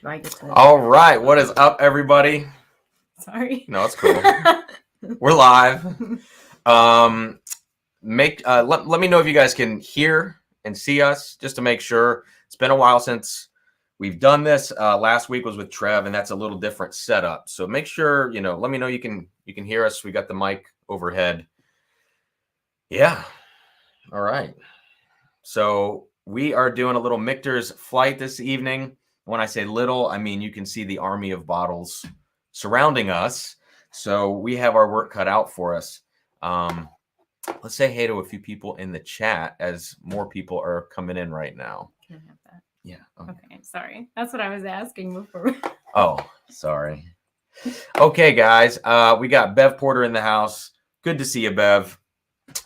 Do I get to? All right, what is up, everybody? Sorry. No, it's cool. We're live. Let me know if you guys can hear and see us, just to make sure. It's been a while since we've done this. Last week was with Trev, and that's a little different setup. So make sure, let me know you can hear us. We got the mic overhead. Yeah. All right. So we are doing a little Michter's flight this evening. When I say little, I mean you can see the army of bottles surrounding us. So we have our work cut out for us. Let's say hey to a few people in the chat as more people are coming in right now. Can I have that? Yeah. Okay, sorry. That's what I was asking before. Oh, sorry. Okay, guys. We got Bev Porter in the house. Good to see you, Bev.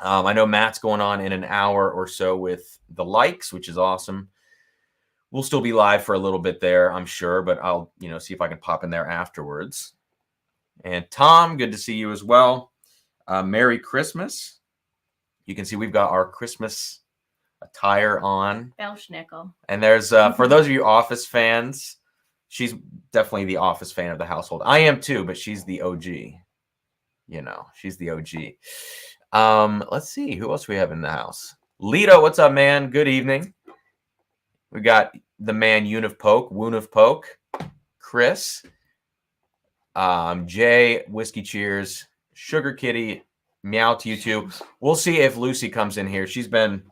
I know Matt's going on in an hour or so with the likes, which is awesome. We'll still be live for a little bit there, I'm sure, but I'll, see if I can pop in there afterwards. And Tom, good to see you as well. Merry Christmas. You can see we've got our Christmas attire on. Belschnickel. And there's, for those of you Office fans, she's definitely the Office fan of the household. I am too, but she's the OG. She's the OG. Let's see, who else we have in the house? Lito, what's up, man? Good evening. We got the man Woon of Poke, Chris, Jay, Whiskey Cheers, Sugar Kitty, Meow to you too. We'll see if Lucy comes in here. She's been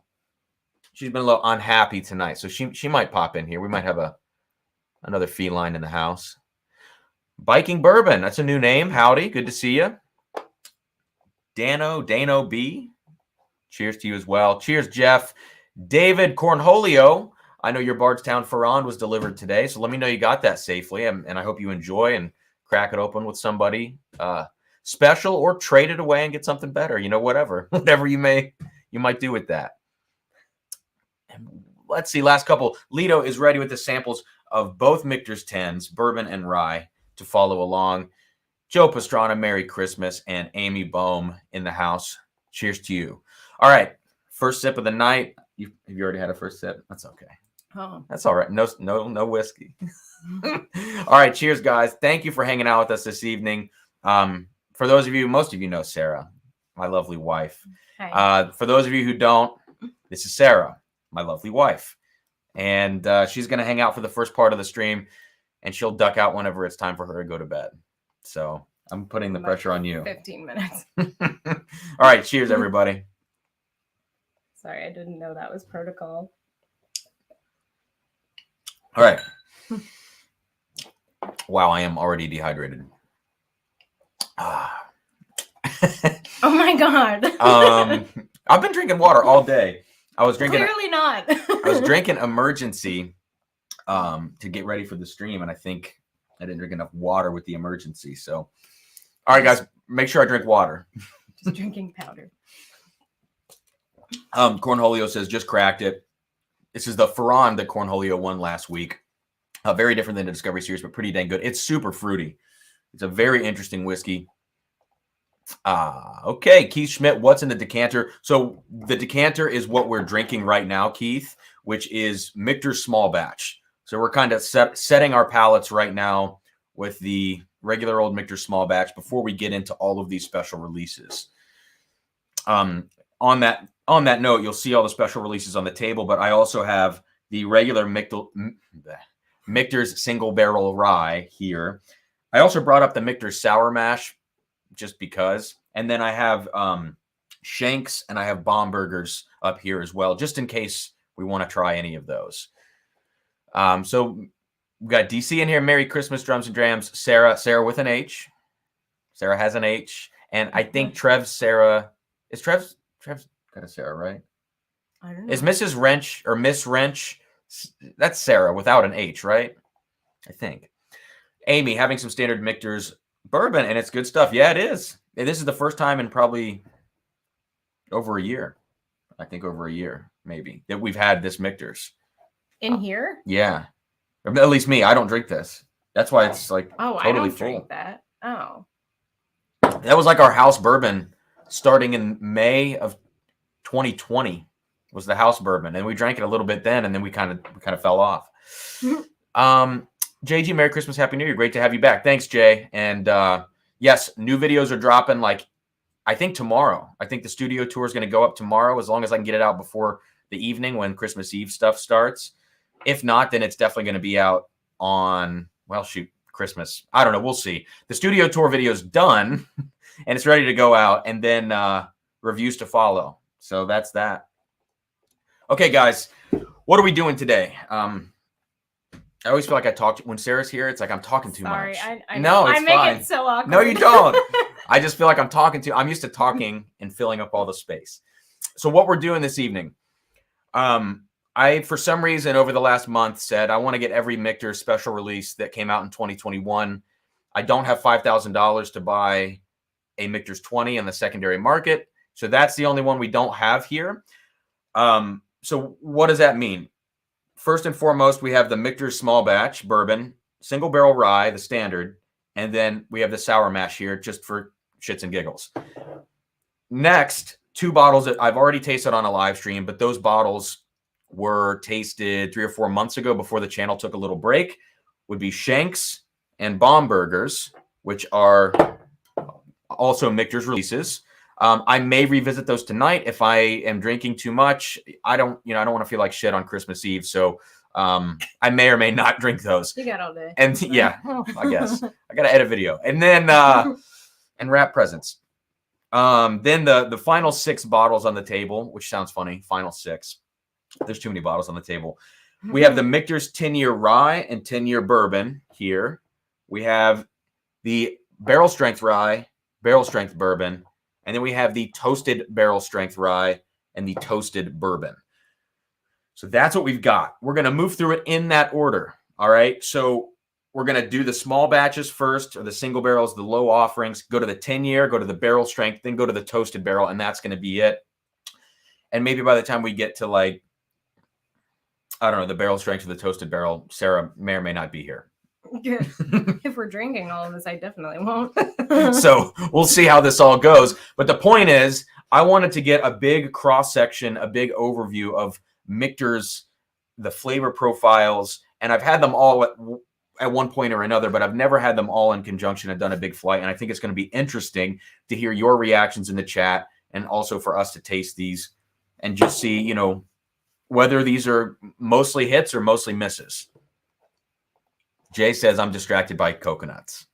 a little unhappy tonight, so she might pop in here. We might have another feline in the house. Biking Bourbon, that's a new name. Howdy, good to see you. Dano B, cheers to you as well. Cheers, Jeff. David Cornholio, I know your Bardstown Ferrand was delivered today, so let me know you got that safely, and I hope you enjoy and crack it open with somebody special, or trade it away and get something better. Whatever you might do with that. And let's see, last couple. Lito is ready with the samples of both Michter's 10s, bourbon and rye, to follow along. Joe Pastrana, Merry Christmas, and Amy Bohm in the house. Cheers to you. All right, first sip of the night. Have you already had a first sip? That's okay. Oh, that's all right. No whiskey. All right, cheers, guys. Thank you for hanging out with us this evening. For those of you, most of you know Sarah, my lovely wife. Hi. For those of you who don't, this is Sarah, my lovely wife, and she's going to hang out for the first part of the stream, and she'll duck out whenever it's time for her to go to bed. So I'm putting the pressure on you. 15 minutes. All right, cheers, everybody. Sorry, I didn't know that was protocol. All right. Wow, I am already dehydrated. Oh my god. I've been drinking water all day. I was drinking. Clearly not. I was drinking Emergency to get ready for the stream, and I think I didn't drink enough water with the Emergency. So, all right, guys, make sure I drink water. Just drinking powder. Cornholio says just cracked it. This is the Ferran that Cornholio won last week. Very different than the Discovery Series, but pretty dang good. It's super fruity. It's a very interesting whiskey. Okay, Keith Schmidt, what's in the decanter? So the decanter is what we're drinking right now, Keith, which is Michter's small batch. So we're kind of setting our palates right now with the regular old Michter small batch before we get into all of these special releases. On that note, you'll see all the special releases on the table, but I also have the regular Michter's single barrel rye here. I also brought up the Michter's sour mash just because. And then I have Shanks and I have Bombergers up here as well, just in case we want to try any of those. So we've got DC in here. Merry Christmas, Drums and Drams. Sarah with an H. Sarah has an H. And I think Trev's Trev's got a Sarah, right? I don't know. Is Mrs. Wrench or Miss Wrench? That's Sarah without an H, right? I think. Amy having some standard Michter's bourbon, and it's good stuff. Yeah, it is. This is the first time in probably over a year. I think over a year, maybe, that we've had this Michter's. In here? Yeah. Or at least me. I don't drink this. That's why it's like Oh, totally I don't full. drink that. Oh. That was like our house bourbon starting in May of 2020 was the house bourbon. And we drank it a little bit then, and then we kind of fell off. JG, Merry Christmas, Happy New Year. Great to have you back. Thanks, Jay. And yes, new videos are dropping like I think tomorrow. I think the studio tour is going to go up tomorrow as long as I can get it out before the evening when Christmas Eve stuff starts. If not, then it's definitely going to be out on, well, shoot, Christmas. I don't know. We'll see. The studio tour video is done and it's ready to go out, and then reviews to follow. So that's that. Okay, guys, what are we doing today? I always feel like I talk when Sarah's here. It's like I'm talking too much. Sorry, I no, it's I make fine. it so awkward. No, you don't. I just feel like I'm used to talking and filling up all the space. So what we're doing this evening, I, for some reason, over the last month said, I want to get every Michter special release that came out in 2021. I don't have $5,000 to buy a Michter's 20 in the secondary market. So that's the only one we don't have here. So what does that mean? First and foremost, we have the Michter's small batch bourbon, single barrel rye, the standard, and then we have the sour mash here just for shits and giggles. Next, 2 bottles that I've already tasted on a live stream, but those bottles were tasted 3 or 4 months ago before the channel took a little break, would be Shanks and Bombergers, which are also Michter's releases. I may revisit those tonight if I am drinking too much. I don't want to feel like shit on Christmas Eve, so I may or may not drink those. You got all day. And yeah, I guess I gotta edit video and then and wrap presents. Then the final 6 bottles on the table, which sounds funny. Final 6. There's too many bottles on the table. We have the Michter's 10-year rye and 10-year bourbon here. We have the barrel strength rye, barrel strength bourbon. And then we have the toasted barrel strength rye and the toasted bourbon. So that's what we've got. We're going to move through it in that order. All right. So we're going to do the small batches first, or the single barrels, the low offerings, go to the 10-year, go to the barrel strength, then go to the toasted barrel. And that's going to be it. And maybe by the time we get to like, I don't know, the barrel strength of the toasted barrel, Sarah may or may not be here. If we're drinking all of this, I definitely won't. So we'll see how this all goes. But the point is, I wanted to get a big cross section, a big overview of Michter's, the flavor profiles, and I've had them all at one point or another, but I've never had them all in conjunction and done a big flight. And I think it's going to be interesting to hear your reactions in the chat, and also for us to taste these and just see, whether these are mostly hits or mostly misses. Jay says, I'm distracted by coconuts.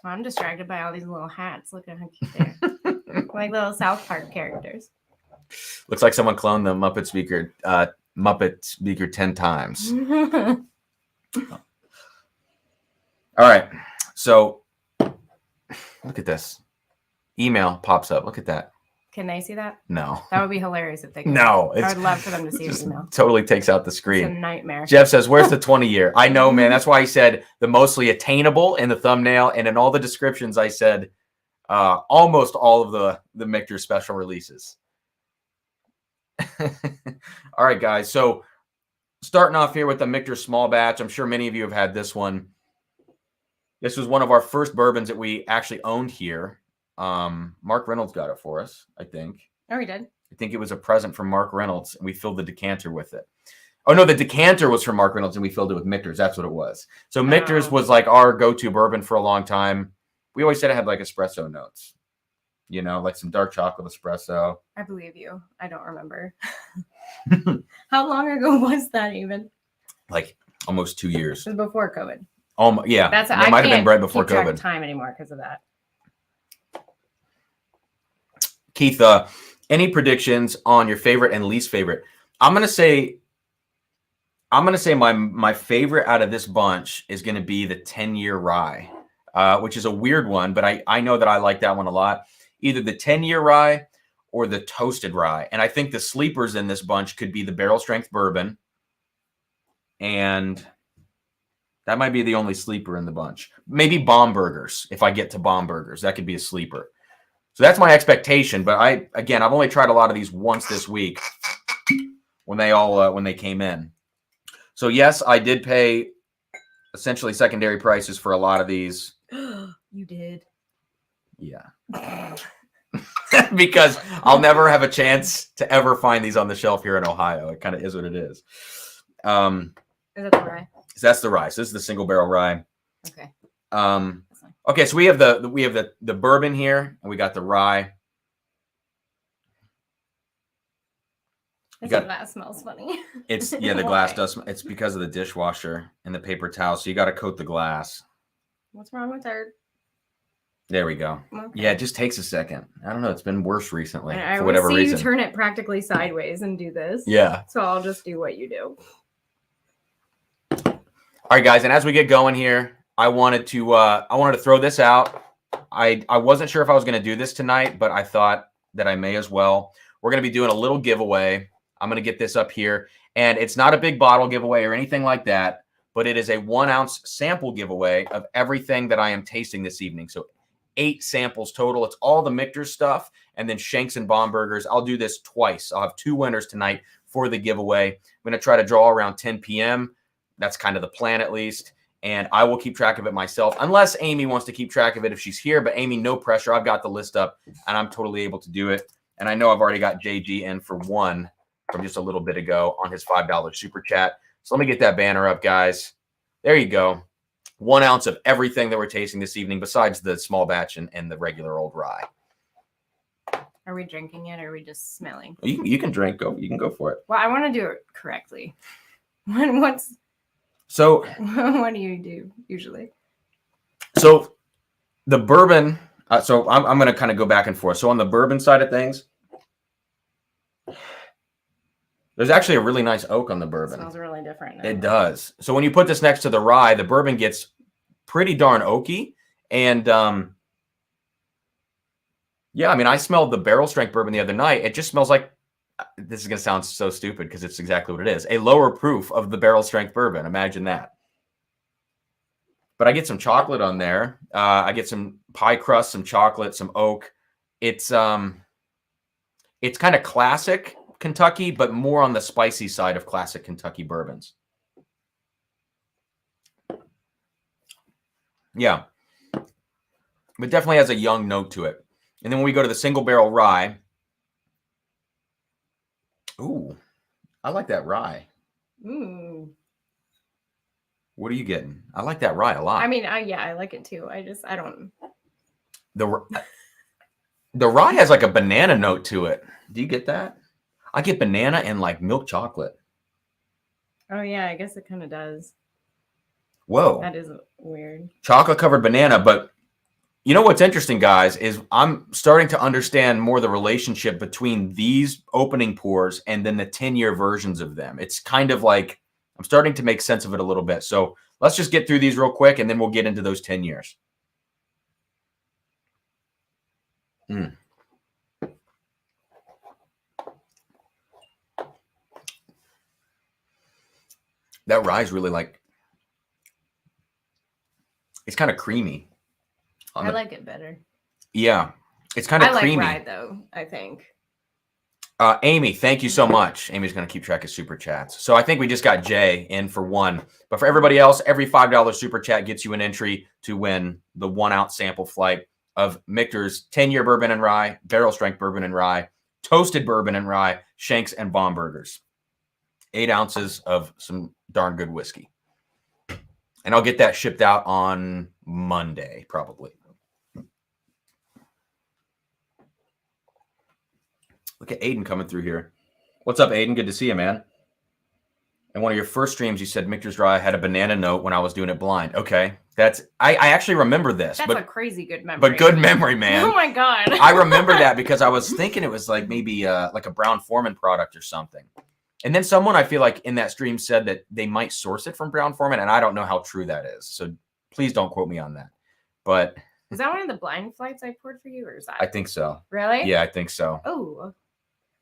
Well, I'm distracted by all these little hats. Look at how cute they are. Like little South Park characters. Looks like someone cloned the Muppet Speaker 10 times. All right. So look at this. Email pops up. Look at that. Can they see that? No. That would be hilarious if they could. No. I would love for them to see Just the email. totally takes out the It's a screen. nightmare. Jeff says, where's the 20 year? I know, man. That's why he said the mostly attainable in the thumbnail. And in all the descriptions, I said almost all of the Michter special releases. All right, guys. So starting off here with the Michter small batch. I'm sure many of you have had this one. This was one of our first bourbons that we actually owned here. Mark Reynolds got it for us, I think. Oh, he did? I think it was a present from Mark Reynolds, and we filled the decanter with it. Oh, no, the decanter was from Mark Reynolds, and we filled it with Michter's. That's what it was. So Michter's was like our go-to bourbon for a long time. We always said it had like espresso notes, you know, like some dark chocolate espresso. I believe you. I don't remember. How long ago was that even? Like almost 2 years. It was before COVID. Yeah, That's it might have been right before keep track COVID. of time anymore because of that. Keith, any predictions on your favorite and least favorite? I'm gonna say my favorite out of this bunch is gonna be the 10-year rye, which is a weird one, but I know that I like that one a lot. Either the 10-year rye or the toasted rye, and I think the sleepers in this bunch could be the barrel strength bourbon, and that might be the only sleeper in the bunch. Maybe Bombergers. If I get to Bombergers, that could be a sleeper. So that's my expectation. But I've only tried a lot of these once this week when they came in. So yes, I did pay essentially secondary prices for a lot of these. You did? Yeah. Because I'll never have a chance to ever find these on the shelf here in Ohio. It kind of is what it is. Is that the rye? So that's the rye. So this is the single barrel rye. Okay. Okay, so we have the bourbon here, and we got the rye. The glass smells funny. It's the glass does. It's because of the dishwasher and the paper towel. So you got to coat the glass. What's wrong with our? There we go. Okay. Yeah, it just takes a second. I don't know. It's been worse recently I for whatever see reason. you turn it practically sideways and do this. Yeah. So I'll just do what you do. All right, guys, and as we get going here, I wanted to throw this out. I wasn't sure if I was going to do this tonight, but I thought that I may as well. We're going to be doing a little giveaway. I'm going to get this up here, and it's not a big bottle giveaway or anything like that, but it is a 1 ounce sample giveaway of everything that I am tasting this evening. So 8 samples total. It's all the Michter stuff, and then Shanks and Bombergers. I'll do this twice. I'll have 2 winners tonight for the giveaway. I'm going to try to draw around 10 p.m. That's kind of the plan, at least. And I will keep track of it myself, unless Amy wants to keep track of it if she's here. But Amy, no pressure. I've got the list up, and I'm totally able to do it. And I know I've already got JG in for 1 from just a little bit ago on his $5 super chat. So let me get that banner up, guys. There you go. 1 ounce of everything that we're tasting this evening, besides the small batch and the regular old rye. Are we drinking it, or are we just smelling? You can drink. You can go for it. Well, I want to do it correctly. So what do you do usually? So the bourbon. So I'm going to kind of go back and forth. So on the bourbon side of things, there's actually a really nice oak on the bourbon. It smells really different now. It does. So when you put this next to the rye, the bourbon gets pretty darn oaky. And yeah, I mean, I smelled the barrel strength bourbon the other night. It just smells like, this is going to sound so stupid because it's exactly what it is. A lower proof of the barrel strength bourbon. Imagine that. But I get some chocolate on there. I get some pie crust, some chocolate, some oak. It's kind of classic Kentucky, but more on the spicy side of classic Kentucky bourbons. Yeah. But definitely has a young note to it. And then when we go to the single barrel rye, ooh, I like that rye. Ooh. What are you getting? I like that rye a lot. I mean, I like it too. I don't. The rye has like a banana note to it. Do you get that? I get banana and like milk chocolate. Oh yeah, I guess it kind of does. Whoa. That is weird. Chocolate covered banana, but you know what's interesting, guys, is I'm starting to understand more the relationship between these opening pours and then the 10-year versions of them. It's kind of like, I'm starting to make sense of it a little bit. So let's just get through these real quick, and then we'll get into those 10 years. That rye is really like, it's kind of creamy. I like it better. Yeah, it's kind of creamy. I like rye though, I think. Amy, thank you so much. Amy's going to keep track of super chats. So I think we just got Jay in for one. But for everybody else, every $5 super chat gets you an entry to win the 1 ounce sample flight of Michter's 10-year bourbon and rye, barrel strength bourbon and rye, toasted bourbon and rye, Shanks and Bombergers. 8 ounces of some darn good whiskey. And I'll get that shipped out on Monday, probably. Look at Aiden coming through here. What's up, Aiden? Good to see you, man. And one of your first streams, you said Michter's Rye had a banana note when I was doing it blind. Okay. I actually remember this. That's a crazy good memory. But good memory, man. Oh, my God. I remember that because I was thinking it was like maybe like a Brown-Forman product or something. And then someone, I feel like, in that stream said that they might source it from Brown-Forman, and I don't know how true that is. So please don't quote me on that. But was that one of the blind flights I poured for you, or is that? I think so. Really? Yeah, I think so. Oh.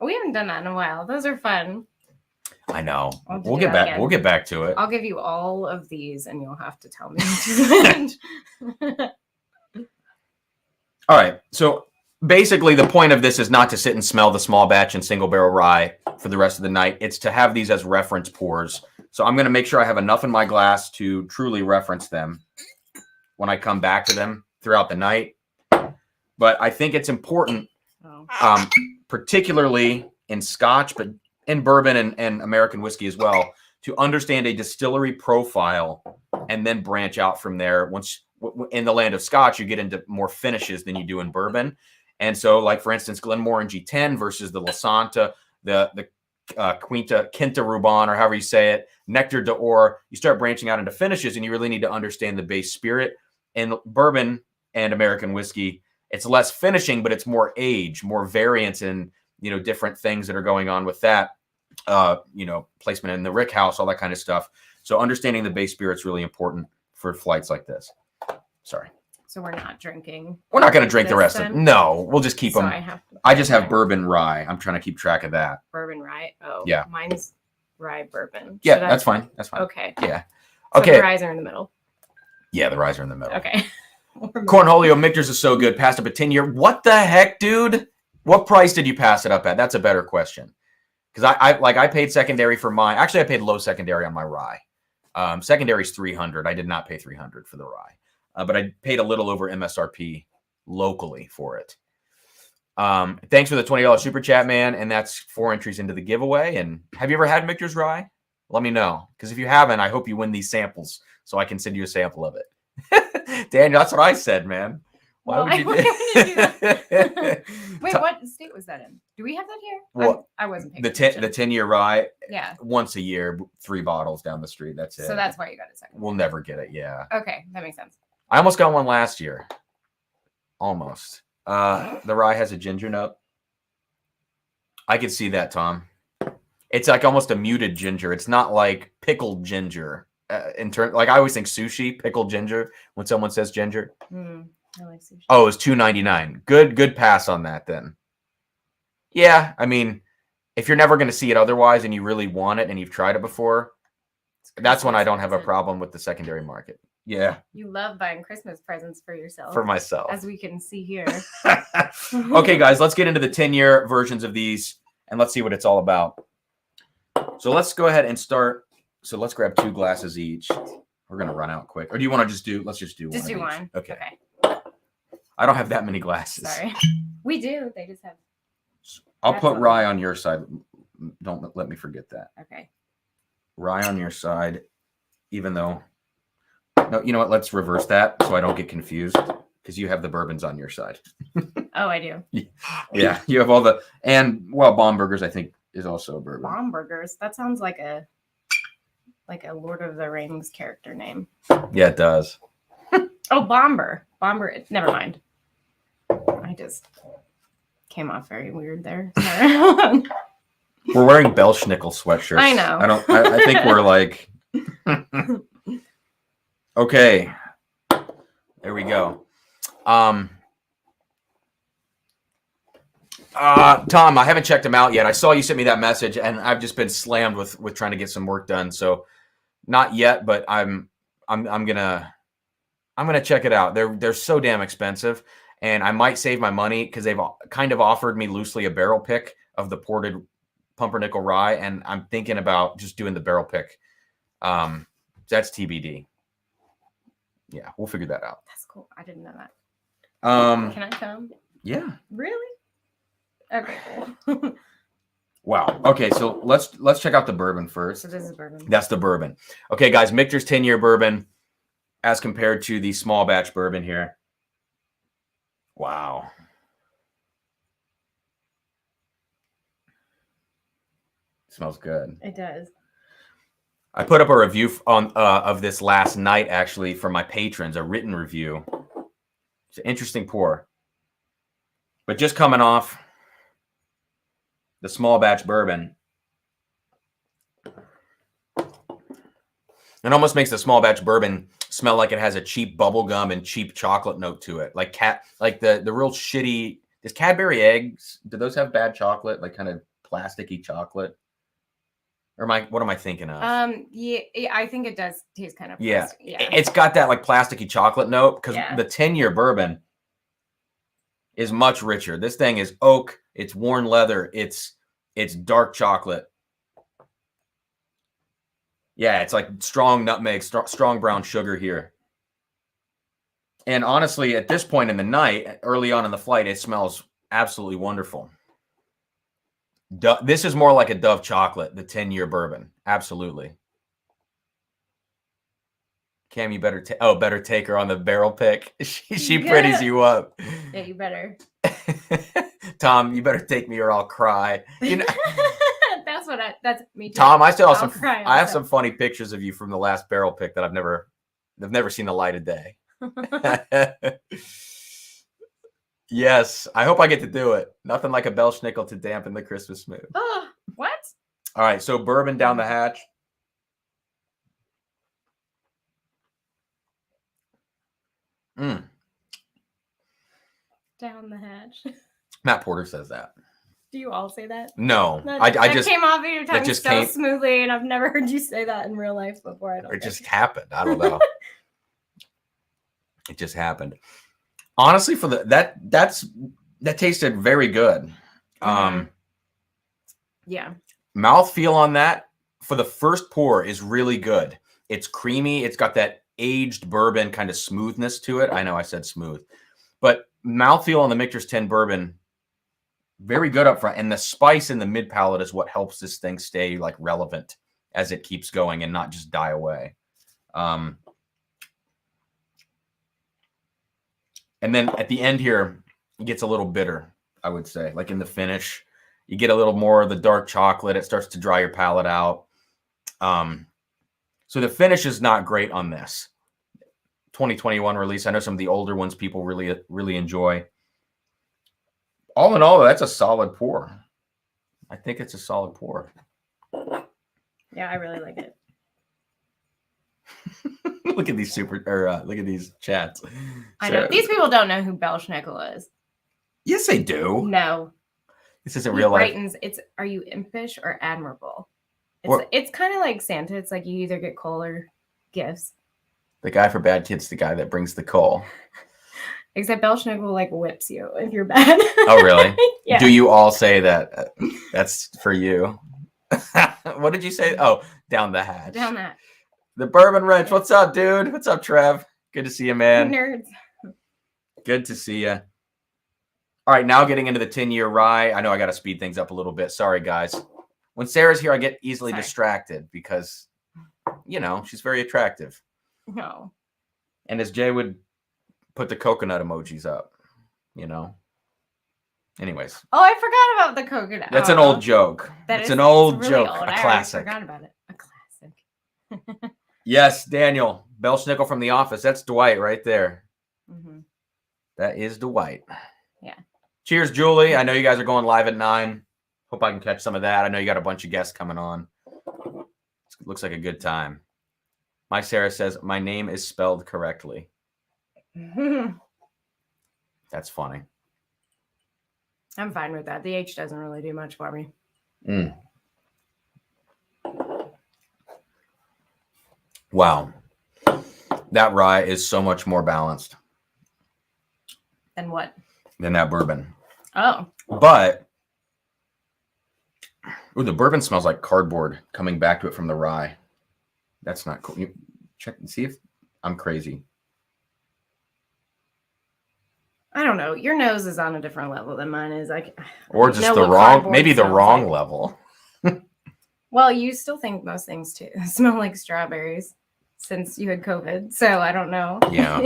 We haven't done that in a while. Those are fun. I know. We'll get back. We'll get back to it. I'll give you all of these, and you'll have to tell me which is All right. So basically, the point of this is not to sit and smell the small batch and single barrel rye for the rest of the night. It's to have these as reference pours. So I'm going to make sure I have enough in my glass to truly reference them when I come back to them throughout the night. But I think it's important. Particularly in Scotch, but in bourbon and American whiskey as well, to understand a distillery profile and then branch out from there. Once in the land of Scotch, you get into more finishes than you do in bourbon. And so, like, for instance, Glenmorangie 10 versus the La Santa, the Quinta Rubon, or however you say it, Nectar d'Or, you start branching out into finishes, and you really need to understand the base spirit. In bourbon and American whiskey, it's less finishing, but it's more age, more variance in, different things that are going on with that, placement in the rick house, all that kind of stuff. So understanding the base spirit's really important for flights like this. Sorry. So we're not drinking. We're not going to drink the rest of it. No, we'll just keep them. I just have bourbon rye. I'm trying to keep track of that. Bourbon rye. Oh, yeah. Mine's rye bourbon. Yeah, that's fine. That's fine. Okay. Yeah. So okay. the ryes are in the middle. Yeah, the ryes are in the middle. Okay. Cornholio Michter's is so good. Passed up a 10-year. What the heck, dude? What price did you pass it up at? That's a better question. Because I paid secondary for mine. Actually, I paid low secondary on my rye. Secondary is $300. I did not pay $300 for the rye. But I paid a little over MSRP locally for it. Thanks for the $20 super chat, man. And that's 4 entries into the giveaway. And have you ever had Michter's Rye? Let me know. Because if you haven't, I hope you win these samples so I can send you a sample of it. Daniel, that's what I said, man. Why would you do that? Wait, what state was that in? Do we have that here? Well, I wasn't paying attention. The 10-year rye. Yeah. Once a year, 3 bottles down the street. That's it. So that's why you got it second. We'll never get it. Yeah. Okay, that makes sense. I almost got one last year. Almost. The rye has a ginger note. I could see that, Tom. It's like almost a muted ginger. It's not like pickled ginger. Like I always think sushi, pickled ginger when someone says ginger. I like sushi. Oh, it's $2.99. Good pass on that then. Yeah, I mean, if you're never going to see it otherwise and you really want it and you've tried it before, that's when I don't have a problem with the secondary market. Yeah. You love buying Christmas presents for yourself. For myself. As we can see here. Okay, guys, let's get into the 10-year versions of these and let's see what it's all about. So let's go ahead and start. So let's grab 2 glasses each. We're going to run out quick. Or do you want to just do, let's just do one. Just do one. Okay. I don't have that many glasses. Sorry. We do. They just have. I'll put rye on your side. Don't let me forget that. Okay. Rye on your side, even though. No, you know what? Let's reverse that so I don't get confused because you have the bourbons on your side. Oh, I do. Yeah, you have all the Bombergers, I think, is also a bourbon. Bombergers. That sounds like a Lord of the Rings character name. Yeah, it does. Oh, Bomber. Never mind. I just came off very weird there. Sorry. We're wearing Belschnickel sweatshirts. I know. I think we're like. Okay. There we go. Tom, I haven't checked them out yet. I saw you sent me that message, and I've just been slammed with trying to get some work done. So, not yet, but I'm gonna check it out. They're so damn expensive, and I might save my money because they've kind of offered me loosely a barrel pick of the ported pumpernickel rye, and I'm thinking about just doing the barrel pick. That's TBD. Yeah, we'll figure that out. That's cool. I didn't know that. Can I come? Yeah. Really? Okay, cool. Wow. Okay, so let's check out the bourbon first. So this is bourbon. That's the bourbon. Okay, guys, Michter's 10-year bourbon as compared to the small batch bourbon here. Wow. Smells good. It does. I put up a review on of this last night, actually, for my patrons, a written review. It's an interesting pour. But just coming off the small batch bourbon, it almost makes the small batch bourbon smell like it has a cheap bubble gum and cheap chocolate note to it. Like the real shitty. Does Cadbury eggs, do those have bad chocolate? Like kind of plasticky chocolate? Or what am I thinking of? Yeah, I think it does taste kind of plastic. Yeah. It's got that like plasticky chocolate note because the 10-year bourbon is much richer. This thing is oak, it's worn leather, it's dark chocolate. Yeah, it's like strong nutmeg, strong brown sugar here. And honestly, at this point in the night, early on in the flight, it smells absolutely wonderful. This is more like a Dove chocolate, the 10-year bourbon. Absolutely. Cam, you better take her on the barrel pick. She pretties you up. Yeah, you better. Tom, you better take me or I'll cry. You know, that's me too. Tom, I still have I have some funny pictures of you from the last barrel pick that I've never seen the light of day. Yes, I hope I get to do it. Nothing like a Belschnickel to dampen the Christmas mood. Oh, what? All right, so bourbon down the hatch. Down the hatch. Matt Porter says that. Do you all say that? No, I just came off of your tongue just so smoothly, and I've never heard you say that in real life before. It just happened. I don't know. It just happened. Honestly, for that tasted very good. Yeah. Mouthfeel on that for the first pour is really good. It's creamy. It's got that aged bourbon kind of smoothness to it. I know I said smooth, but mouthfeel on the Michter's 10 bourbon, very good up front. And the spice in the mid palate is what helps this thing stay like relevant as it keeps going and not just die away. And then at the end here, it gets a little bitter, I would say. Like in the finish, you get a little more of the dark chocolate. It starts to dry your palate out. So the finish is not great on this 2021 release. I know some of the older ones people really, really enjoy. All in all, that's a solid pour. I think it's a solid pour. Yeah, I really like it. Look at these look at these chats. I know these people don't know who Belschnickel is. Yes, they do. No, this isn't real life. It's are you impish or admirable? It's kind of like Santa. It's like you either get coal or gifts. The guy for bad kids, the guy that brings the coal. Except Belschnickel like whips you if you're bad. Oh, really? Yeah. Do you all say that? That's for you. What did you say? Oh, down the hatch. Down that. The Bourbon Wrench. What's up, dude? What's up, Trev? Good to see you, man. Nerds. Good to see you. All right, now getting into the 10-year rye. I know I got to speed things up a little bit. Sorry, guys. When Sarah's here, I get easily distracted because, you know, she's very attractive. No. And as Jay would put the coconut emojis up, you know. Anyways. Oh, I forgot about the coconut. That's an old joke. It's an old joke. A classic. I forgot about it. A classic. Yes, Daniel. Belschnickel from The Office. That's Dwight right there. Mm-hmm. That is Dwight. Yeah. Cheers, Julie. I know you guys are going live at 9. Hope I can catch some of that. I know you got a bunch of guests coming on. It looks like a good time. My Sarah says, my name is spelled correctly. That's funny. I'm fine with that. The H doesn't really do much for me. Wow. That rye is so much more balanced. Than what? Than that bourbon. Oh. But, ooh, the bourbon smells like cardboard coming back to it from the rye. That's not cool. You check and see if I'm crazy. I don't know. Your nose is on a different level than mine is. Or just the wrong, maybe the wrong level. Well, you still think most things too smell like strawberries since you had COVID. So I don't know. Yeah.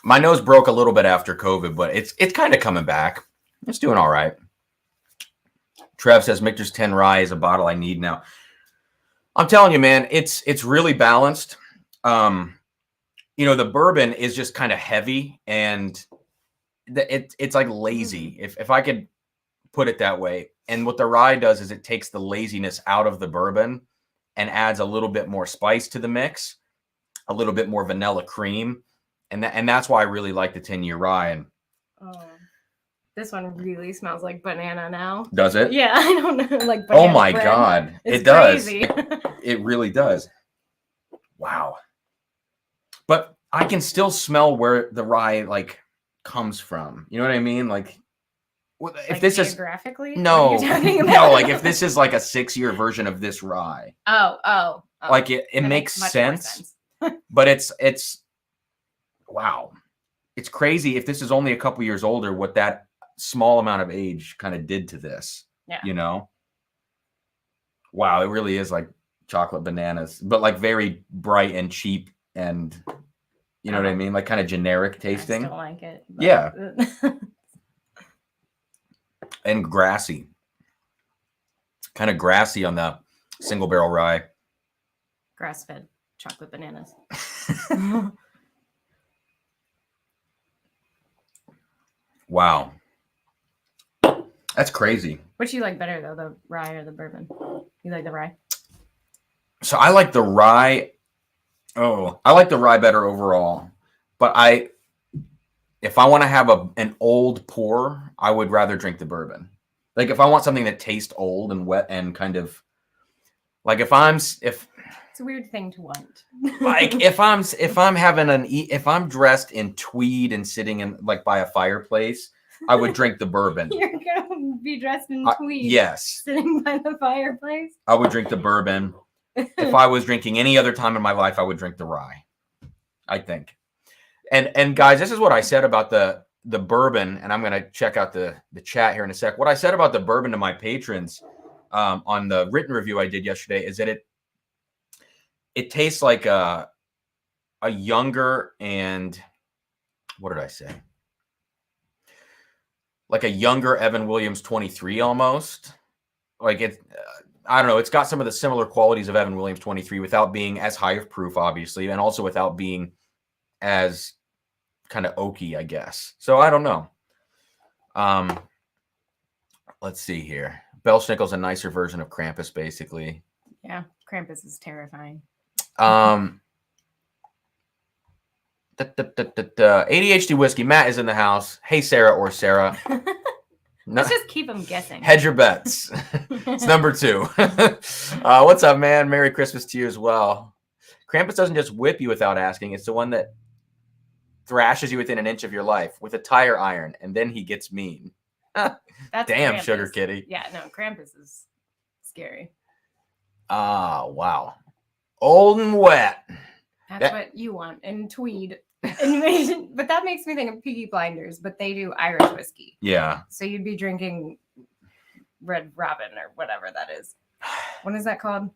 My nose broke a little bit after COVID, but it's kind of coming back. It's doing all right. Trev says Michter's 10 Rye is a bottle I need now. I'm telling you, man, it's really balanced. The bourbon is just kind of heavy and it's like lazy, if I could put it that way. And what the rye does is it takes the laziness out of the bourbon and adds a little bit more spice to the mix, a little bit more vanilla cream. And that's why I really like the 10-year rye. And this one really smells like banana now. Does it? Yeah, I don't know. Like banana oh my bread. God. It's it does. crazy. It really does. Wow. But I can still smell where the rye like comes from. You know what I mean? Like if like this is geographically? no, What are you talking about? no, like if this is like a 6-year version of this rye. Oh. Like it makes sense. But it's wow. It's crazy if this is only a couple years older, what that small amount of age kind of did to this. Yeah. You know? Wow, it really is like chocolate bananas, but like very bright and cheap and you know what I mean? Like kind of generic tasting. I still like it. Yeah. And grassy. Kind of grassy on the single barrel rye. Grass-fed chocolate bananas. Wow. That's crazy. Which do you like better though, the rye or the bourbon? You like the rye? So I like the rye. Oh, I like the rye better overall. But if I want to have an old pour, I would rather drink the bourbon. Like if I want something that tastes old and wet and kind of like if it's a weird thing to want. Like if I'm dressed in tweed and sitting in like by a fireplace, I would drink the bourbon. You're gonna be dressed in tweed. Yes. Sitting by the fireplace. I would drink the bourbon. If I was drinking any other time in my life, I would drink the rye. I think. And guys, this is what I said about the bourbon, and I'm gonna check out the chat here in a sec. What I said about the bourbon to my patrons on the written review I did yesterday is that it tastes like a younger and what did I say? Like a younger Evan Williams 23 almost. Like I don't know. It's got some of the similar qualities of Evan Williams 23 without being as high of proof, obviously, and also without being as kind of oaky, I guess. So I don't know. Let's see here. Belschnickel's a nicer version of Krampus, basically. Yeah, Krampus is terrifying. ADHD whiskey. Matt is in the house. Hey, Sarah or Sarah. Let's just keep them guessing. Hedge your bets. It's number 2. What's up, man? Merry Christmas to you as well. Krampus doesn't just whip you without asking. It's the one that thrashes you within an inch of your life with a tire iron, and then he gets mean. That's damn, Krampus. Sugar Kitty. Yeah, no, Krampus is scary. Wow. Old and wet. That's what you want in tweed. But that makes me think of Peaky Blinders, but they do Irish whiskey. Yeah. So you'd be drinking Red Robin or whatever that is. What is that called?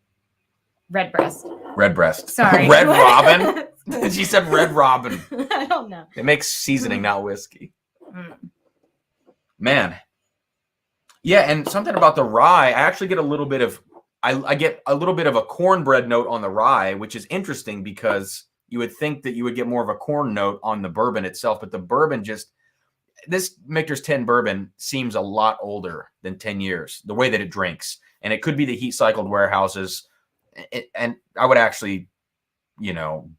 Redbreast. Redbreast. Sorry. Red Robin? She said Red Robin. I don't know. It makes seasoning, not whiskey. Man. Yeah, and something about the rye, I actually get a little bit of I get a little bit of a cornbread note on the rye, which is interesting because you would think that you would get more of a corn note on the bourbon itself, but the bourbon just this Michter's 10 bourbon seems a lot older than 10 years, the way that it drinks. And it could be the heat cycled warehouses. And I would actually,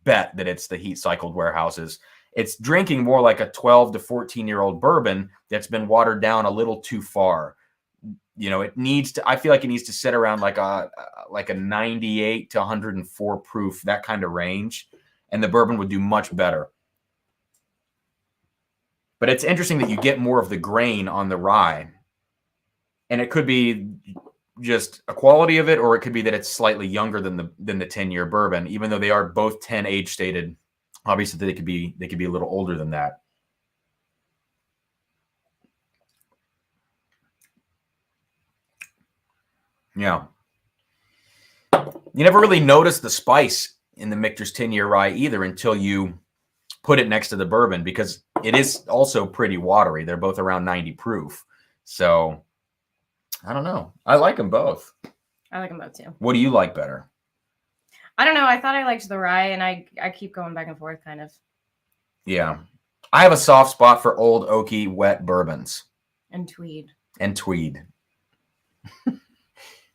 bet that it's the heat cycled warehouses. It's drinking more like a 12 to 14-year-old bourbon that's been watered down a little too far. It needs to, I feel like it needs to sit around like a 98 to 104 proof, that kind of range. And the bourbon would do much better. But it's interesting that you get more of the grain on the rye. And it could be just a quality of it, or it could be that it's slightly younger than the 10-year bourbon, even though they are both 10 age stated. Obviously, they could be a little older than that. Yeah. You never really notice the spice in the Michter's 10-year rye either until you put it next to the bourbon, because it is also pretty watery. They're both around 90 proof. So I don't know. I like them both. I like them both too. What do you like better? I don't know. I thought I liked the rye, and I keep going back and forth kind of. Yeah. I have a soft spot for old oaky wet bourbons. And tweed.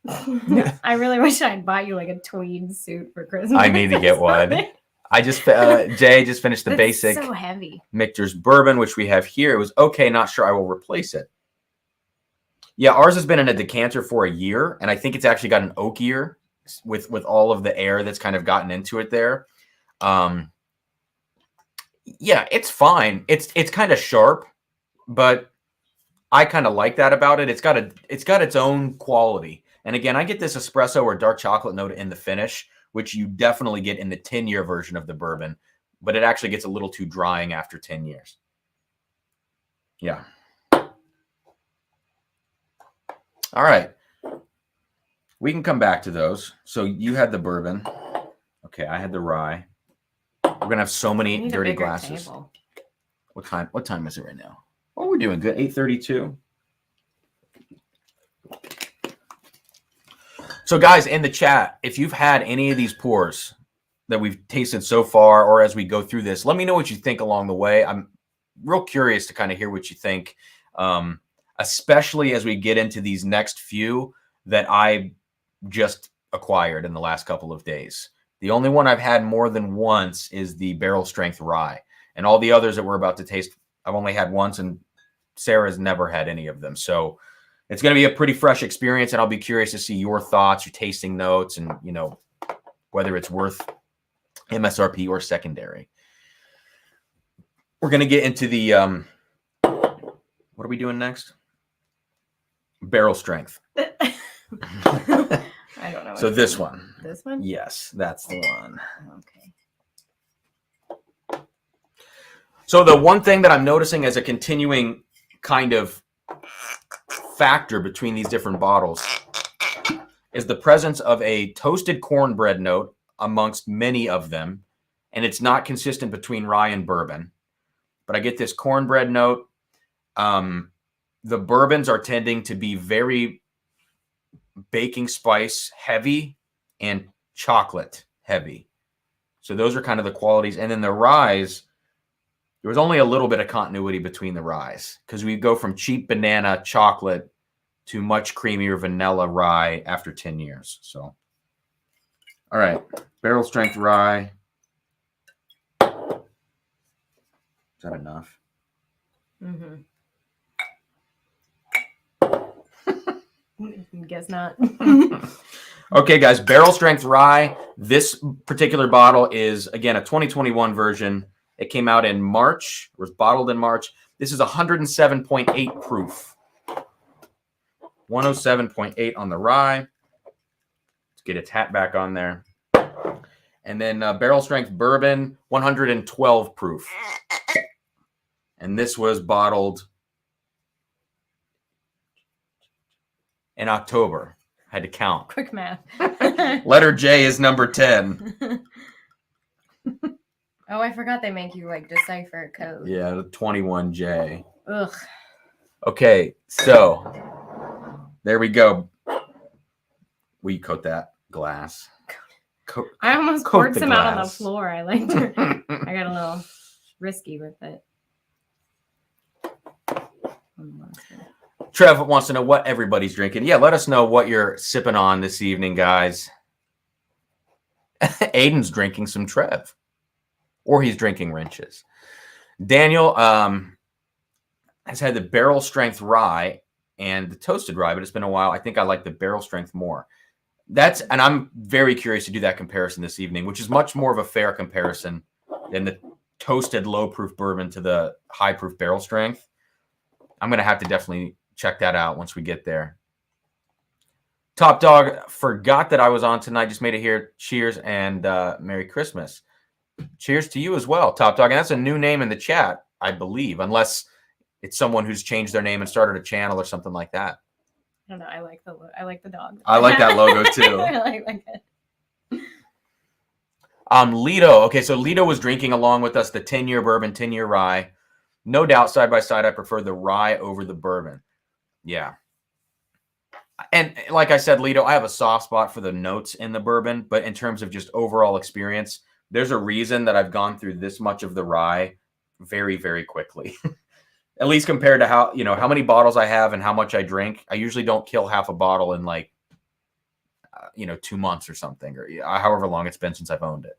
I really wish I'd bought you like a tweed suit for Christmas. I need to get one. I just Jay just finished the basic so heavy Michter's bourbon, which we have here. It was okay, not sure I will replace it. Yeah, ours has been in a decanter for a year, and I think it's actually got an oakier with all of the air that's kind of gotten into it there. Yeah, it's fine. It's kind of sharp, but I kind of like that about it. It's got its own quality. And again, I get this espresso or dark chocolate note in the finish, which you definitely get in the 10-year version of the bourbon, but it actually gets a little too drying after 10 years. Yeah. All right. We can come back to those. So you had the bourbon. Okay, I had the rye. We're going to have so many dirty glasses. Table. What time is it right now? Oh, we're doing good. 8:32. So guys, in the chat, if you've had any of these pours that we've tasted so far, or as we go through this, let me know what you think along the way. I'm real curious to kind of hear what you think, especially as we get into these next few that I just acquired in the last couple of days. The only one I've had more than once is the Barrel Strength Rye, and all the others that we're about to taste, I've only had once, and Sarah's never had any of them. So it's going to be a pretty fresh experience, and I'll be curious to see your thoughts, your tasting notes, and whether it's worth MSRP or secondary. We're going to get into the what are we doing next? Barrel strength. I don't know. So this one. This one? Yes, that's the one. Okay. So the one thing that I'm noticing as a continuing kind of factor between these different bottles is the presence of a toasted cornbread note amongst many of them, and it's not consistent between rye and bourbon, but I get this cornbread note. The bourbons are tending to be very baking spice heavy and chocolate heavy, so those are kind of the qualities. And then the ryes, there was only a little bit of continuity between the ryes, because we go from cheap banana chocolate to much creamier vanilla rye after 10 years. So, all right, Barrel Strength Rye. Is that enough? Mm-hmm. Guess not. Okay, guys, Barrel Strength Rye. This particular bottle is, again, a 2021 version. It came out in March, was bottled in March. This is 107.8 proof. 107.8 on the rye. Let's get its hat back on there. And then Barrel Strength Bourbon, 112 proof. And this was bottled in October. I had to count. Quick math. Letter J is number 10. Oh, I forgot they make you decipher a code. Yeah, the 21J. Ugh. Okay, so there we go. Will you coat that glass? I almost coat poured the some out on the glass. floor. I got a little risky with it. Trev wants to know what everybody's drinking. Yeah, let us know what you're sipping on this evening, guys. Aiden's drinking some Trev. Or he's drinking wrenches. Daniel has had the barrel strength rye and the toasted rye, but it's been a while. I think I like the barrel strength more. And I'm very curious to do that comparison this evening, which is much more of a fair comparison than the toasted low proof bourbon to the high proof barrel strength. I'm going to have to definitely check that out once we get there. Top Dog forgot that I was on tonight. Just made it here. Cheers and Merry Christmas. Cheers to you as well, Top Dog. And that's a new name in the chat, I believe, unless it's someone who's changed their name and started a channel or something like that. I don't know. I like the dog. I like that logo too. I like it. Lito. Okay, so Lito was drinking along with us the 10-year bourbon, 10-year rye. No doubt, side by side, I prefer the rye over the bourbon. Yeah. And like I said, Lito, I have a soft spot for the notes in the bourbon, but in terms of just overall experience, there's a reason that I've gone through this much of the rye very, very quickly. At least compared to how many bottles I have and how much I drink. I usually don't kill half a bottle in 2 months or something, or however long it's been since I've owned it.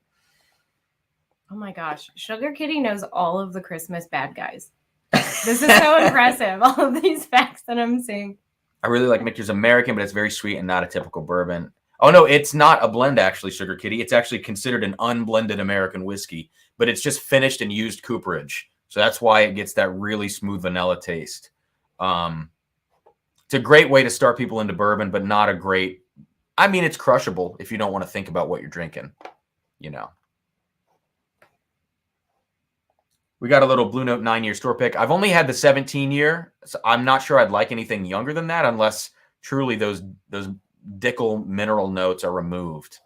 Oh my gosh. Sugar Kitty knows all of the Christmas bad guys. This is so impressive. All of these facts that I'm seeing. I really like Michter's American, but it's very sweet and not a typical bourbon. Oh, no, it's not a blend, actually, Sugar Kitty. It's actually considered an unblended American whiskey, but it's just finished and used cooperage. So that's why it gets that really smooth vanilla taste. It's a great way to start people into bourbon, but not a great... I mean, it's crushable if you don't want to think about what you're drinking, We got a little Blue Note 9-year store pick. I've only had the 17-year, so I'm not sure I'd like anything younger than that unless truly those Dickel mineral notes are removed.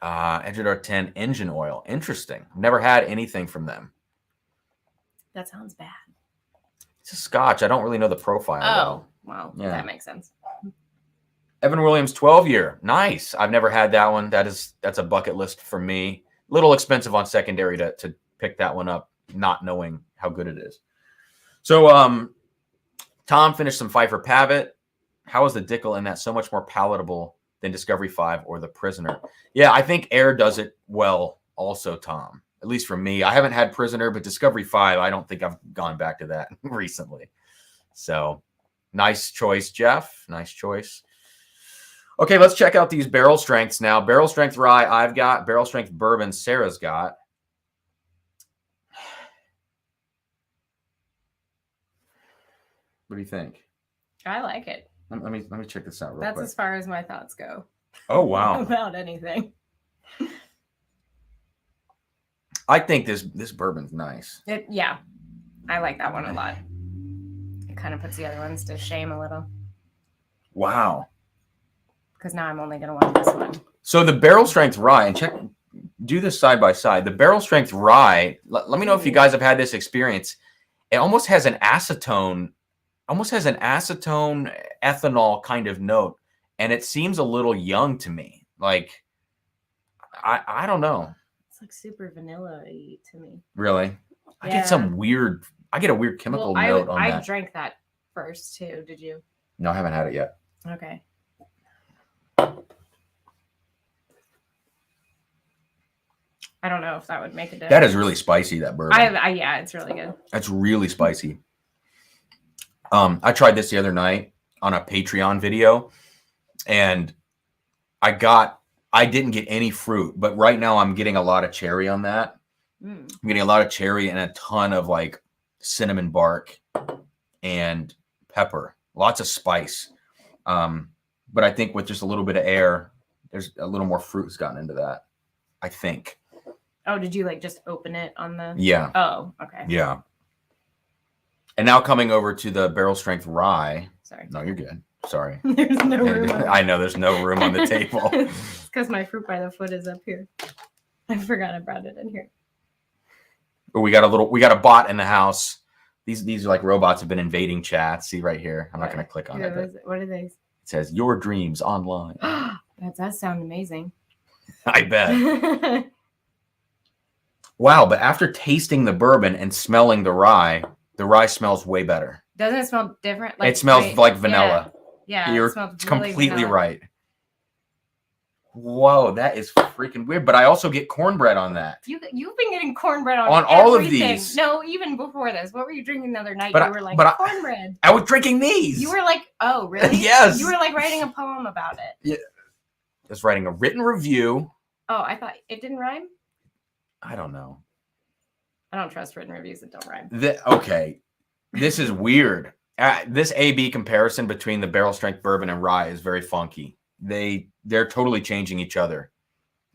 Edgeador 10 engine oil. Interesting. Never had anything from them. That sounds bad. It's a Scotch. I don't really know the profile. Oh, well, yeah. That makes sense. Evan Williams 12-year. Nice. I've never had that one. That's a bucket list for me. A little expensive on secondary to pick that one up, not knowing how good it is. So Tom finished some Pfeiffer Pavitt. How is the Dickel in that so much more palatable than Discovery 5 or The Prisoner? Yeah, I think Air does it well also, Tom. At least for me. I haven't had Prisoner, but Discovery 5, I don't think I've gone back to that recently. So, nice choice, Jeff. Nice choice. Okay, let's check out these barrel strengths now. Barrel strength rye I've got. Barrel strength bourbon Sarah's got. What do you think? I like it. Let me check this out real That's quick. as far as my thoughts go. Oh, wow. About anything. I think this bourbon's nice. Yeah, I like that one a lot. It kind of puts the other ones to shame a little. Wow. Because now I'm only going to want this one. So the barrel strength rye, and do this side by side. The barrel strength rye, let me know if you guys have had this experience. It almost has an acetone ethanol kind of note, and it seems a little young to me. Like, I don't know. It's like super vanilla-y to me. Really? I Yeah. get a weird chemical note on that. I drank that first too. Did you? No, I haven't had it yet. Okay. I don't know if that would make a difference. That is really spicy, that bourbon. Yeah, it's really good. That's really spicy. I tried this the other night on a Patreon video, and I didn't get any fruit, but right now I'm getting a lot of cherry on that. I'm getting a lot of cherry and a ton of like cinnamon bark and pepper, lots of spice. But I think with just a little bit of air, there's a little more fruit has gotten into that, I think. Oh, did you like just open it on the? Yeah. Oh, okay. Yeah. And now coming over to the barrel strength rye. Sorry. No, you're good. Sorry. There's no room. I know there's no room on the table. It's because my fruit by the foot is up here. I forgot I brought it in here. But we got a bot in the house. These are like robots have been invading chat. See right here. I'm not going to click on it. What are they? It says Your Dreams Online. That does sound amazing. I bet. Wow, but after tasting the bourbon and smelling the rye smells way better. Doesn't it smell different? It smells like vanilla. Yeah, You're it smells really completely vanilla. right. Whoa, that is freaking weird. But I also get cornbread on that. You've been getting cornbread on all of everything. these. No, even before this. What were you drinking the other night? But you were like, cornbread. I was drinking these. You were like, oh, really? Yes. You were like writing a poem about it. Yeah. I was writing a written review. Oh, I thought it didn't rhyme? I don't know. I don't trust written reviews that don't rhyme. Okay. This is weird. This A-B comparison between the barrel strength bourbon and rye is very funky. They're totally changing each other.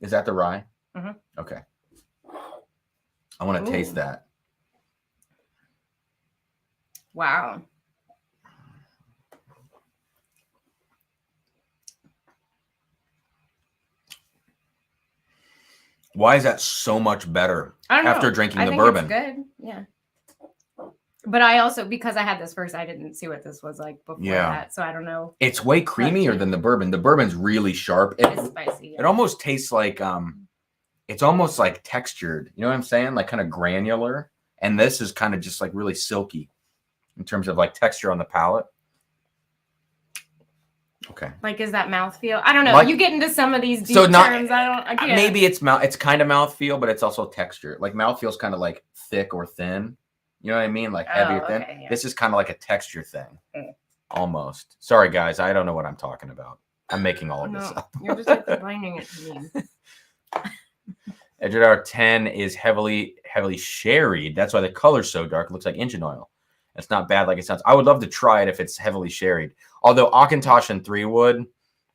Is that the rye? Mm-hmm. Okay. I want to taste that. Wow. Why is that so much better after drinking the bourbon? It's good. Yeah. But I also, because I had this first, I didn't see what this was like before that. So I don't know. It's way creamier than the bourbon. The bourbon's really sharp. It's spicy. Yeah. It almost tastes like, it's almost like textured. You know what I'm saying? Like kind of granular. And this is kind of just like really silky in terms of like texture on the palate. Okay. Like, is that mouthfeel? I don't know. You get into some of these deep terms. I can't. Maybe it's kind of mouthfeel, but it's also texture. Like mouthfeel's kind of like thick or thin. You know what I mean? Like heavy or thin. Okay, yeah. This is kind of like a texture thing. Almost. Sorry, guys. I don't know what I'm talking about. I'm making all of this up. You're just explaining it to me. Edgewater 10 is heavily sherried. That's why the color's so dark. It looks like engine oil. It's not bad like it sounds. I would love to try it if it's heavily sherried. Although Auchentoshan and 3-wood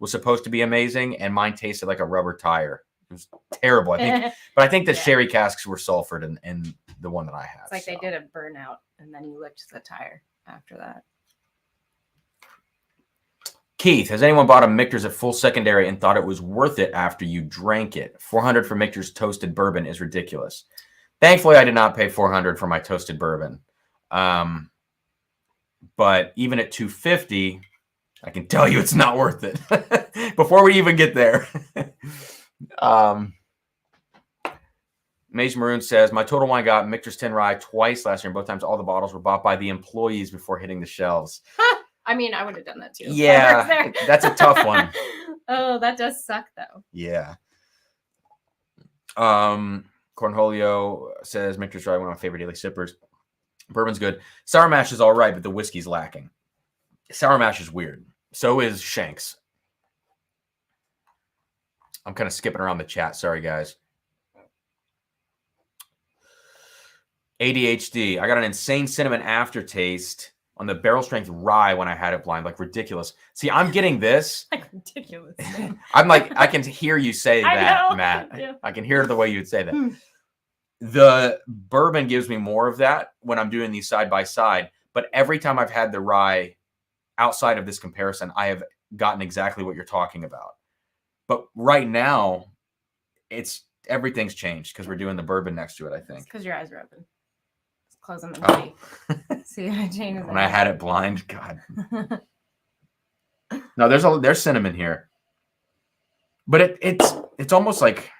was supposed to be amazing, and mine tasted like a rubber tire. It was terrible, I think. But I think the sherry casks were sulfured in the one that I have. It's like they did a burnout, and then you licked the tire after that. Keith, has anyone bought a Michter's at full secondary and thought it was worth it after you drank it? $400 for Michter's toasted bourbon is ridiculous. Thankfully, I did not pay $400 for my toasted bourbon. But even at $250, I can tell you it's not worth it. Before we even get there. Mage Maroon says, my Total Wine got Michter's 10 Rye twice last year, and both times all the bottles were bought by the employees before hitting the shelves. I mean, I would have done that too. Yeah, that's a tough one. Oh, that does suck though. Yeah. Cornholio says, Michter's Rye, one of my favorite daily sippers. Bourbon's good. Sour mash is all right, but the whiskey's lacking. Sour mash is weird. So is Shanks. I'm kind of skipping around the chat. Sorry, guys. ADHD. I got an insane cinnamon aftertaste on the barrel strength rye when I had it blind. Like ridiculous. See, I'm getting this. Like ridiculous. I'm like, I can hear you say that, Matt. Yeah. I can hear the way you would say that. The bourbon gives me more of that when I'm doing these side by side. But every time I've had the rye outside of this comparison, I have gotten exactly what you're talking about. But right now, everything's changed because we're doing the bourbon next to it, I think. Because your eyes are open. Just close them and see. Jane is when I had it blind, God. No, there's cinnamon here. But it's almost like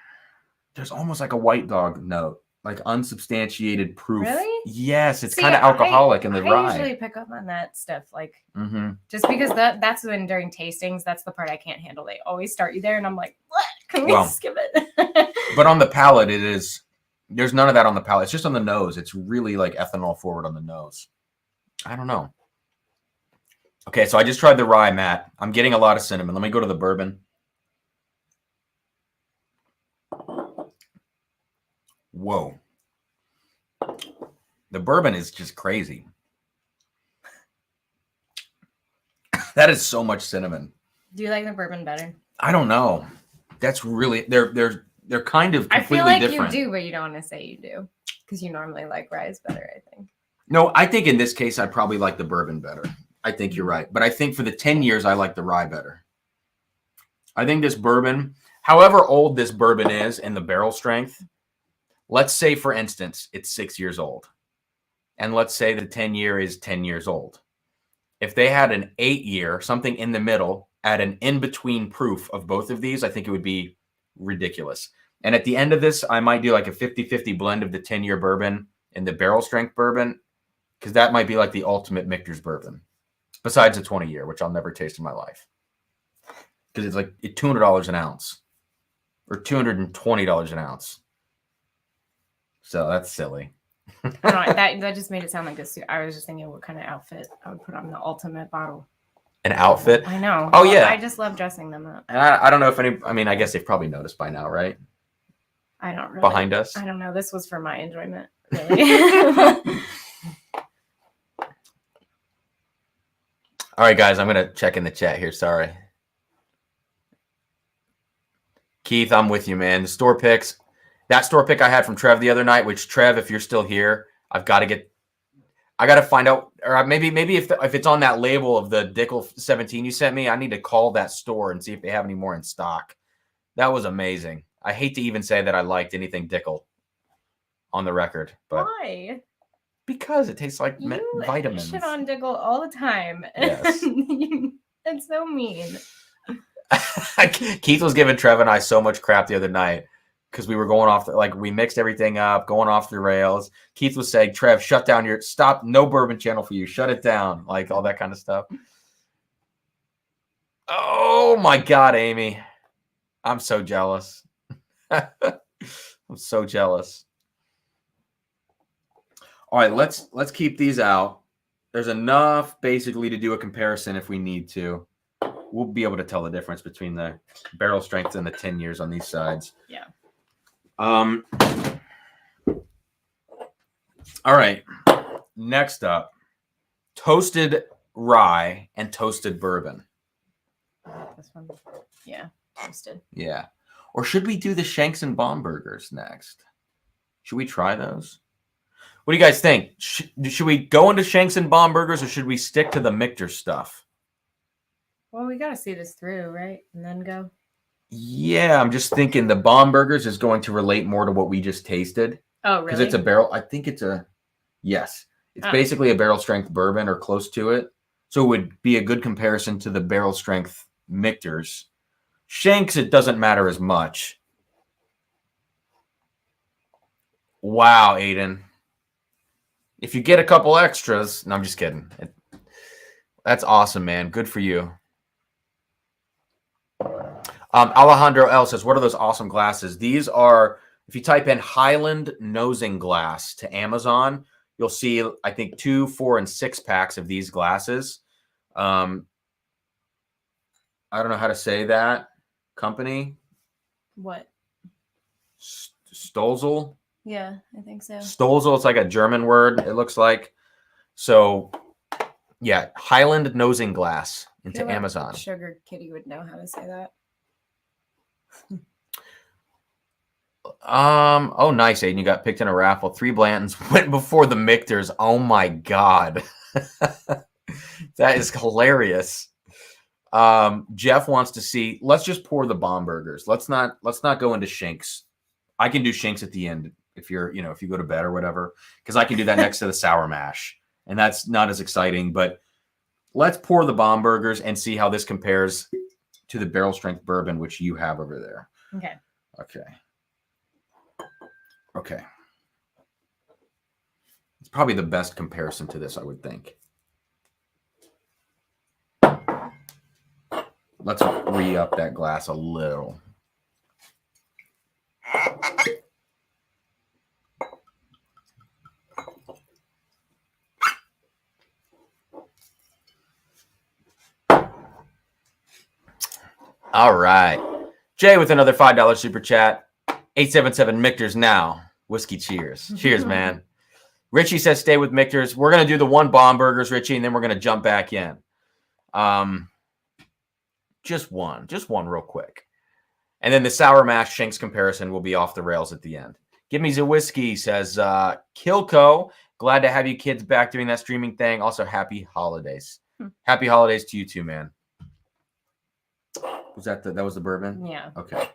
there's almost like a white dog note. Like unsubstantiated proof. Really? Yes, it's kind of alcoholic in the rye. I usually pick up on that stuff, like just because that's when during tastings, that's the part I can't handle. They always start you there, and I'm like, what? Can we skip it? But on the palate, there's none of that on the palate. It's just on the nose. It's really like ethanol forward on the nose. I don't know. Okay, so I just tried the rye, Matt. I'm getting a lot of cinnamon. Let me go to the bourbon. Whoa. The bourbon is just crazy. That is so much cinnamon. Do you like the bourbon better? I don't know. That's really they're kind of completely different. I feel like you do, but you don't want to say you do because you normally like rye better, I think. No, I think in this case I probably like the bourbon better. I think you're right. But I think for the 10 years I like the rye better. I think this bourbon, however old this bourbon is in the barrel strength, let's say, for instance, it's 6 years old. And let's say the 10-year is 10 years old. If they had an 8-year, something in the middle, at an in-between proof of both of these, I think it would be ridiculous. And at the end of this, I might do like a 50-50 blend of the 10-year bourbon and the barrel strength bourbon, because that might be like the ultimate Michter's bourbon, besides the 20-year, which I'll never taste in my life. Because it's like $200 an ounce or $220 an ounce. So that's silly. I don't know, that just made it sound like this. I was just thinking what kind of outfit I would put on the ultimate bottle. An outfit? I know. Oh, yeah. I just love dressing them up. And I don't know if any, I mean, I guess they've probably noticed by now, right? I don't really. Behind us? I don't know. This was for my enjoyment, really. All right, guys, I'm going to check in the chat here. Sorry. Keith, I'm with you, man. The store picks. That store pick I had from Trev the other night, which, Trev, if you're still here, I got to find out, or maybe if it's on that label of the Dickel 17 you sent me, I need to call that store and see if they have any more in stock. That was amazing. I hate to even say that I liked anything Dickel on the record, but why? Because it tastes like vitamins. You shit on Dickel all the time. Yes. It's so mean. Keith was giving Trev and I so much crap the other night because we were going off, we mixed everything up, going off the rails. Keith was saying, Trev, shut down stop, no bourbon channel for you. Shut it down. Like all that kind of stuff. Oh my God, Amy. I'm so jealous. I'm so jealous. All right, let's keep these out. There's enough basically to do a comparison if we need to. We'll be able to tell the difference between the barrel strength and the 10 years on these sides. Yeah. All right. Next up, toasted rye and toasted bourbon. This one. Yeah. Toasted. Yeah. Or should we do the Shanks and Bombergers next? Should we try those? What do you guys think? Should we go into Shanks and Bombergers or should we stick to the Michter stuff? Well, we got to see this through, right? And then go. Yeah, I'm just thinking the Bombergers is going to relate more to what we just tasted. Oh, really? Because it's a barrel. I think it's yes. It's basically a barrel strength bourbon or close to it. So it would be a good comparison to the barrel strength Michters. Shanks, it doesn't matter as much. Wow, Aiden. If you get a couple extras, no, I'm just kidding. That's awesome, man. Good for you. Alejandro L says, what are those awesome glasses? These are, if you type in Highland nosing glass to Amazon, you'll see, I think, 2, 4, and 6 packs of these glasses. I don't know how to say that company. What? Stolzel? Yeah, I think so. Stolzel, it's like a German word, it looks like. So, yeah, Highland nosing glass into Amazon. Sugar Kitty would know how to say that. Oh, nice, Aiden. You got picked in a raffle. 3 Blantons went before the Michters. Oh my God. That is hilarious. Jeff wants to see, let's just pour the Bombergers. Let's not go into Shanks. I can do Shanks at the end if if you go to bed or whatever, because I can do that next to the sour mash. And that's not as exciting, but let's pour the Bombergers and see how this compares to the barrel strength bourbon, which you have over there. Okay. It's probably the best comparison to this, I would think. Let's re-up that glass a little. All right. Jay with another $5 super chat. 877 Michters now. Whiskey cheers. Cheers, man. Richie says stay with Michters. We're going to do the 1 Bombergers, Richie, and then we're going to jump back in. Just one real quick. And then the sour mash Shanks comparison will be off the rails at the end. Give me the whiskey, says Kilco. Glad to have you kids back doing that streaming thing. Also, happy holidays. Happy holidays to you too, man. Was that that was the bourbon? Yeah. Okay.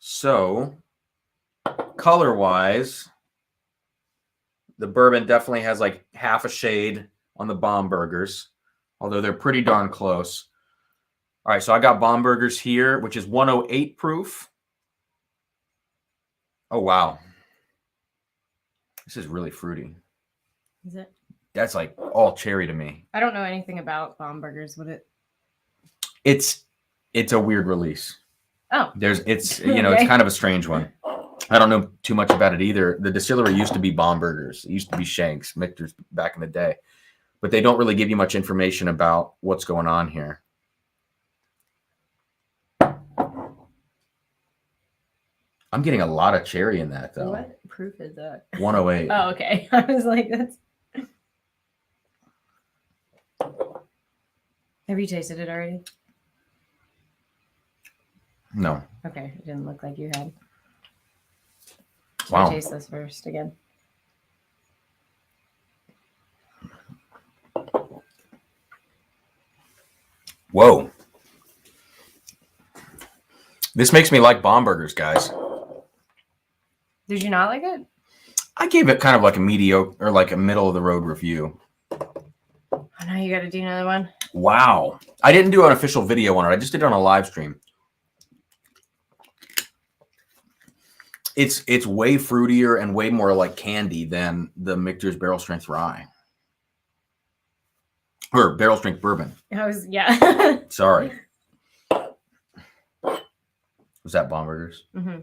So, color-wise, the bourbon definitely has like half a shade on the Bombergers, although they're pretty darn close. All right, so I got Bombergers here, which is 108 proof. Oh, wow. This is really fruity. Is it? That's like all cherry to me. I don't know anything about Bombergers. Would it? It's a weird release. Oh. It's Okay. it's kind of a strange one. I don't know too much about it either. The distillery used to be Bombergers. It used to be Shanks, Michter's back in the day. But they don't really give you much information about what's going on here. I'm getting a lot of cherry in that, though. What proof is that? 108. Oh, okay. I was like, that's. Have you tasted it already? No. Okay, it didn't look like you had. Wow. Taste this first again. Whoa. This makes me like Bombergers, guys. Did you not like it? I gave it kind of like a mediocre or like a middle of the road review. Oh, now you got to do another one. Wow. I didn't do an official video on it. I just did it on a live stream. It's way fruitier and way more like candy than the Michter's Barrel Strength Rye. Or Barrel Strength Bourbon. Yeah. Sorry. Was that Bombergers? Mm-hmm.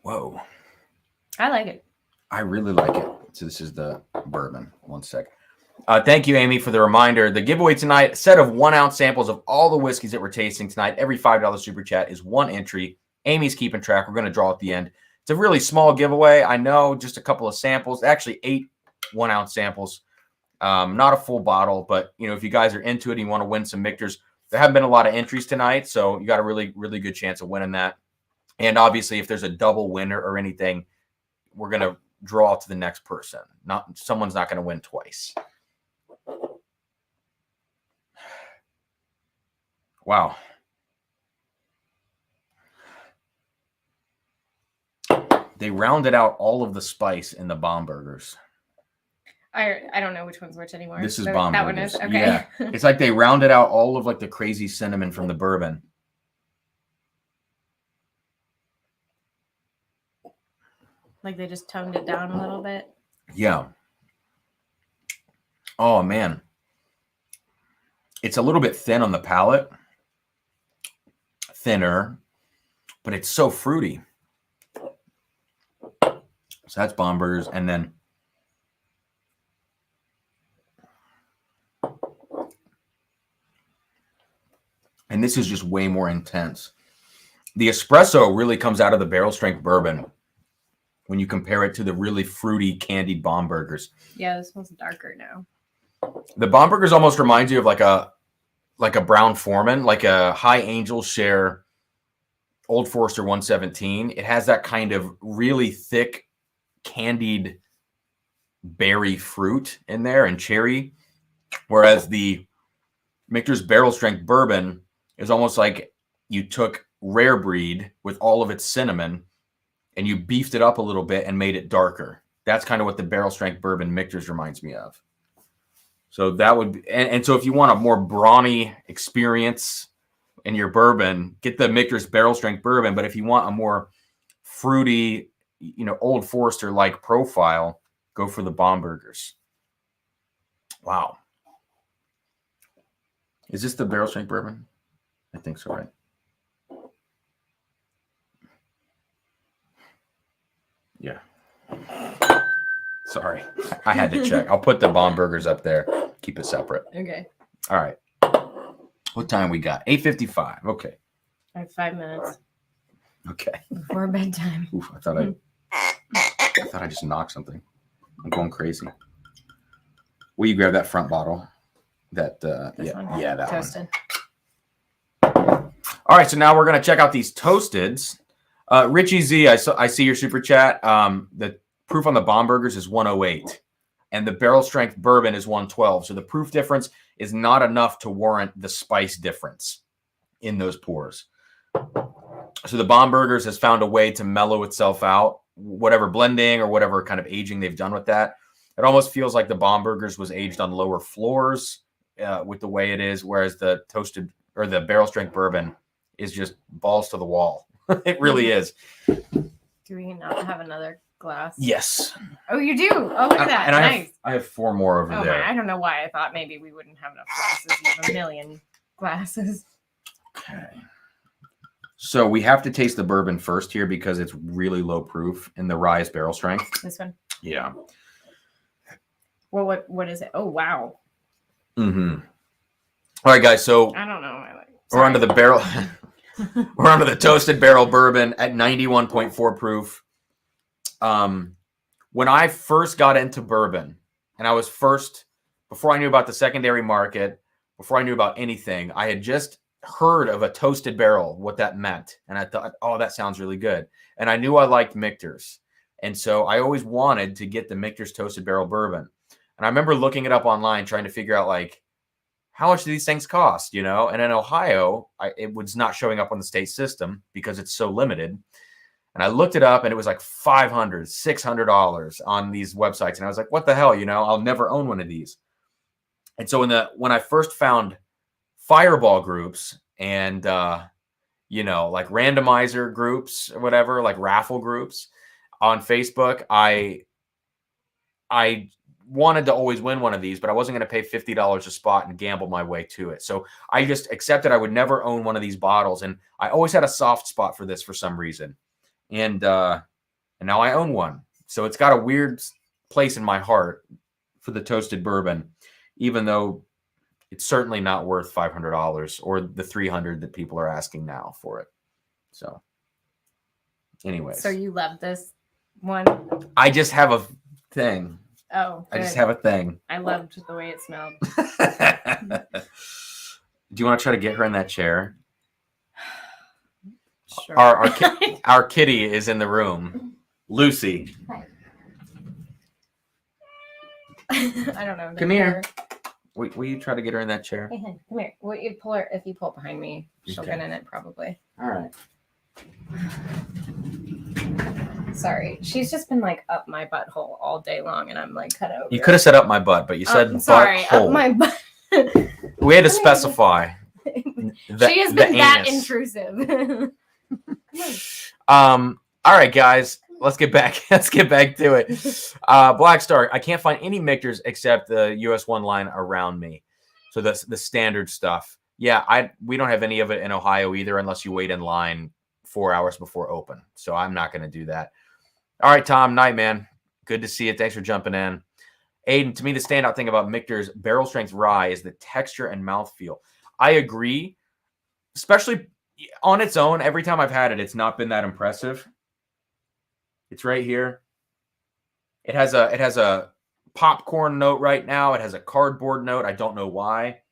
Whoa. I like it. I really like it. So this is the bourbon. One sec. Thank you, Amy, for the reminder. The giveaway tonight, a set of 1 ounce samples of all the whiskeys that we're tasting tonight. Every $5 super chat is 1 entry. Amy's keeping track. We're going to draw at the end. It's a really small giveaway. I know, just a couple of samples. Actually, 8 1 ounce samples. Not a full bottle, but if you guys are into it and you want to win some Michters, there haven't been a lot of entries tonight, so you got a really, really good chance of winning that. And obviously, if there's a double winner or anything, we're going to draw to the next person. Someone's not going to win twice. Wow. They rounded out all of the spice in the Bombergers. I don't know which one's which anymore. This is So Bombergers. That one is okay. Yeah. It's like they rounded out all of like the crazy cinnamon from the bourbon. Like they just toned it down a little bit. Yeah. Oh man. It's a little bit thin on the palate. Thinner, but it's so fruity. So that's Bombergers, and then this is just way more intense. The espresso really comes out of the barrel strength bourbon when you compare it to the really fruity candied Bombergers. Yeah, this one's darker now. The Bombergers almost reminds you of like a Brown Foreman, like a High Angel Share Old Forester 117. It has that kind of really thick candied berry fruit in there and cherry, whereas the Michter's Barrel Strength Bourbon is almost like you took rare breed with all of its cinnamon and you beefed it up a little bit and made it darker. That's kind of what the Barrel Strength Bourbon Michter's reminds me of. So that would be, and so if you want a more brawny experience in your bourbon, get the Michter's Barrel Strength Bourbon. But if you want a more fruity, Old Forester like profile, go for the Bombergers. Wow. Is this the Barrel Strength Bourbon? I think so, right? Yeah. Sorry. I had to check. I'll put the Bombergers up there. Keep it separate. Okay. All right. What time we got? 8:55. Okay. I have 5 minutes Okay. before bedtime. Oof, I thought I just knocked something. I'm going crazy. Will you grab that front bottle? That This one? yeah, that Toasted. one. All right, so now we're gonna check out these toasteds. Richie Z, I see your super chat. The proof on the Bombergers is 108, and the barrel strength bourbon is 112. So the proof difference is not enough to warrant the spice difference in those pours. So the Bombergers has found a way to mellow itself out, whatever blending or whatever kind of aging they've done with that. It almost feels like the Bombergers was aged on lower floors with the way it is, whereas the toasted or the barrel strength bourbon is just balls to the wall. It really is. Do we not have another glass? Yes. Oh, you do? Oh, look at that. And Nice. I have 4 more over there. I don't know why I thought maybe we wouldn't have enough glasses. You have a million glasses. Okay. So we have to taste the bourbon first here because it's really low proof and the rye is barrel strength. This one? Yeah. Well, what is it? Oh, wow. Mm-hmm. All right, guys. So I don't know. we're onto the barrel. We're onto the toasted barrel bourbon at 91.4 proof. When I first got into bourbon, and I was before I knew about the secondary market, before I knew about anything, I had just heard of a toasted barrel, what that meant. And I thought, oh, that sounds really good. And I knew I liked Michter's. And so I always wanted to get the Michter's toasted barrel bourbon. And I remember looking it up online, trying to figure out like, how much do these things cost, you know? And in Ohio, it was not showing up on the state system because it's so limited. And I looked it up and it was like $500, $600 on these websites. And I was like, what the hell, you know, I'll never own one of these. And so when I first found fireball groups and, you know, like randomizer groups or whatever, like raffle groups on Facebook, I wanted to always win one of these, but I wasn't going to pay $50 a spot and gamble my way to it. So I just accepted I would never own one of these bottles. And I always had a soft spot for this for some reason. And now I own one. So it's got a weird place in my heart for the toasted bourbon, even though it's certainly not worth $500 or the $300 that people are asking now for it. So anyways. So you love this one? I just have a thing. Oh, good. I just have a thing. I loved the way it smelled. Do you want to try to get her in that chair? Sure. Our kitty is in the room. Lucy. Hi. I don't know. Come here. Will you try to get her in that chair? Hey, come here. Will you pull her? If you pull behind me, she'll Okay. get in it probably. All right. Sorry, she's just been like up my butthole all day long, and I'm like cut over. You could have said up my butt, but you said sorry, butthole. up my butt. We had to specify. She has been that intrusive. All right, guys. Let's get back to it. Black Star. I can't find any Michters except the US 1 line around me. So that's the standard stuff. Yeah, we don't have any of it in Ohio either, unless you wait in line 4 hours before open. So I'm not going to do that. All right, Tom. Night, man. Good to see you. Thanks for jumping in. Aiden, to me, the standout thing about Michter's barrel strength rye is the texture and mouthfeel. I agree, especially on its own. Every time I've had it, it's not been that impressive. It's right here. It has a popcorn note right now. It has a cardboard note. I don't know why.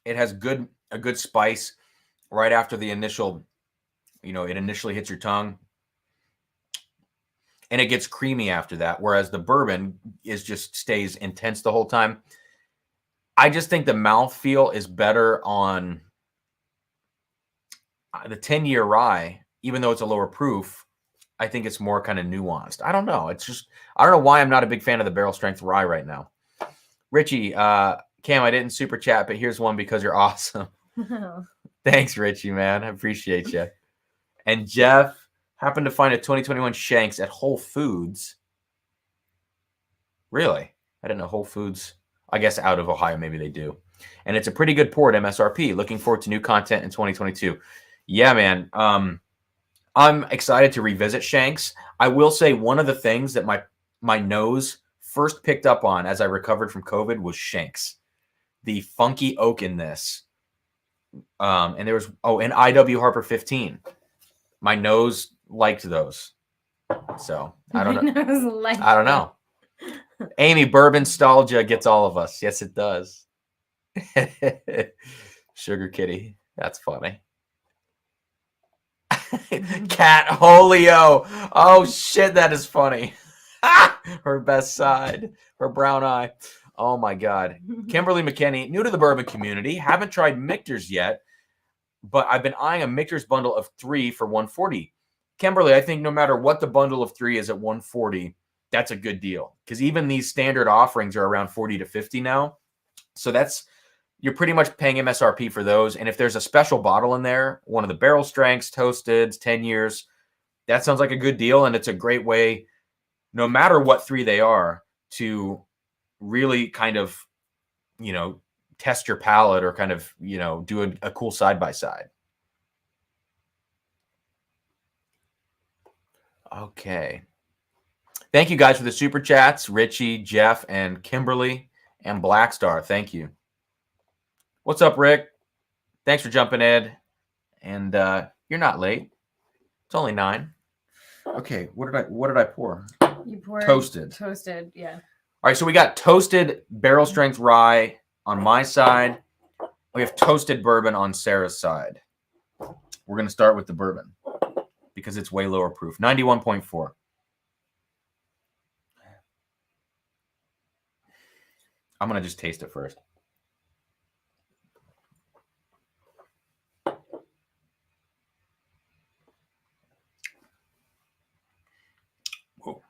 It has a good spice right after the initial, you know, it initially hits your tongue. And it gets creamy after that, whereas the bourbon stays intense the whole time. I just think the mouthfeel is better on the 10-year rye, even though it's a lower proof. I think it's more kind of nuanced. I don't know. I don't know why I'm not a big fan of the barrel strength rye right now. Richie, Cam, I didn't super chat, but here's one because you're awesome. Thanks, Richie, man. I appreciate you. And Jeff happened to find a 2021 Shanks at Whole Foods. Really? I didn't know Whole Foods. I guess out of Ohio, maybe they do. And it's a pretty good pour at MSRP. Looking forward to new content in 2022. Yeah, man. I'm excited to revisit Shanks. I will say one of the things that my nose first picked up on as I recovered from COVID was Shanks. The funky oak in this. And there was, and IW Harper 15. My nose liked those. So I don't know. I don't know. Amy, bourbon nostalgia gets all of us. Yes, it does. Sugar Kitty. That's funny. Cat Holio. Oh shit, that is funny. Her best side. Her brown eye. Oh my God. Kimberly McKinney, new to the bourbon community. Haven't tried Michter's yet, but I've been eyeing a Michter's bundle of 3 for $140. Kimberly, I think no matter what the bundle of 3 is at $140, that's a good deal. Because even these standard offerings are around 40 to 50 now. So you're pretty much paying MSRP for those. And if there's a special bottle in there, one of the barrel strengths, toasted, 10 years, that sounds like a good deal. And it's a great way, no matter what 3 they are, to really kind of, test your palate or kind of, do a cool side-by-side. Okay. Thank you guys for the super chats, Richie, Jeff, and Kimberly, and Blackstar. Thank you. What's up, Rick? Thanks for jumping in. And you're not late. It's only 9. Okay, what did I pour? You poured Toasted, yeah. All right, so we got toasted barrel strength rye on my side. We have toasted bourbon on Sarah's side. We're going to start with the bourbon because it's way lower proof. 91.4. I'm going to just taste it first. Whoa.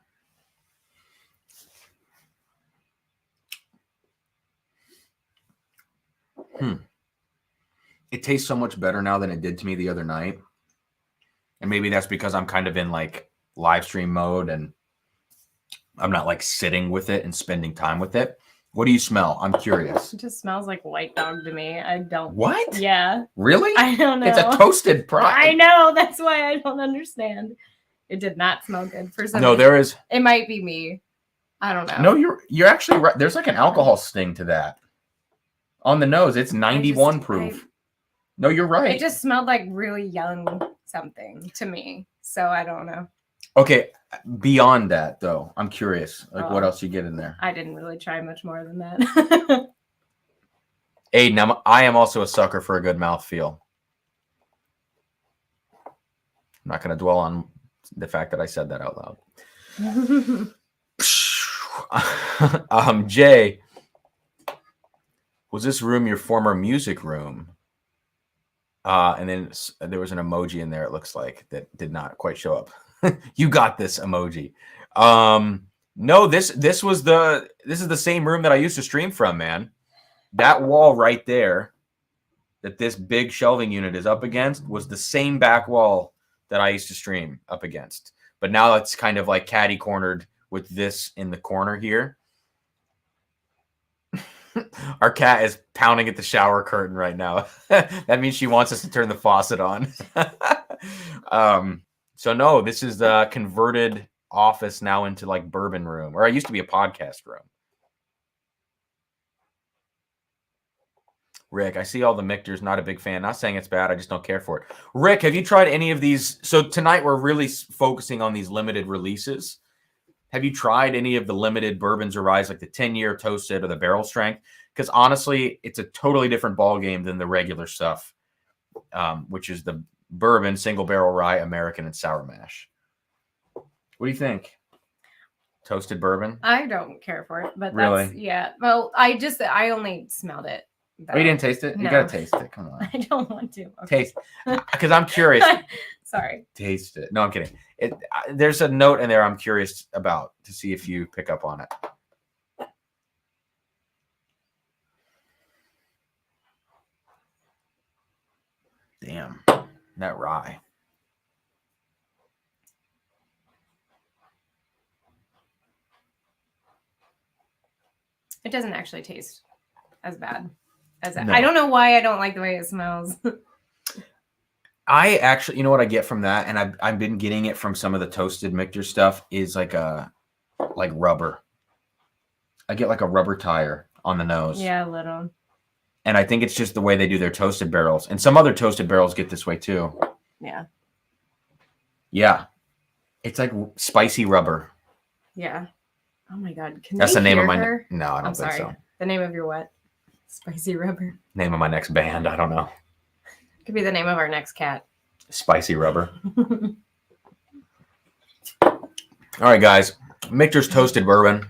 It tastes so much better now than it did to me the other night. And maybe that's because I'm kind of in like live stream mode and I'm not like sitting with it and spending time with it. What do you smell? I'm curious. It just smells like white dog to me. I don't. What? Yeah. Really? I don't know. It's a toasted product. I know. That's why I don't understand. It did not smell good for some. No, there is. It might be me. I don't know. No, you're actually right. There's like an alcohol sting to that. On the nose, it's 91 proof. No, you're right. It just smelled like really young something to me. So I don't know. Okay, beyond that though, I'm curious. Like what else you get in there? I didn't really try much more than that. Aiden, I am also a sucker for a good mouthfeel. I'm not going to dwell on the fact that I said that out loud. Jay, was this room your former music room? And then there was an emoji in there, it looks like, that did not quite show up. You got this emoji. No, this is the same room that I used to stream from, man. That wall right there that this big shelving unit is up against was the same back wall that I used to stream up against. But now it's kind of like catty cornered with this in the corner here. Our cat is pounding at the shower curtain right now. That means she wants us to turn the faucet on. So no, this is the converted office now into like bourbon room, or it used to be a podcast room. Rick, I see all the Michters, not a big fan. Not saying it's bad, I just don't care for it. Rick, have you tried any of these? So tonight we're really focusing on these limited releases. Have you tried any of the limited bourbons or ryes, like the 10-year toasted or the barrel strength? Because honestly, it's a totally different ball game than the regular stuff, which is the bourbon, single barrel rye, American, and sour mash. What do you think? Toasted bourbon? I don't care for it, but really? That's, yeah. Well, I only smelled it. Oh, you didn't taste it? No. You gotta taste it. Come on. I don't want to. Okay. Taste, because I'm curious. Sorry. Taste it. No, I'm kidding. There's a note in there I'm curious about to see if you pick up on it. Damn, that rye. It doesn't actually taste as bad as that. No. I don't know why I don't like the way it smells. I actually, you know what I get from that, and I've been getting it from some of the toasted Michter stuff, is like rubber. I get like a rubber tire on the nose. Yeah, a little. And I think it's just the way they do their toasted barrels. And some other toasted barrels get this way too. Yeah. Yeah. It's like spicy rubber. Yeah. Oh my God. That's the name of my... her? No, I don't I'm think sorry. so. The name of your what? Spicy rubber. Name of my next band. I don't know. Could be the name of our next cat. Spicy rubber. All right, guys. Michter's toasted bourbon.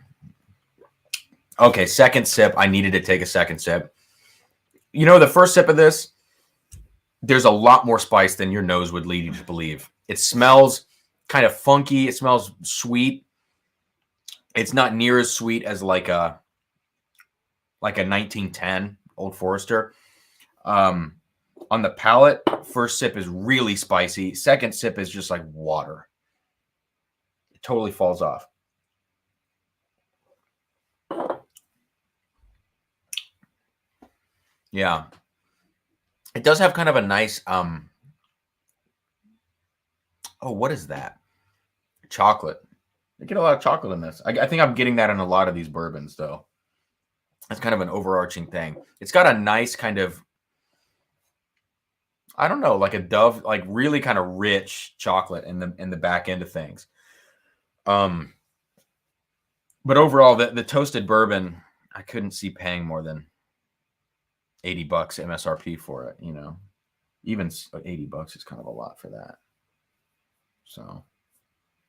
Okay, second sip. I needed to take a second sip. You know, the first sip of this, there's a lot more spice than your nose would lead you to believe. It smells kind of funky. It smells sweet. It's not near as sweet as like a 1910 Old Forester. On the palate, first sip is really spicy. Second sip is just like water. It totally falls off. Yeah. It does have kind of a nice, oh, what is that? Chocolate. I get a lot of chocolate in this. I think I'm getting that in a lot of these bourbons, though. It's kind of an overarching thing. It's got a nice kind of, I don't know, like a Dove, like really kind of rich chocolate in the back end of things. But overall, the toasted bourbon, I couldn't see paying more than $80 MSRP for it. You know, even $80 is kind of a lot for that. So,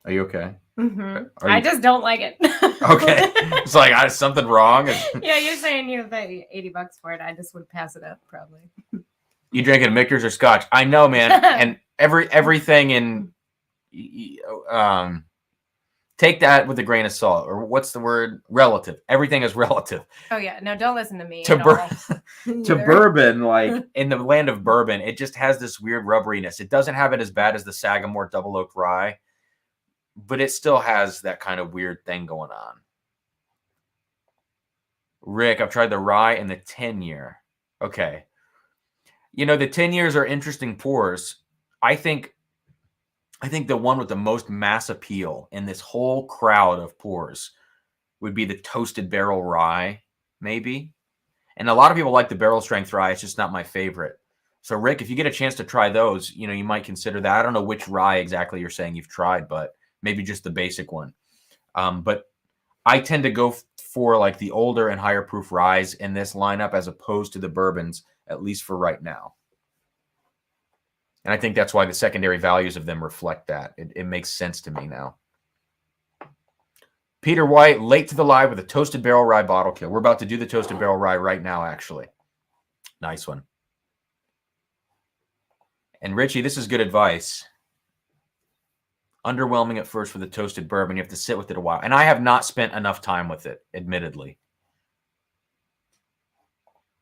are you okay? Mm-hmm. I just don't like it. Okay, it's like something wrong. Yeah, you're saying you pay $80 for it. I just would pass it up probably. You drinking Michters or Scotch? I know, man. And everything in, take that with a grain of salt, or what's the word? Relative. Everything is relative. Oh yeah, no, don't listen to me. To bourbon, like in the land of bourbon, it just has this weird rubberiness. It doesn't have it as bad as the Sagamore Double Oak Rye, but it still has that kind of weird thing going on. Rick, I've tried the rye and the 10-year. Okay. You know, the 10 years are interesting pours. I think the one with the most mass appeal in this whole crowd of pours would be the toasted barrel rye, maybe. And a lot of people like the barrel strength rye. It's just not my favorite. So, Rick, if you get a chance to try those, you know, you might consider that. I don't know which rye exactly you're saying you've tried, but maybe just the basic one. But I tend to go for like the older and higher proof ryes in this lineup as opposed to the bourbons, at least for right now. And I think that's why the secondary values of them reflect that. It makes sense to me now. Peter White, late to the live with a toasted barrel rye bottle kill. We're about to do the toasted barrel rye right now, actually. Nice one. And Richie, this is good advice. Underwhelming at first for the toasted bourbon. You have to sit with it a while. And I have not spent enough time with it, admittedly.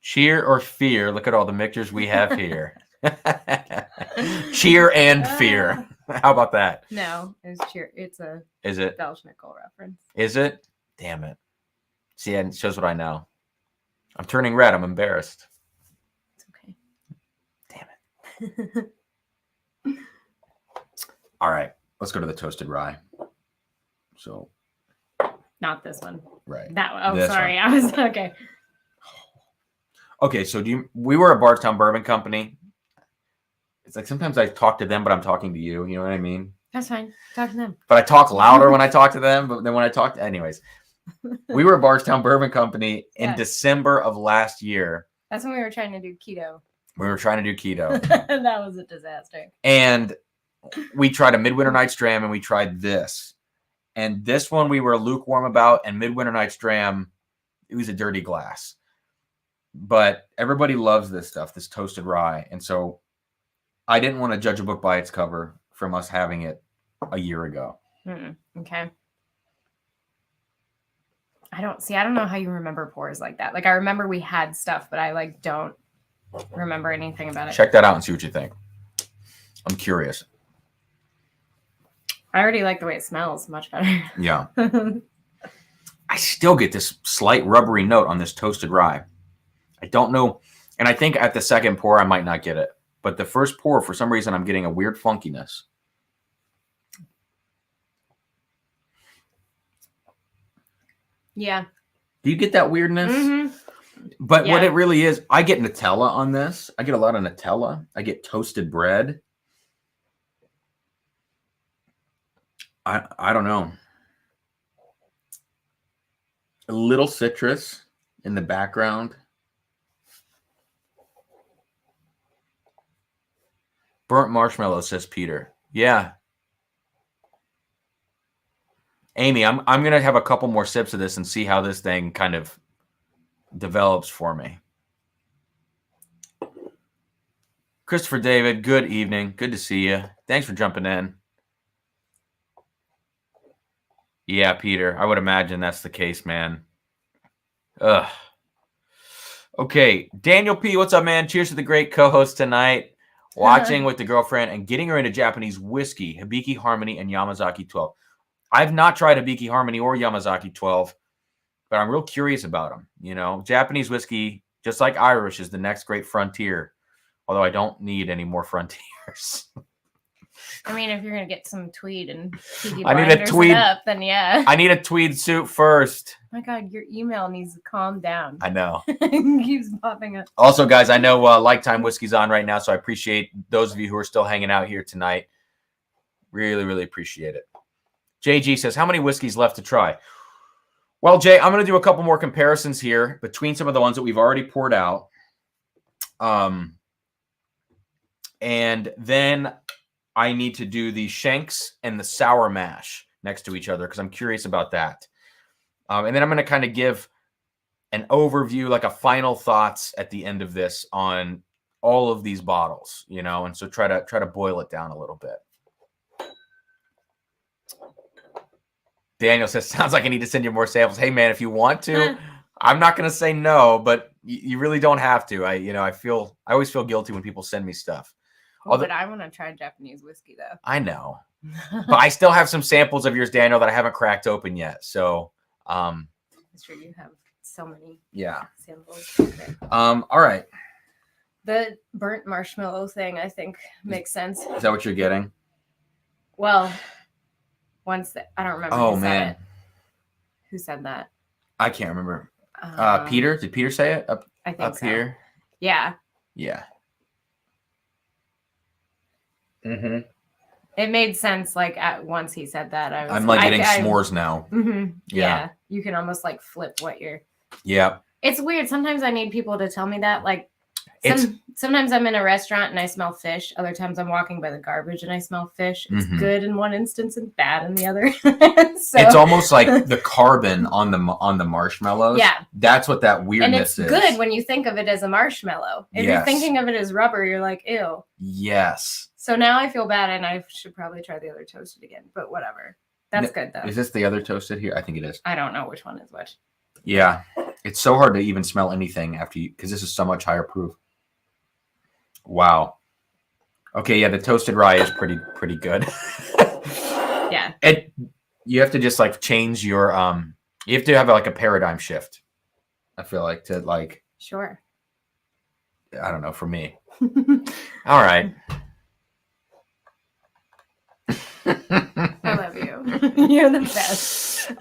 Cheer or fear? Look at all the Michters we have here. Cheer and fear. How about that? No, it's cheer. It's a Belschnickel reference. Is it? Damn it. See, it shows what I know. I'm turning red. I'm embarrassed. It's okay. Damn it. All right. Let's go to the toasted rye. So. Not this one. Right. That one. Oh, this sorry. one. I was okay. Okay. So we were a Bardstown Bourbon Company. It's like sometimes I talk to them, but I'm talking to you. You know what I mean? That's fine. Talk to them. But I talk louder when I talk to them. But then when I talk to, anyways, we were a Bardstown Bourbon Company in December of last year. That's when we were trying to do keto. We were trying to do keto. That was a disaster. And we tried a Midwinter Night's Dram, and we tried this. And this one we were lukewarm about, and Midwinter Night's Dram, it was a dirty glass. But everybody loves this stuff, this toasted rye. And so I didn't want to judge a book by its cover from us having it a year ago. Okay. I don't know how you remember pours like that. Like I remember we had stuff, but I like don't remember anything about it. Check that out and see what you think. I'm curious. I already like the way it smells much better. Yeah. I still get this slight rubbery note on this toasted rye. I don't know. And I think at the second pour, I might not get it. But the first pour, for some reason, I'm getting a weird funkiness. Yeah. Do you get that weirdness? Mm-hmm. But what it really is, I get Nutella on this. I get a lot of Nutella. I get toasted bread. I don't know. A little citrus in the background. Burnt marshmallow, says Peter. Yeah. Amy, I'm going to have a couple more sips of this and see how this thing kind of develops for me. Christopher David, good evening. Good to see you. Thanks for jumping in. Yeah, Peter. I would imagine that's the case, man. Ugh. Okay, Daniel P. What's up, man? Cheers to the great co-host tonight. Watching with the girlfriend and getting her into Japanese whiskey, Hibiki Harmony and Yamazaki 12. I've not tried Hibiki Harmony or Yamazaki 12, but I'm real curious about them. You know, Japanese whiskey, just like Irish, is the next great frontier. Although I don't need any more frontiers. I mean, if you're gonna get some tweed and TV I need a tweed. it up, then yeah. I need a tweed suit first. Oh my God, your email needs to calm down. I know. It keeps popping up. Also, guys, I know Lifetime Whiskey's on right now, so I appreciate those of you who are still hanging out here tonight. Really, really appreciate it. JG says, how many whiskeys left to try? Well, Jay, I'm going to do a couple more comparisons here between some of the ones that we've already poured out. And then I need to do the Shanks and the Sour Mash next to each other because I'm curious about that. And then I'm going to kind of give an overview, like a final thoughts at the end of this on all of these bottles, you know, and so try to boil it down a little bit. Daniel says, sounds like I need to send you more samples. Hey, man, if you want to, I'm not going to say no, but you really don't have to. I always feel guilty when people send me stuff. But I want to try Japanese whiskey, though. I know. But I still have some samples of yours, Daniel, that I haven't cracked open yet. So, I'm sure you have so many samples. Okay. All right. The burnt marshmallow thing, I think, makes sense. Is that what you're getting? Well, I don't remember. Oh, man. Who said that? I can't remember. Peter? Did Peter say it? I think up so. Here? Yeah. Yeah. Mm-hmm. It made sense. Like once he said that, I'm like getting s'mores now. Mm-hmm. Yeah. You can almost like flip what you're. Yeah. It's weird. Sometimes I need people to tell me that. Like sometimes I'm in a restaurant and I smell fish. Other times I'm walking by the garbage and I smell fish. It's good in one instance and bad in the other. So, it's almost like the carbon on the marshmallows. Yeah. That's what that weirdness is. And it's good when you think of it as a marshmallow. If you're thinking of it as rubber, you're like, ew. Yes. So now I feel bad and I should probably try the other toasted again. But whatever. That's good though. Is this the other toasted here? I think it is. I don't know which one is which. Yeah. It's so hard to even smell anything after because this is so much higher proof. Wow. Okay, yeah, the toasted rye is pretty good. Yeah. You have to just like change your you have to have like a paradigm shift. I feel like to like Sure. I don't know, for me. All right. I love you. You're the best.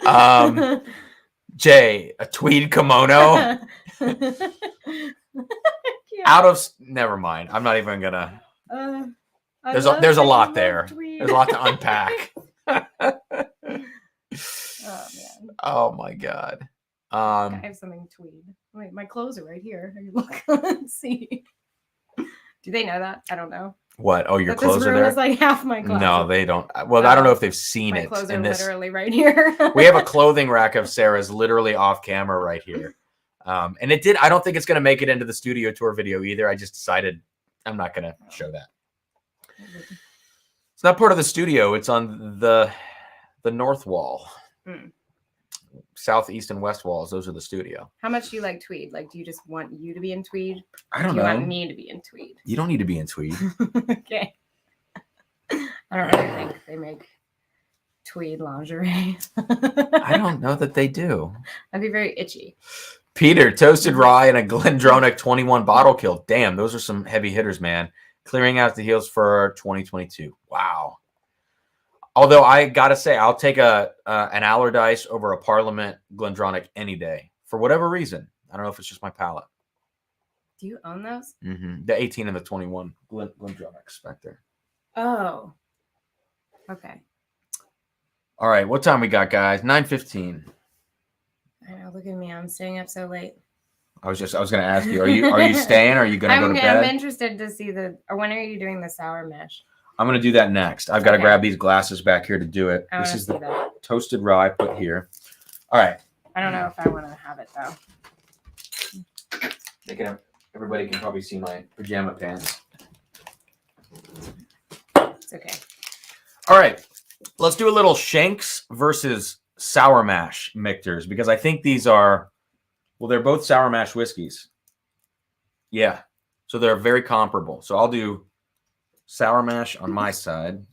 Jay, a tweed kimono. Never mind. I'm not even gonna. There's a lot there. There's a lot to unpack. Oh man. Oh my god. I have something tweed. Wait, my clothes are right here. Look, let's see. Do they know that? I don't know. What? Oh, your clothes are this room there? Is like half my closet. No, they don't. Well, I don't know if they've seen my it. Clothes in are this. literally right here. We have a clothing rack of Sarah's literally off camera right here. And it did. I don't think it's going to make it into the studio tour video either. I just decided I'm not going to show that. It's not part of the studio. It's on the north wall. South, east, and west walls. Those are the studio. How much do you like tweed? Like, do you just want you to be in tweed? I don't know. Do you want me to be in tweed? You don't need to be in tweed. Okay. I don't really think they make tweed lingerie. I don't know that they do. I'd be very itchy. Peter, toasted rye and a Glendronach 21 bottle kill. Damn, those are some heavy hitters, man. Clearing out the heels for 2022. Wow. Although I gotta say, I'll take an Allardyce over a Parliament Glendronach any day for whatever reason. I don't know if it's just my palate. Do you own those? Mm-hmm. The 18 and the 21 Glendronachs back there. Oh. Okay. All right, what time we got, guys? 9:15. I know. Look at me. I'm staying up so late. I was going to ask you, are you staying? Or are you going to go to bed? I'm interested to see or when are you doing the sour mash? I'm going to do that next. I've got to grab these glasses back here to do it. This is the toasted rye put here. All right. I don't know if I want to have it though. Everybody can probably see my pajama pants. It's okay. All right. Let's do a little Shanks versus sour mash Michters because I think these are, well, they're both sour mash whiskeys. Yeah. So they're very comparable. So I'll do sour mash on my side.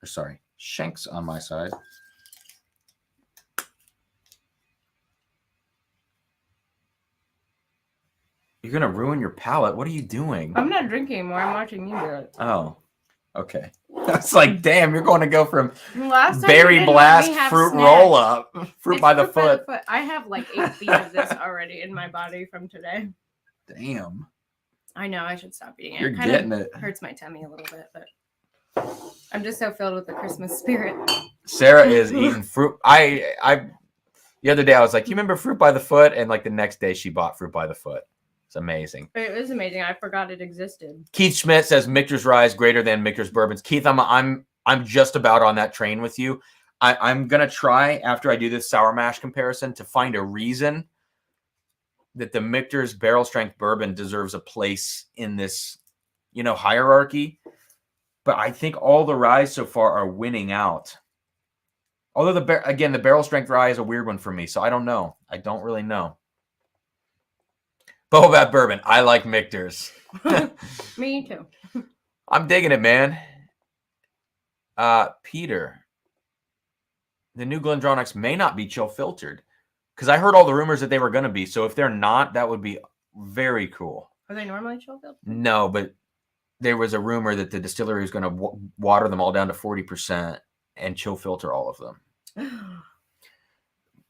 Or sorry, Shanks on my side. You're going to ruin your palate. What are you doing? I'm not drinking anymore. I'm watching you do it. Oh, okay. It's like, damn, you're going to go from Last time berry blast fruit roll up, fruit by the foot. I have like 8 feet of this already in my body from today. Damn. I know I should stop eating it. You're getting it. Hurts my tummy a little bit, but I'm just so filled with the Christmas spirit. Sarah is eating fruit. The other day I was like, you remember fruit by the foot? And like the next day she bought fruit by the foot. It's amazing. It was amazing. I forgot it existed. Keith Schmidt says Michter's Rye is greater than Michter's Bourbons. Keith, I'm just about on that train with you. I'm gonna try after I do this sour mash comparison to find a reason that the Michter's Barrel Strength Bourbon deserves a place in this, hierarchy. But I think all the ryes so far are winning out. Although the Barrel Strength Rye is a weird one for me, so I don't know. I don't really know. Bobat Bourbon. I like Michter's. Me too. I'm digging it, man. Peter. The new Glendronachs may not be chill filtered. Because I heard all the rumors that they were going to be. So if they're not, that would be very cool. Are they normally chill filtered? No, but there was a rumor that the distillery was going to water them all down to 40% and chill filter all of them.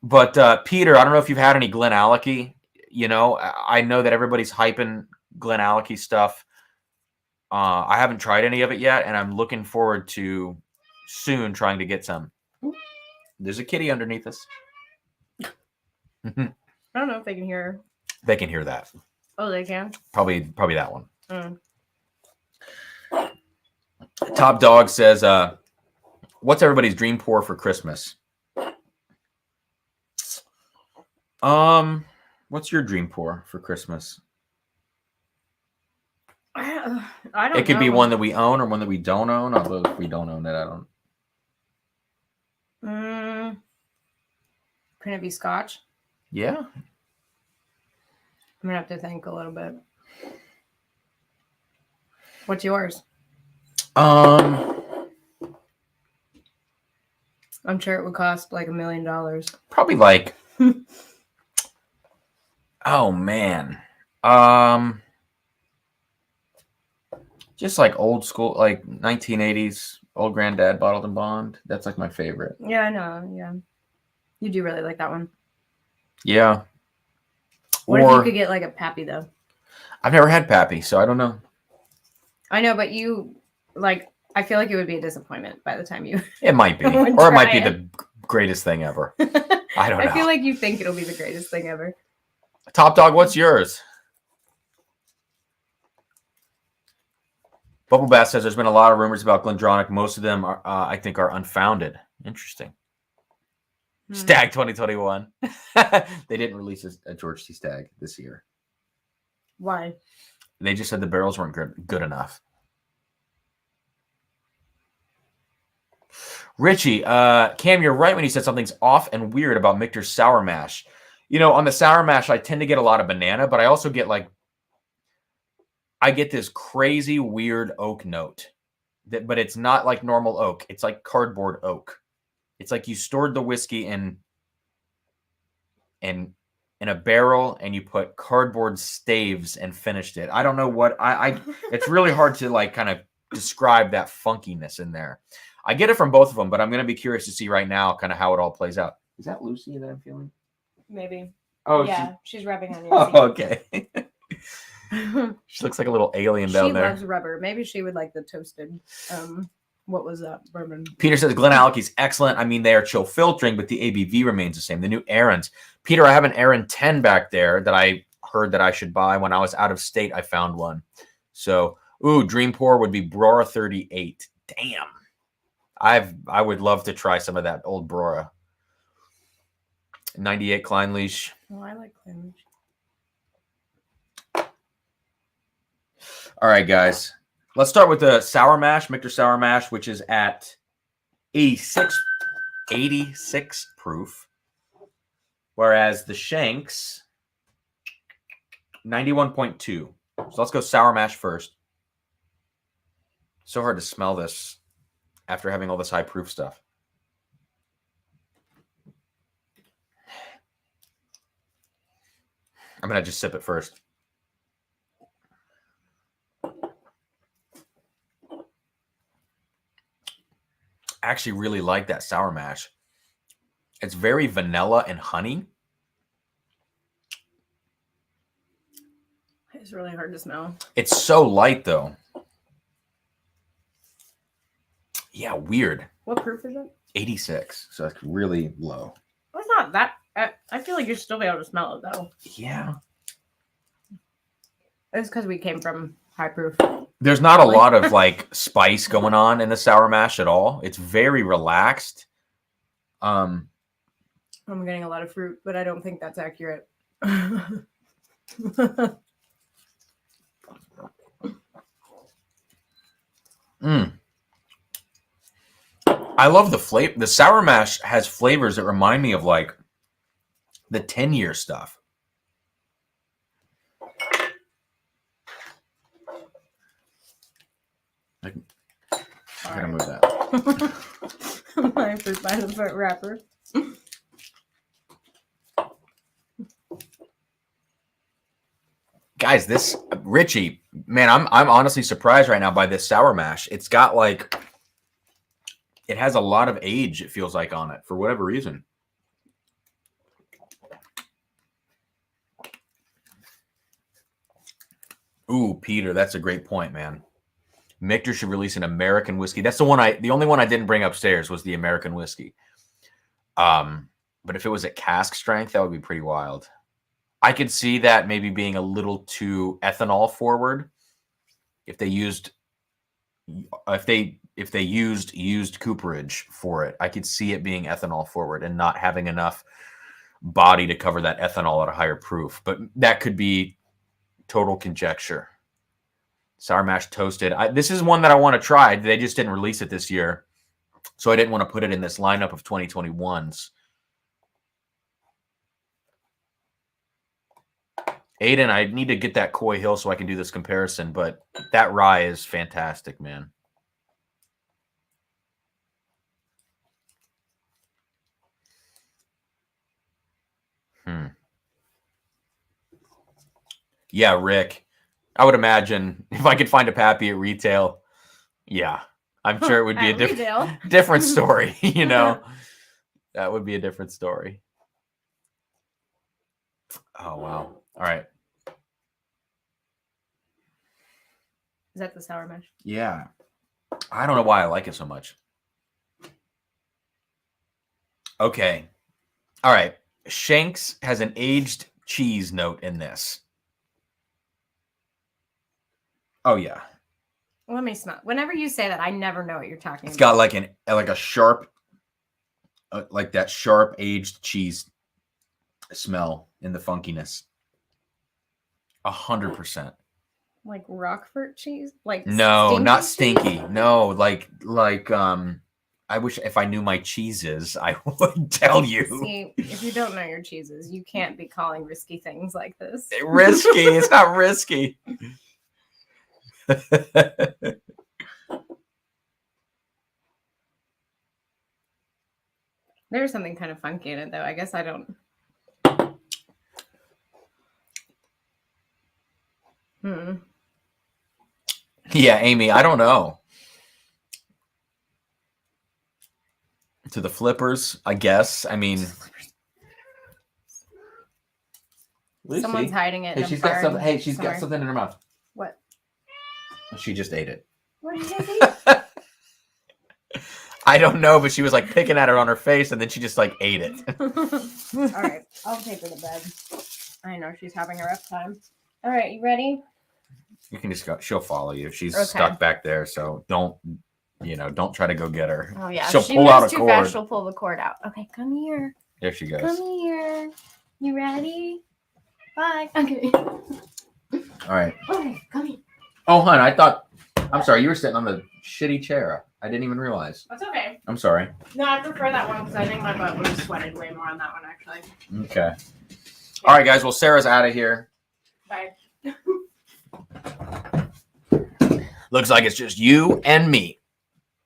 But Peter, I don't know if you've had any Glen Alecky. I know that everybody's hyping Glen Alecky stuff. I haven't tried any of it yet, and I'm looking forward to soon trying to get some. There's a kitty underneath us. I don't know if they can hear. They can hear that. Oh, they can? Probably that one. Top Dog says, what's everybody's dream pour for Christmas? What's your dream pour for Christmas? I don't know. It could be one that we own or one that we don't own. Although if we don't own it, I don't. Can it be Scotch? Yeah. I'm going to have to think a little bit. What's yours? I'm sure it would cost like $1 million. Probably like, oh man. Just like old school, like 1980s, old granddad bottled and bond. That's like my favorite. Yeah, I know. Yeah. You do really like that one. Yeah. What if you could get like a Pappy though? I've never had Pappy, so I don't know. I know, but I feel like it would be a disappointment by the time you. It might be, or it might be the greatest thing ever. I don't know. I feel like you think it'll be the greatest thing ever. Top Dog, what's yours? Bubble Bass says there's been a lot of rumors about Glendronach. Most of them are, I think, are unfounded. Interesting. Stag 2021. They didn't release a George C. Stag this year. Why? They just said the barrels weren't good enough. Richie, Cam, you're right when you said something's off and weird about Michter's sour mash. On the sour mash, I tend to get a lot of banana, but I also get I get this crazy weird oak note. But it's not like normal oak. It's like cardboard oak. It's like you stored the whiskey in a barrel and you put cardboard staves and finished it. I don't know what it's really hard to kind of describe that funkiness in there. I get it from both of them, but I'm going to be curious to see right now kind of how it all plays out. Is that Lucy that I'm feeling? Maybe. Oh, yeah, she's rubbing on your seat. Oh, okay. She looks like a little alien down there. She loves rubber. Maybe she would like the toasted. What was that bourbon? Peter says Glen Aleky's excellent. I mean, they are chill filtering, but the ABV remains the same. The new Aaron's. Peter, I have an Aaron 10 back there that I heard that I should buy. When I was out of state, I found one. So, dream pour would be Brora 38. Damn. I would love to try some of that old Brora. 98 Klein Leach. Oh, I like Klein Leach. All right, guys. Let's start with the sour mash, Michter sour mash, which is at 86. 86 proof. Whereas the Shanks, 91.2. So let's go sour mash first. So hard to smell this after having all this high proof stuff. I'm going to just sip it first. I actually really like that sour mash. It's very vanilla and honey. It's really hard to smell. It's so light, though. Yeah, weird. What proof is it? 86. So it's really low. Well, it's not that. I feel like you'd still be able to smell it, though. Yeah. It's because we came from high proof. There's not a lot of like spice going on in the sour mash at all. It's very relaxed. I'm getting a lot of fruit, but I don't think that's accurate. I love the flavor. The sour mash has flavors that remind me of like the 10-year stuff. I gotta move that. My fruit by the foot wrapper. Guys, this Richie, man, I'm honestly surprised right now by this sour mash. It's got like, it has a lot of age, it feels like, on it for whatever reason. Ooh, Peter, that's a great point, man. Michter should release an American whiskey. That's the only one I didn't bring upstairs was the American whiskey. But if it was at cask strength, that would be pretty wild. I could see that maybe being a little too ethanol forward. If they used used cooperage for it, I could see it being ethanol forward and not having enough body to cover that ethanol at a higher proof. But that could be total conjecture. Sour mash toasted. This is one that I want to try. They just didn't release it this year, so I didn't want to put it in this lineup of 2021s. Aiden, I need to get that Coy Hill so I can do this comparison, but that rye is fantastic, man. Yeah, Rick. I would imagine if I could find a Pappy at retail, yeah, I'm sure it would be a different story, you know? That would be a different story. Oh, wow. All right. Is that the sour mash? Yeah. I don't know why I like it so much. Okay. All right. Shanks has an aged cheese note in this. Oh, yeah. Let me smell. Whenever you say that, I never know what you're talking about. It's got like a sharp, like that sharp aged cheese smell in the funkiness. 100%. Like Roquefort cheese? Like no, not stinky. Cheese? No, like I wish if I knew my cheeses, I would tell you. See, if you don't know your cheeses, you can't be calling risky things like this. Risky. It's not risky. There's something kind of funky in it, though. I guess I don't. Yeah, Amy, I don't know. To the flippers, I guess. I mean, Lucy. Someone's hiding it. Hey, she's got something. Hey, she's got something in her mouth. What? She just ate it. What did you eat? I don't know, but she was like picking at it on her face, and then she just like ate it. All right, I'll take her to bed. I know she's having a rough time. All right, you ready? You can just go. She'll follow you. She's stuck back there, so don't try to go get her. Oh yeah, she'll pull out a cord. Fast, she'll pull the cord out. Okay, come here. There she goes. Come here. You ready? Bye. Okay. All right. Okay, come here. Oh, hon, I'm sorry. You were sitting on the shitty chair. I didn't even realize. That's okay. I'm sorry. No, I prefer that one because I think my butt would have sweated way more on that one, actually. Okay. All right, guys. Well, Sarah's out of here. Bye. Looks like it's just you and me.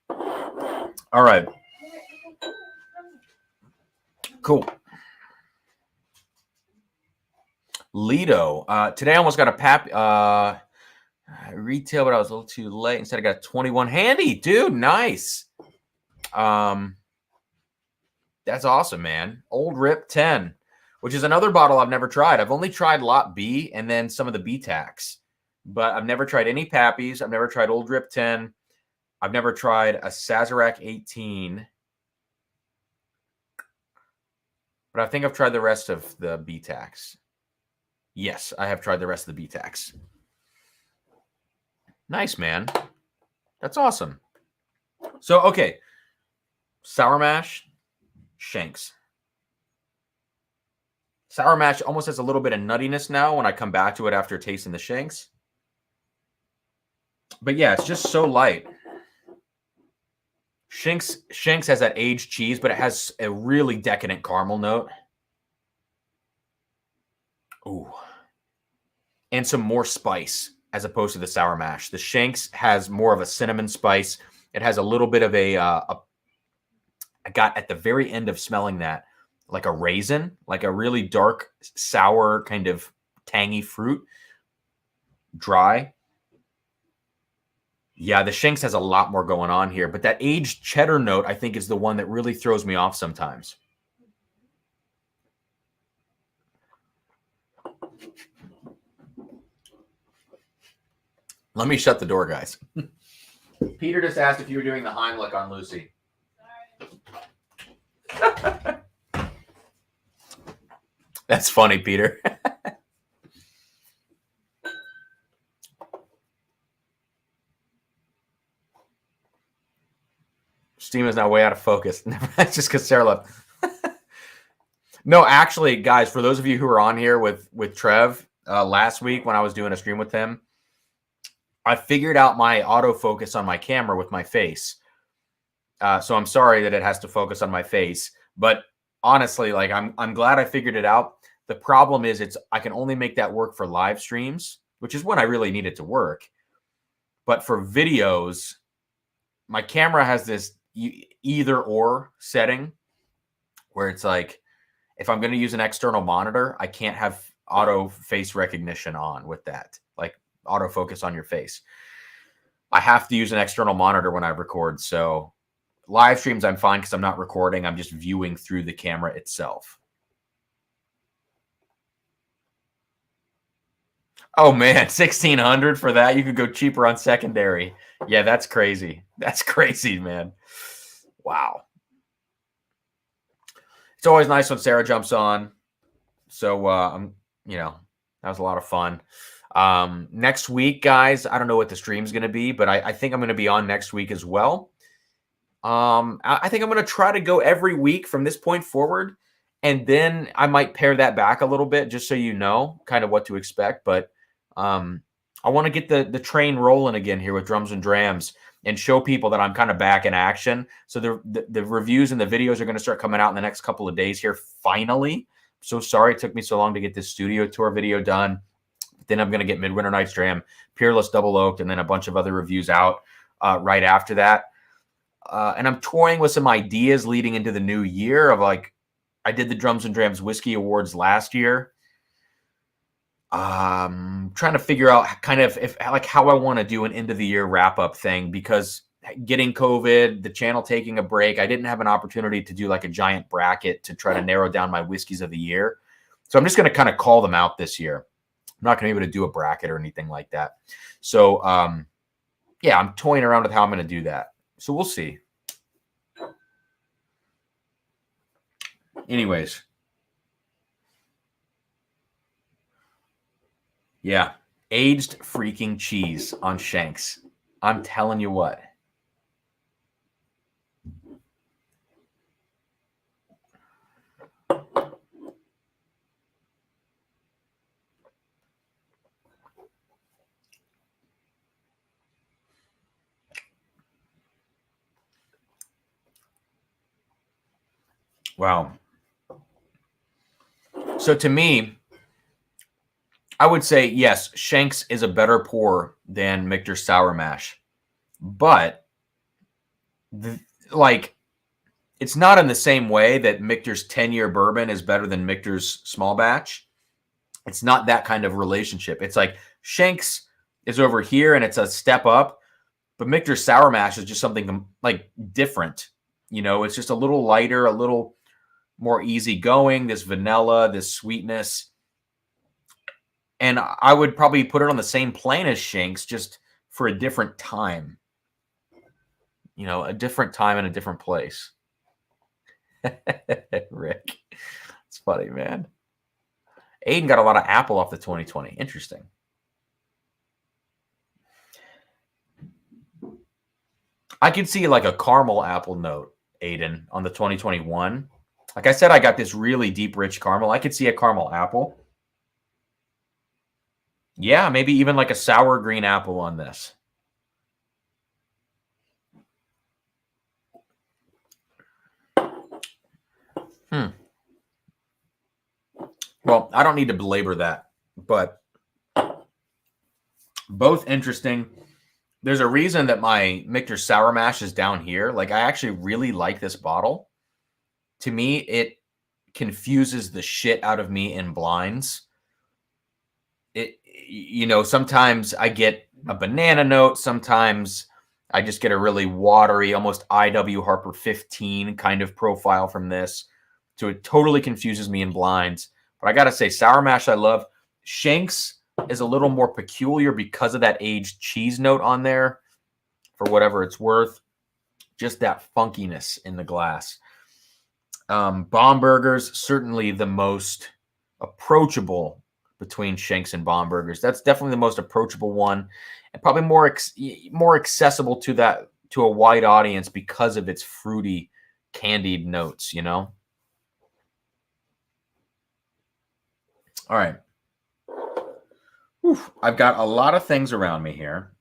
All right. Cool. Lido. Today I almost got a pap retail, but I was a little too late. Instead, I got a 21 handy. Dude, nice. That's awesome, man. Old Rip 10, which is another bottle I've never tried. I've only tried Lot B and then some of the B-Tacs. But I've never tried any Pappies. I've never tried Old Rip 10. I've never tried a Sazerac 18. But I think I've tried the rest of the B-Tacs. Yes, I have tried the rest of the B-Tacs. Nice, man. That's awesome. So, okay. Sour mash, Shanks. Sour mash almost has a little bit of nuttiness now when I come back to it after tasting the Shanks. But yeah, it's just so light. Shanks has that aged cheese, but it has a really decadent caramel note. Ooh. And some more spice as opposed to the sour mash. The Shanks has more of a cinnamon spice. It has a little bit of I got at the very end of smelling that, like a raisin, like a really dark, sour, kind of tangy fruit. Dry. Yeah, the Shanks has a lot more going on here, but that aged cheddar note, I think, is the one that really throws me off sometimes. Let me shut the door, guys. Peter just asked if you were doing the Heimlich on Lucy. Sorry. That's funny, Peter. Steam is now way out of focus. That's just because Sarah left. No, actually, guys, for those of you who were on here with Trev last week when I was doing a stream with him, I figured out my autofocus on my camera with my face. So I'm sorry that it has to focus on my face. But honestly, like I'm glad I figured it out. The problem is I can only make that work for live streams, which is when I really need it to work. But for videos, my camera has this either or setting where it's like, if I'm going to use an external monitor, I can't have auto face recognition on with that, like autofocus on your face. I have to use an external monitor when I record. So live streams, I'm fine because I'm not recording. I'm just viewing through the camera itself. Oh, man, 1,600 for that? You could go cheaper on secondary. Yeah, that's crazy. That's crazy, man. Wow. It's always nice when Sarah jumps on. So, that was a lot of fun. Next week, guys, I don't know what the stream's going to be, but I think I'm going to be on next week as well. I think I'm going to try to go every week from this point forward, and then I might pare that back a little bit just so you know kind of what to expect. But I want to get the train rolling again here with Drums and Drams and show people that I'm kind of back in action. So the reviews and the videos are going to start coming out in the next couple of days here, finally. So sorry it took me so long to get this studio tour video done. Then I'm going to get Midwinter Night's Dram, Peerless Double Oaked, and then a bunch of other reviews out right after that. And I'm toying with some ideas leading into the new year of like, I did the Drums and Drams Whiskey Awards last year. Trying to figure out kind of how I want to do an end of the year wrap up thing, because getting COVID, the channel taking a break, I didn't have an opportunity to do like a giant bracket to try to narrow down my whiskeys of the year. So I'm just going to kind of call them out this year. I'm not going to be able to do a bracket or anything like that. So, yeah, I'm toying around with how I'm going to do that. So we'll see. Anyways. Yeah. Aged freaking cheese on Shanks. I'm telling you what. Wow. So to me, I would say, yes, Shanks is a better pour than Michter's Sour Mash. But, it's not in the same way that Michter's 10-year bourbon is better than Michter's small batch. It's not that kind of relationship. It's like Shanks is over here and it's a step up, but Michter's Sour Mash is just something like different. You know, it's just a little lighter, a little more easygoing, this vanilla, this sweetness. And I would probably put it on the same plane as Shanks, just for a different time. You know, a different time and a different place. Rick. It's funny, man. Aiden got a lot of apple off the 2020. Interesting. I could see like a caramel apple note, Aiden, on the 2021. Like I said, I got this really deep, rich caramel. I could see a caramel apple. Yeah, maybe even like a sour green apple on this. Well, I don't need to belabor that, but both interesting. There's a reason that my Michter Sour Mash is down here. Like, I actually really like this bottle. To me, it confuses the shit out of me in blinds. You know, sometimes I get a banana note. Sometimes I just get a really watery, almost IW Harper 15 kind of profile from this. So it totally confuses me in blinds. But I got to say, Sour Mash I love. Shanks is a little more peculiar because of that aged cheese note on there, for whatever it's worth. Just that funkiness in the glass. Bomberger's certainly the most approachable between Shanks and Bombergers. That's definitely the most approachable one, and probably more accessible to a wide audience because of its fruity, candied notes, you know? All right. Whew. I've got a lot of things around me here.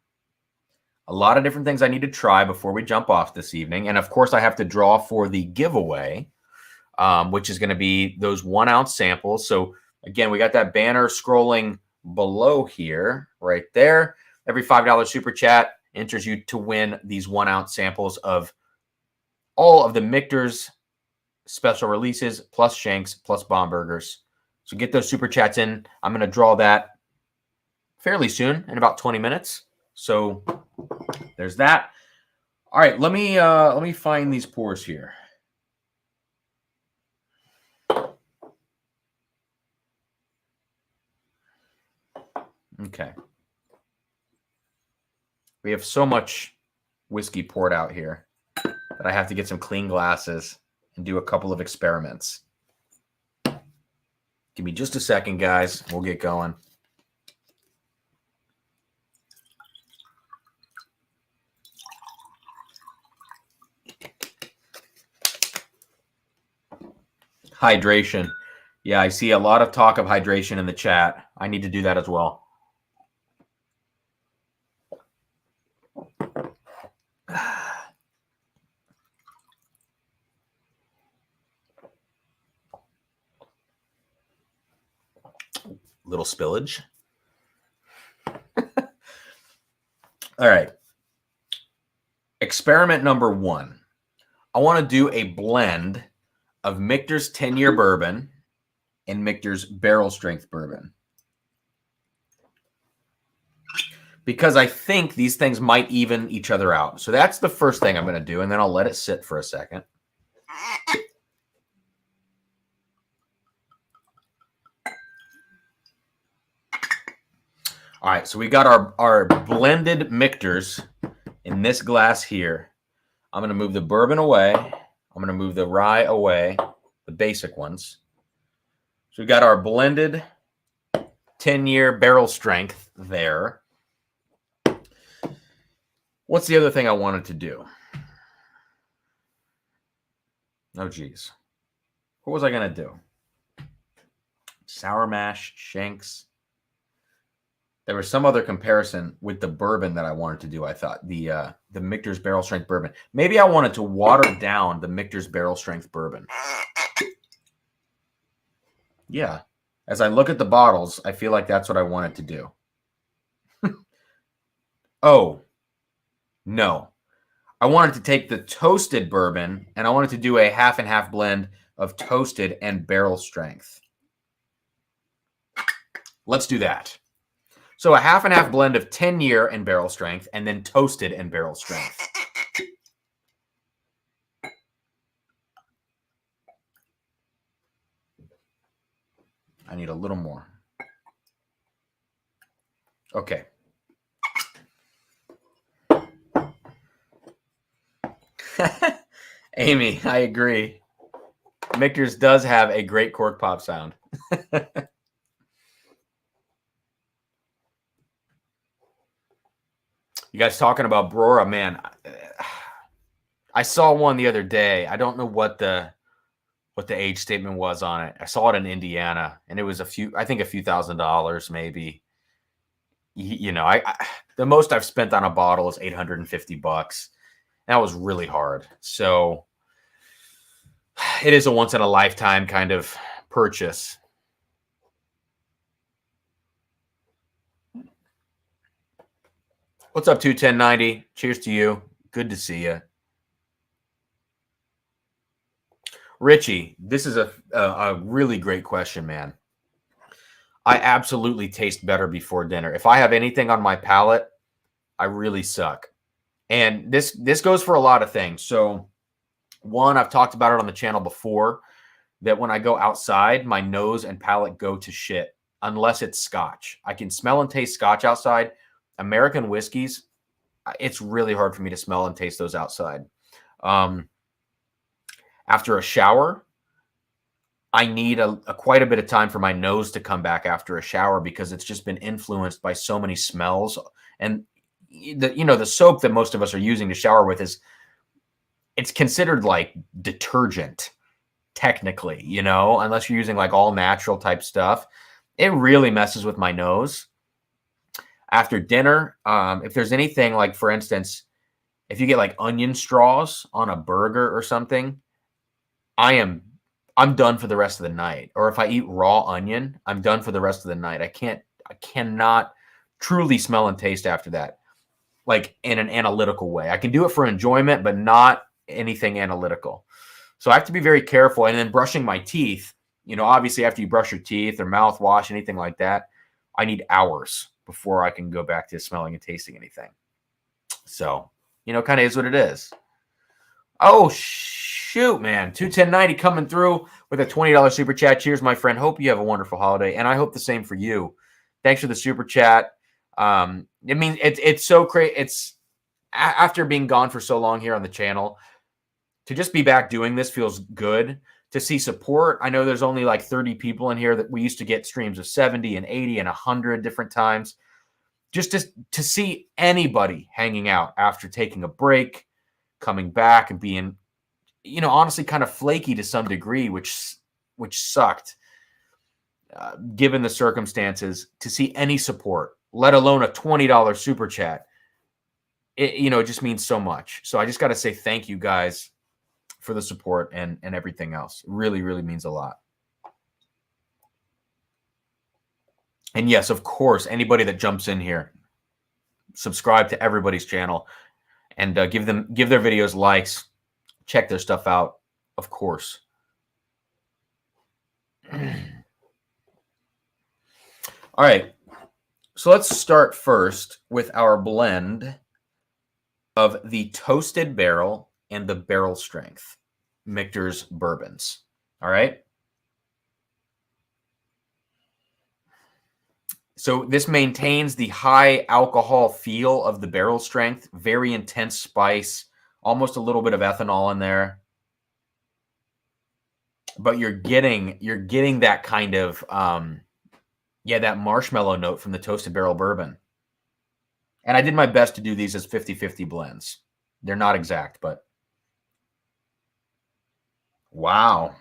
A lot of different things I need to try before we jump off this evening. And of course, I have to draw for the giveaway, which is going to be those 1 ounce samples. So again, we got that banner scrolling below here, right there. Every $5 super chat enters you to win these 1 ounce samples of all of the Michter's special releases, plus Shanks, plus Bombergers. So get those super chats in. I'm going to draw that fairly soon, in about 20 minutes. So there's that. All right, let me find these pours here. Okay. We have so much whiskey poured out here that I have to get some clean glasses and do a couple of experiments. Give me just a second, guys. We'll get going. Hydration. Yeah, I see a lot of talk of hydration in the chat. I need to do that as well. Little spillage. All right. Experiment number 1. I want to do a blend of Michter's 10-year bourbon and Michter's barrel strength bourbon, because I think these things might even each other out. So that's the first thing I'm going to do, and then I'll let it sit for a second. All right, so we got our blended Michters in this glass here. I'm going to move the bourbon away. I'm going to move the rye away, the basic ones. So we got our blended 10-year barrel strength there. What's the other thing I wanted to do? Oh, geez. What was I going to do? Sour mash, Shanks. There was some other comparison with the bourbon that I wanted to do. I thought the Michter's Barrel Strength Bourbon. Maybe I wanted to water down the Michter's Barrel Strength Bourbon. Yeah. As I look at the bottles, I feel like that's what I wanted to do. Oh, no. I wanted to take the toasted bourbon and I wanted to do a half and half blend of toasted and barrel strength. Let's do that. So a half and half blend of 10-year and barrel strength and then toasted and barrel strength. I need a little more. Okay. Amy, I agree. Michter's does have a great cork pop sound. You guys talking about Brora, man. I saw one the other day. I don't know what the age statement was on it. I saw it in Indiana, and it was a few $1,000 maybe. You know, I the most I've spent on a bottle is $850. That was really hard. So it is a once in a lifetime kind of purchase. What's up, 21090? Cheers to you. Good to see you. Richie, this is a really great question, man. I absolutely taste better before dinner. If I have anything on my palate, I really suck. And this goes for a lot of things. So one, I've talked about it on the channel before, that when I go outside, my nose and palate go to shit unless it's scotch. I can smell and taste scotch outside. American whiskeys, it's really hard for me to smell and taste those outside. After a shower, I need quite a bit of time for my nose to come back after a shower because it's just been influenced by so many smells. And the soap that most of us are using to shower with it's considered like detergent, technically, unless you're using like all natural type stuff. It really messes with my nose. After dinner, if there's anything like, for instance, if you get like onion straws on a burger or something, I'm done for the rest of the night. Or if I eat raw onion, I'm done for the rest of the night. I cannot truly smell and taste after that, like in an analytical way. I can do it for enjoyment, but not anything analytical. So I have to be very careful. And then brushing my teeth, obviously after you brush your teeth or mouthwash, anything like that, I need hours before I can go back to smelling and tasting anything. So, kind of is what it is. Oh, shoot, man. 21090 coming through with a $20 super chat. Cheers, my friend. Hope you have a wonderful holiday, and I hope the same for you. Thanks for the super chat. It means it's so great. It's after being gone for so long here on the channel, to just be back doing this feels good. To see support. I know there's only like 30 people in here. That we used to get streams of 70 and 80 and 100 different times. Just to see anybody hanging out after taking a break, coming back and being, honestly kind of flaky to some degree, which sucked, given the circumstances. To see any support, let alone a $20 super chat, it just means so much. So I just got to say thank you guys for the support and everything else. It really, really means a lot. And yes, of course, anybody that jumps in here, subscribe to everybody's channel and give their videos likes, check their stuff out, of course. All right. So let's start first with our blend of the toasted barrel and the barrel strength Michter's bourbons. All right. So this maintains the high alcohol feel of the barrel strength, very intense spice, almost a little bit of ethanol in there. But you're getting that kind of that marshmallow note from the toasted barrel bourbon. And I did my best to do these as 50-50 blends. They're not exact, but wow.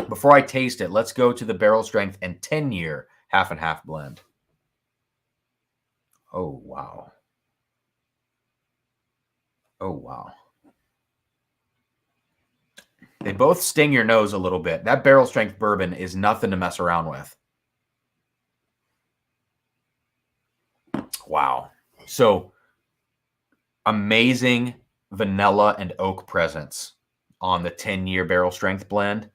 Before I taste it, let's go to the barrel strength and 10-year half and half blend. Oh, wow. Oh, wow. They both sting your nose a little bit. That barrel strength bourbon is nothing to mess around with. Wow. So amazing vanilla and oak presence on the 10-year barrel strength blend.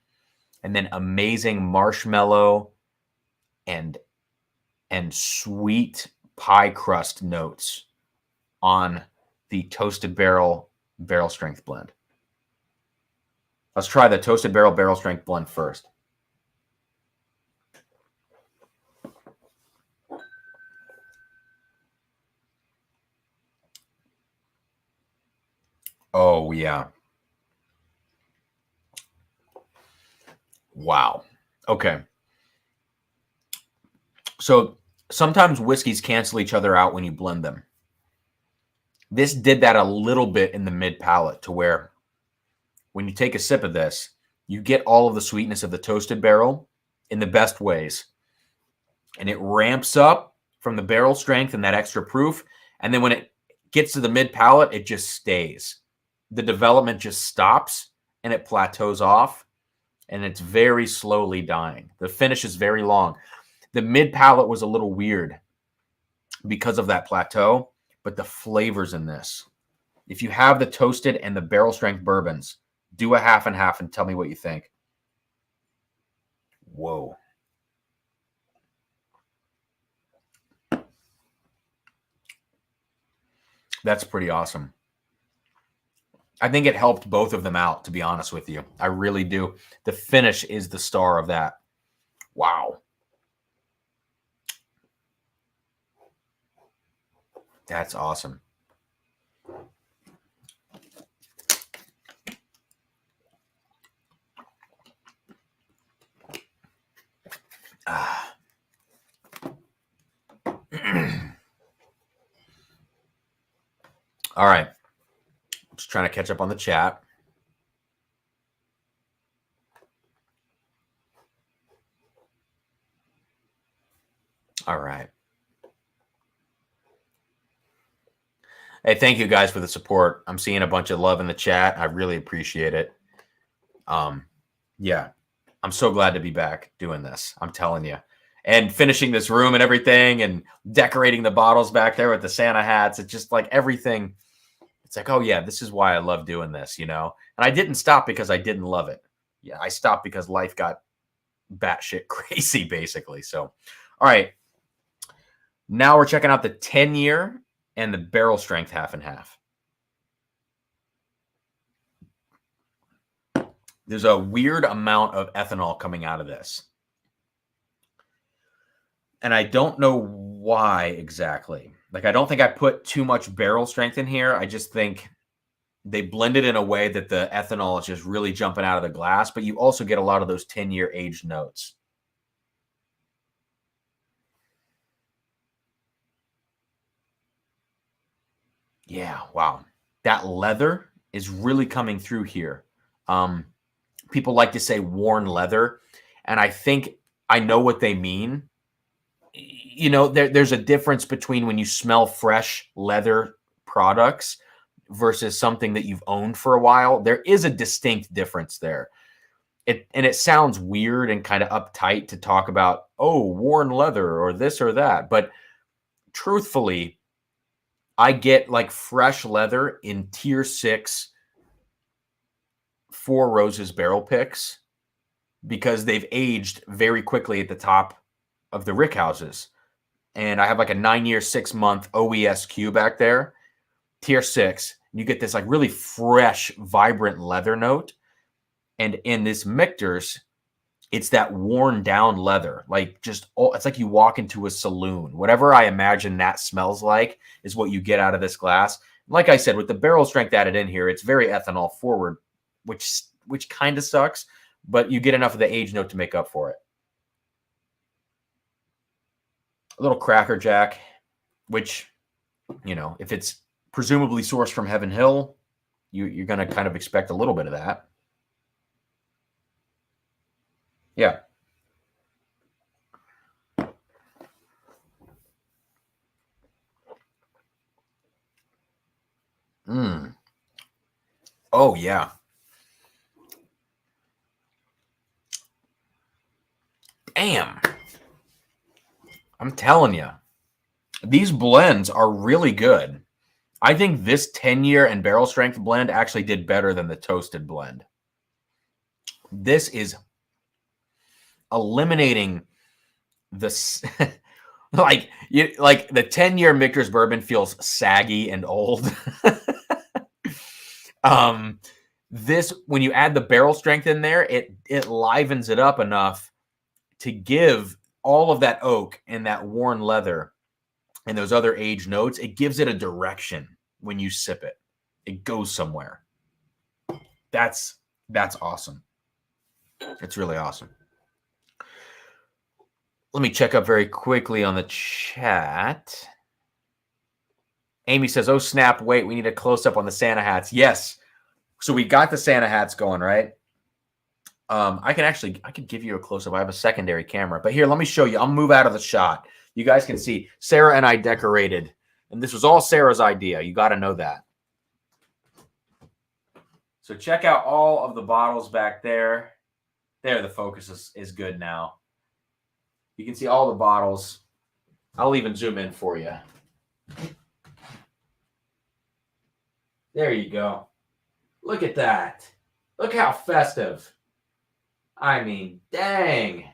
And then amazing marshmallow and sweet pie crust notes on the toasted barrel strength blend. Let's try the toasted barrel strength blend first. Oh, yeah. Wow. Okay. So sometimes whiskeys cancel each other out when you blend them. This did that a little bit in the mid palate, to where when you take a sip of this, you get all of the sweetness of the toasted barrel in the best ways. And it ramps up from the barrel strength and that extra proof. And then when it gets to the mid palate, it just stays. The development just stops and it plateaus off, and it's very slowly dying. The finish is very long. The mid palate was a little weird because of that plateau, but the flavors in this, if you have the toasted and the barrel strength bourbons, do a half and half and tell me what you think. Whoa. That's pretty awesome. I think it helped both of them out, to be honest with you. I really do. The finish is the star of that. Wow. That's awesome. All right. Just trying to catch up on the chat. All right. Hey, thank you guys for the support. I'm seeing a bunch of love in the chat. I really appreciate it. Yeah, I'm so glad to be back doing this. I'm telling you. And finishing this room and everything, and decorating the bottles back there with the Santa hats. It's just like everything. It's like, oh yeah, this is why I love doing this, you know? And I didn't stop because I didn't love it. Yeah, I stopped because life got batshit crazy, basically. So, all right. Now we're checking out the 10-year and the barrel strength half and half. There's a weird amount of ethanol coming out of this. And I don't know why exactly. Like, I don't think I put too much barrel strength in here. I just think they blend it in a way that the ethanol is just really jumping out of the glass, but you also get a lot of those 10-year aged notes. Yeah, wow. That leather is really coming through here. People like to say worn leather, and I think I know what they mean. You know, there's a difference between when you smell fresh leather products versus something that you've owned for a while. There is a distinct difference there. It sounds weird and kind of uptight to talk about, oh, worn leather or this or that. But truthfully, I get like fresh leather in tier 6 Four Roses barrel picks because they've aged very quickly at the top of the rick houses. And I have like a 9-year, 6-month OESQ back there, tier 6. You get this like really fresh, vibrant leather note. And in this Michter's, it's that worn down leather. Like just, it's like you walk into a saloon. Whatever I imagine that smells like is what you get out of this glass. Like I said, with the barrel strength added in here, it's very ethanol forward, which kind of sucks, but you get enough of the age note to make up for it. A little Cracker Jack, which, you know, if it's presumably sourced from Heaven Hill, you're going to kind of expect a little bit of that. Yeah. Oh, yeah. Damn. I'm telling you, these blends are really good. I think this 10-year and barrel strength blend actually did better than the toasted blend. This is eliminating the like the 10-year Michter's bourbon feels saggy and old. This, when you add the barrel strength in there, it livens it up enough to give all of that oak and that worn leather and those other aged notes. It gives it a direction when you sip it. It goes somewhere. That's awesome. It's really awesome. Let me check up very quickly on the chat. Amy says, oh, snap, wait, we need a close-up on the Santa hats. Yes. So we got the Santa hats going, right? I could give you a close-up. I have a secondary camera. But here, let me show you. I'll move out of the shot. You guys can see Sarah and I decorated. And this was all Sarah's idea. You got to know that. So check out all of the bottles back there. There, the focus is good now. You can see all the bottles. I'll even zoom in for you. There you go. Look at that. Look how festive. I mean, dang.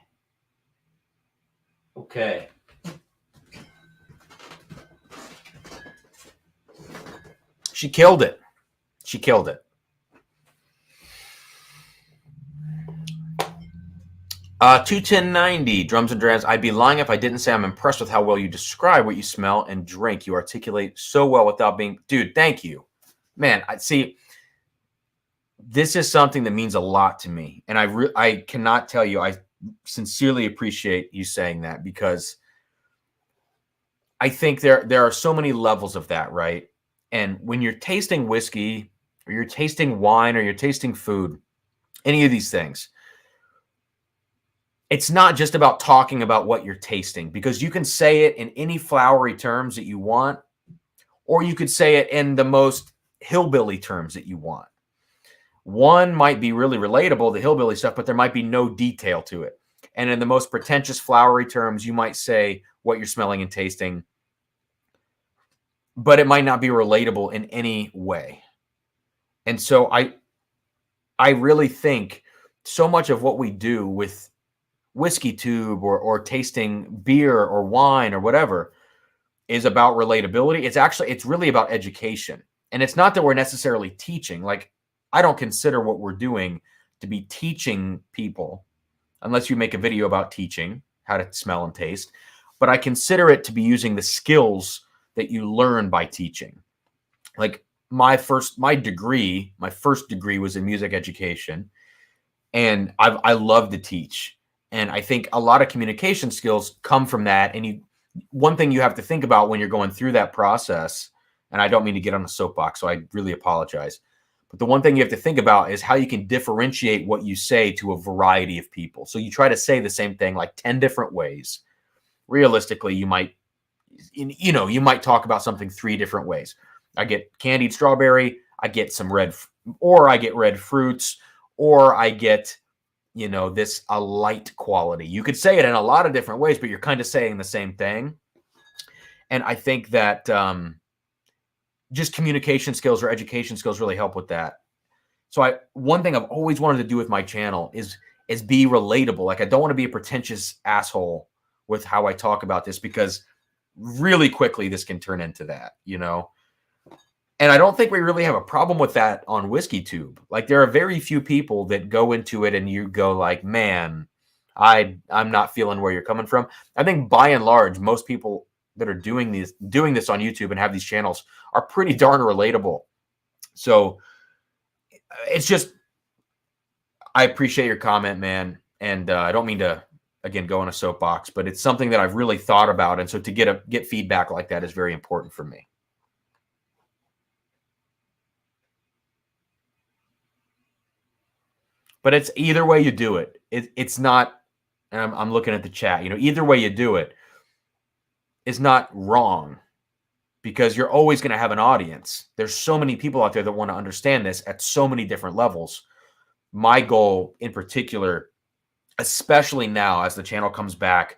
Okay. She killed it. She killed it. 21090, Drums and Drams. I'd be lying if I didn't say I'm impressed with how well you describe what you smell and drink. You articulate so well without being... Dude, thank you. Man, I see... This is something that means a lot to me. And I cannot tell you, I sincerely appreciate you saying that, because I think there are so many levels of that, right? And when you're tasting whiskey, or you're tasting wine, or you're tasting food, any of these things, it's not just about talking about what you're tasting, because you can say it in any flowery terms that you want, or you could say it in the most hillbilly terms that you want. One might be really relatable, the hillbilly stuff, but there might be no detail to it. And in the most pretentious flowery terms, you might say what you're smelling and tasting, but it might not be relatable in any way. And so I really think so much of what we do with Whiskey Tube or tasting beer or wine or whatever is about relatability. It's really about education. And it's not that we're necessarily teaching. Like, I don't consider what we're doing to be teaching people, unless you make a video about teaching how to smell and taste. But I consider it to be using the skills that you learn by teaching. Like my first degree was in music education, and I love to teach. And I think a lot of communication skills come from that. And one thing you have to think about when you're going through that process, and I don't mean to get on a soapbox, so I really apologize. But the one thing you have to think about is how you can differentiate what you say to a variety of people. So you try to say the same thing like 10 different ways. Realistically, you might talk about something 3 different ways. I get candied strawberry, I get some red fruits, or I get, this a light quality. You could say it in a lot of different ways, but you're kind of saying the same thing. And I think that just communication skills or education skills really help with that. So one thing I've always wanted to do with my channel is be relatable. Like, I don't want to be a pretentious asshole with how I talk about this, because really quickly this can turn into that, And I don't think we really have a problem with that on Whiskey Tube. Like, there are very few people that go into it and you go like, man, I'm not feeling where you're coming from. I think by and large, most people that are doing this on YouTube and have these channels are pretty darn relatable. So it's just, I appreciate your comment, man. And I don't mean to, again, go on a soapbox, but it's something that I've really thought about. And so to get feedback like that is very important for me. But it's either way you do it. It's not, and I'm looking at the chat, either way you do it is not wrong, because you're always going to have an audience. There's so many people out there that want to understand this at so many different levels. My goal in particular, especially now as the channel comes back,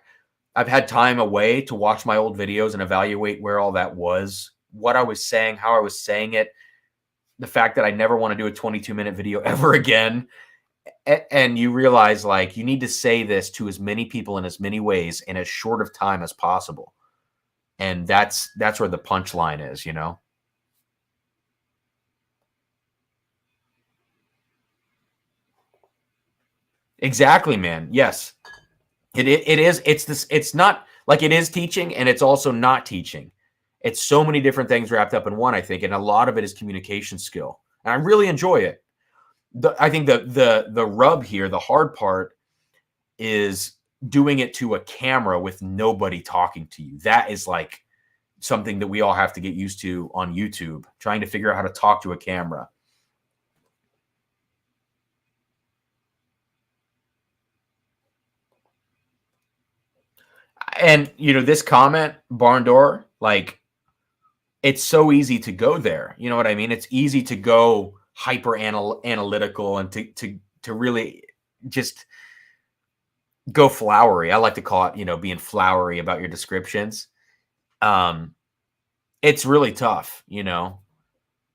I've had time away to watch my old videos and evaluate where all that was, what I was saying, how I was saying it, the fact that I never want to do a 22-minute video ever again. And you realize, like, you need to say this to as many people in as many ways in as short of time as possible. And that's where the punchline is, you know? Exactly, man. Yes. It is. It's not like it is teaching, and it's also not teaching. It's so many different things wrapped up in one, I think. And a lot of it is communication skill. And I really enjoy it. I think the rub here, the hard part, is doing it to a camera with nobody talking to you. That is like something that we all have to get used to on YouTube, trying to figure out how to talk to a camera. And, you know, this comment, Barn Door, like, it's so easy to go there. You know what I mean? It's easy to go hyper analytical and to really just go flowery. I like to call it, you know, being flowery about your descriptions. It's really tough, you know,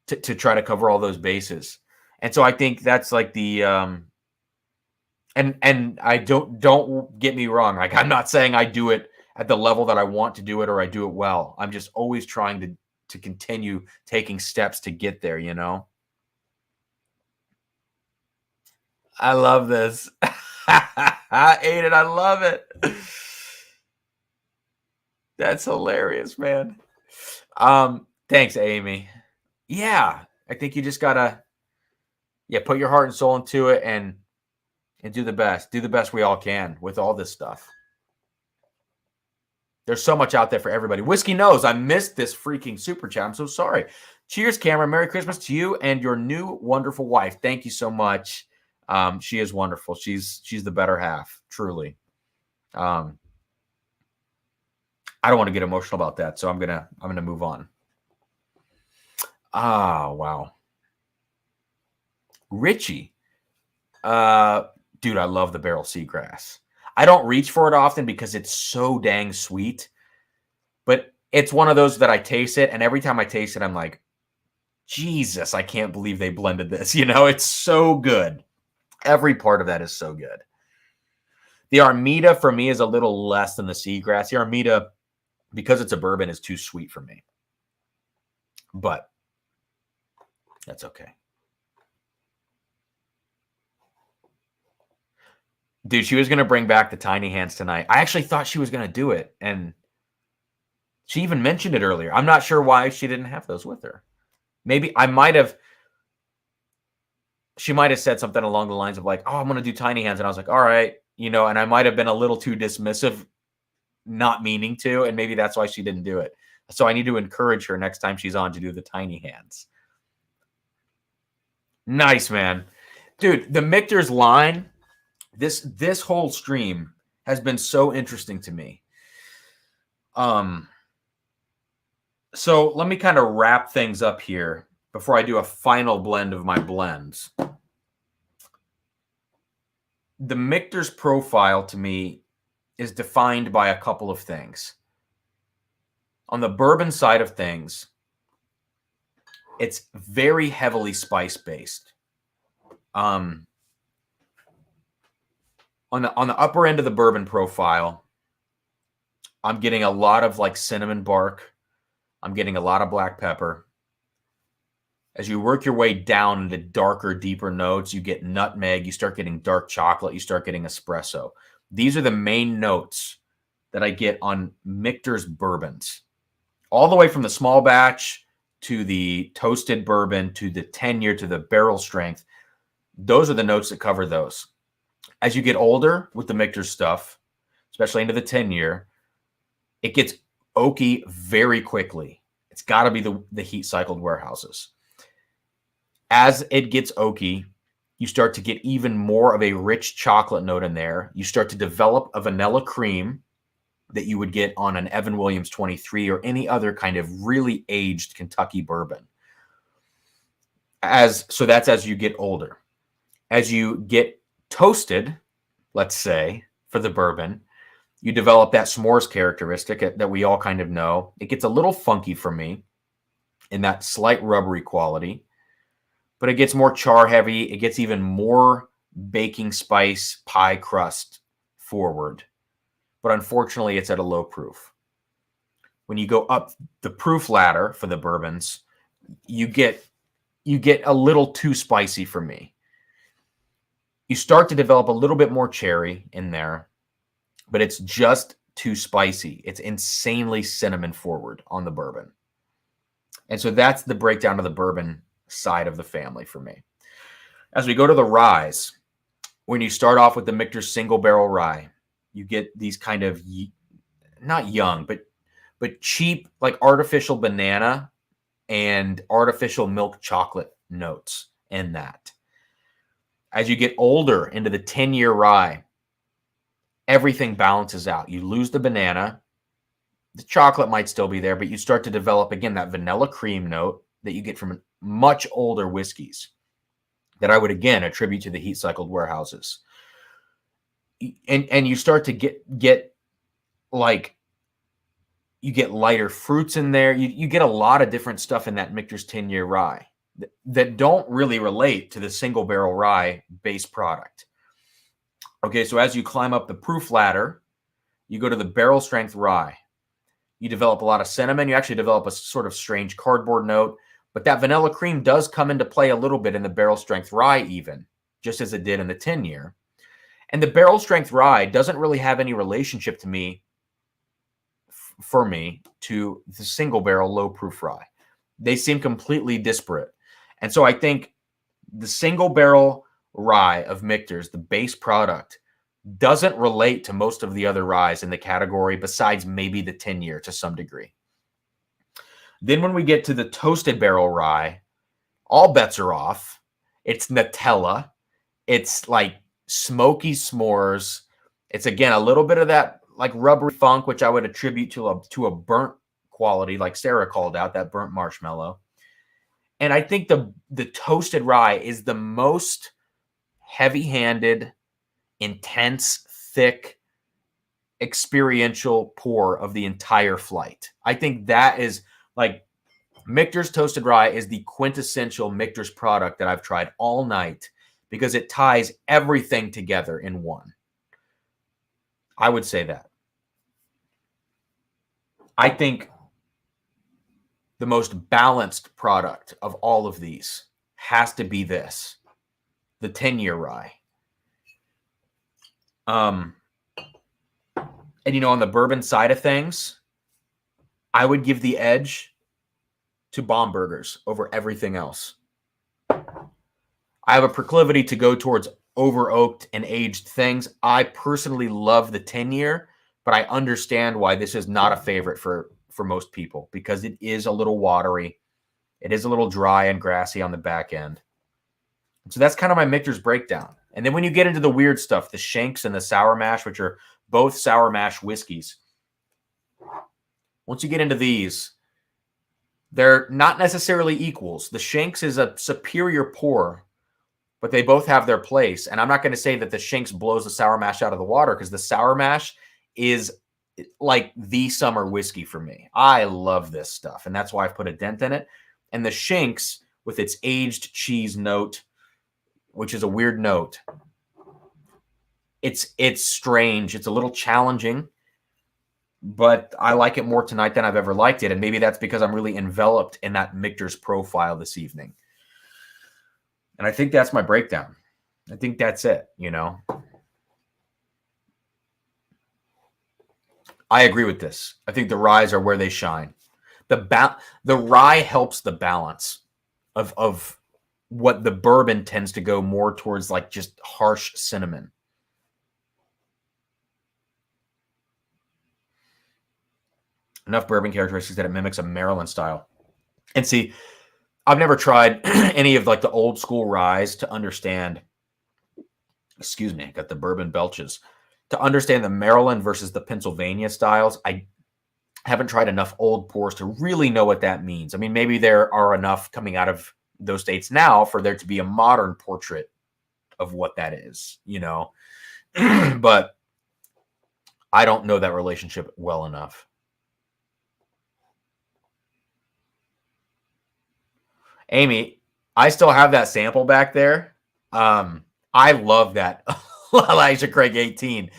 to try to cover all those bases. And so I think that's like the and I don't get me wrong. Like, I'm not saying I do it at the level that I want to do it or I do it well. I'm just always trying to continue taking steps to get there, you know? I love this. I ate it. I love it. That's hilarious, man. Thanks, Amy. Yeah, I think you just gotta, put your heart and soul into it and do the best. Do the best we all can with all this stuff. There's so much out there for everybody. Whiskey knows I missed this freaking super chat. I'm so sorry. Cheers, Cameron. Merry Christmas to you and your new wonderful wife. Thank you so much. She is wonderful. She's the better half, truly. I don't want to get emotional about that, so I'm gonna move on. Wow. Richie. Dude, I love the barrel seagrass. I don't reach for it often because it's so dang sweet, but it's one of those that I taste it, and every time I taste it, I'm like, Jesus, I can't believe they blended this. You know, it's so good. Every part of that is so good. The Armida for me is a little less than the seagrass. The Armida, because it's a bourbon, is too sweet for me. But that's okay. Dude, she was going to bring back the tiny hands tonight. I actually thought she was going to do it, and she even mentioned it earlier. I'm not sure why she didn't have those with her. Maybe she might have said something along the lines of like, oh, I'm going to do tiny hands. And I was like, all right, you know, and I might have been a little too dismissive, not meaning to, and maybe that's why she didn't do it. So I need to encourage her next time she's on to do the tiny hands. Nice, man. Dude, the Michter's line, this whole stream has been so interesting to me. So let me kind of wrap things up here before I do a final blend of my blends. The Michter's profile to me is defined by a couple of things. On the bourbon side of things, it's very heavily spice-based. On the upper end of the bourbon profile, I'm getting a lot of like cinnamon bark. I'm getting a lot of black pepper. As you work your way down into darker, deeper notes, you get nutmeg, you start getting dark chocolate, you start getting espresso. These are the main notes that I get on Michter's bourbons. All the way from the small batch to the toasted bourbon to the 10-year to the barrel strength. Those are the notes that cover those. As you get older with the Michter stuff, especially into the 10-year, it gets oaky very quickly. It's got to be the heat-cycled warehouses. As it gets oaky, you start to get even more of a rich chocolate note in there. You start to develop a vanilla cream that you would get on an Evan Williams 23 or any other kind of really aged Kentucky bourbon. So that's as you get older. As you get toasted, let's say, for the bourbon, you develop that s'mores characteristic that we all kind of know. It gets a little funky for me in that slight rubbery quality, but it gets more char heavy. It gets even more baking spice pie crust forward. But unfortunately, it's at a low proof. When you go up the proof ladder for the bourbons, you get a little too spicy for me. You start to develop a little bit more cherry in there, but it's just too spicy. It's insanely cinnamon forward on the bourbon. And so that's the breakdown of the bourbon side of the family for me. As we go to the ryes, when you start off with the Michter single barrel rye, you get these kind of not young, but cheap, like artificial banana and artificial milk chocolate notes in that. As you get older into the 10-year rye, everything balances out. You lose the banana. The chocolate might still be there, but you start to develop, again, that vanilla cream note that you get from much older whiskeys that I would, again, attribute to the heat-cycled warehouses. And you start to get like, you get lighter fruits in there. You get a lot of different stuff in that Michter's 10-year rye that don't really relate to the single barrel rye base product. Okay, so as you climb up the proof ladder, you go to the barrel strength rye. You develop a lot of cinnamon. You actually develop a sort of strange cardboard note, but that vanilla cream does come into play a little bit in the barrel strength rye even, just as it did in the 10-year. And the barrel strength rye doesn't really have any relationship to me, for me, to the single barrel low proof rye. They seem completely disparate. And so I think the single barrel rye of Michter's, the base product, doesn't relate to most of the other ryes in the category besides maybe the 10-year to some degree. Then when we get to the toasted barrel rye, all bets are off. It's Nutella. It's like smoky s'mores. It's, again, a little bit of that like rubbery funk, which I would attribute to a burnt quality, like Sarah called out, that burnt marshmallow. And I think the toasted rye is the most heavy-handed, intense, thick, experiential pour of the entire flight. I think that is like Michter's toasted rye is the quintessential Michter's product that I've tried all night because it ties everything together in one. I would say that. I think the most balanced product of all of these has to be this, the 10-year rye. And, on the bourbon side of things, I would give the edge to Bombergers over everything else. I have a proclivity to go towards over-oaked and aged things. I personally love the 10-year, but I understand why this is not a favorite for most people because it is a little watery. It is a little dry and grassy on the back end. So that's kind of my Michter's breakdown. And then when you get into the weird stuff, the Shanks and the Sour Mash, which are both sour mash whiskeys, once you get into these, they're not necessarily equals. The Shanks is a superior pour, but they both have their place. And I'm not going to say that the Shanks blows the sour mash out of the water because the sour mash is like the summer whiskey for me. I love this stuff, and that's why I've put a dent in it. And the Shanks, with its aged cheese note, which is a weird note, it's strange. It's a little challenging, but I like it more tonight than I've ever liked it. And maybe that's because I'm really enveloped in that Michter's profile this evening. And I think that's my breakdown. I think that's it, I agree with this. I think the ryes are where they shine. The rye helps the balance of what the bourbon tends to go more towards, like just harsh cinnamon. Enough bourbon characteristics that it mimics a Maryland style. And see, I've never tried any of like the old school ryes to understand. Excuse me, I got the bourbon belches. to understand the Maryland versus the Pennsylvania styles. I haven't tried enough old pours to really know what that means. I mean, maybe there are enough coming out of those states now for there to be a modern portrait of what that is, you know, but I don't know that relationship well enough. Amy, I still have that sample back there. I love that. Elijah Craig 18.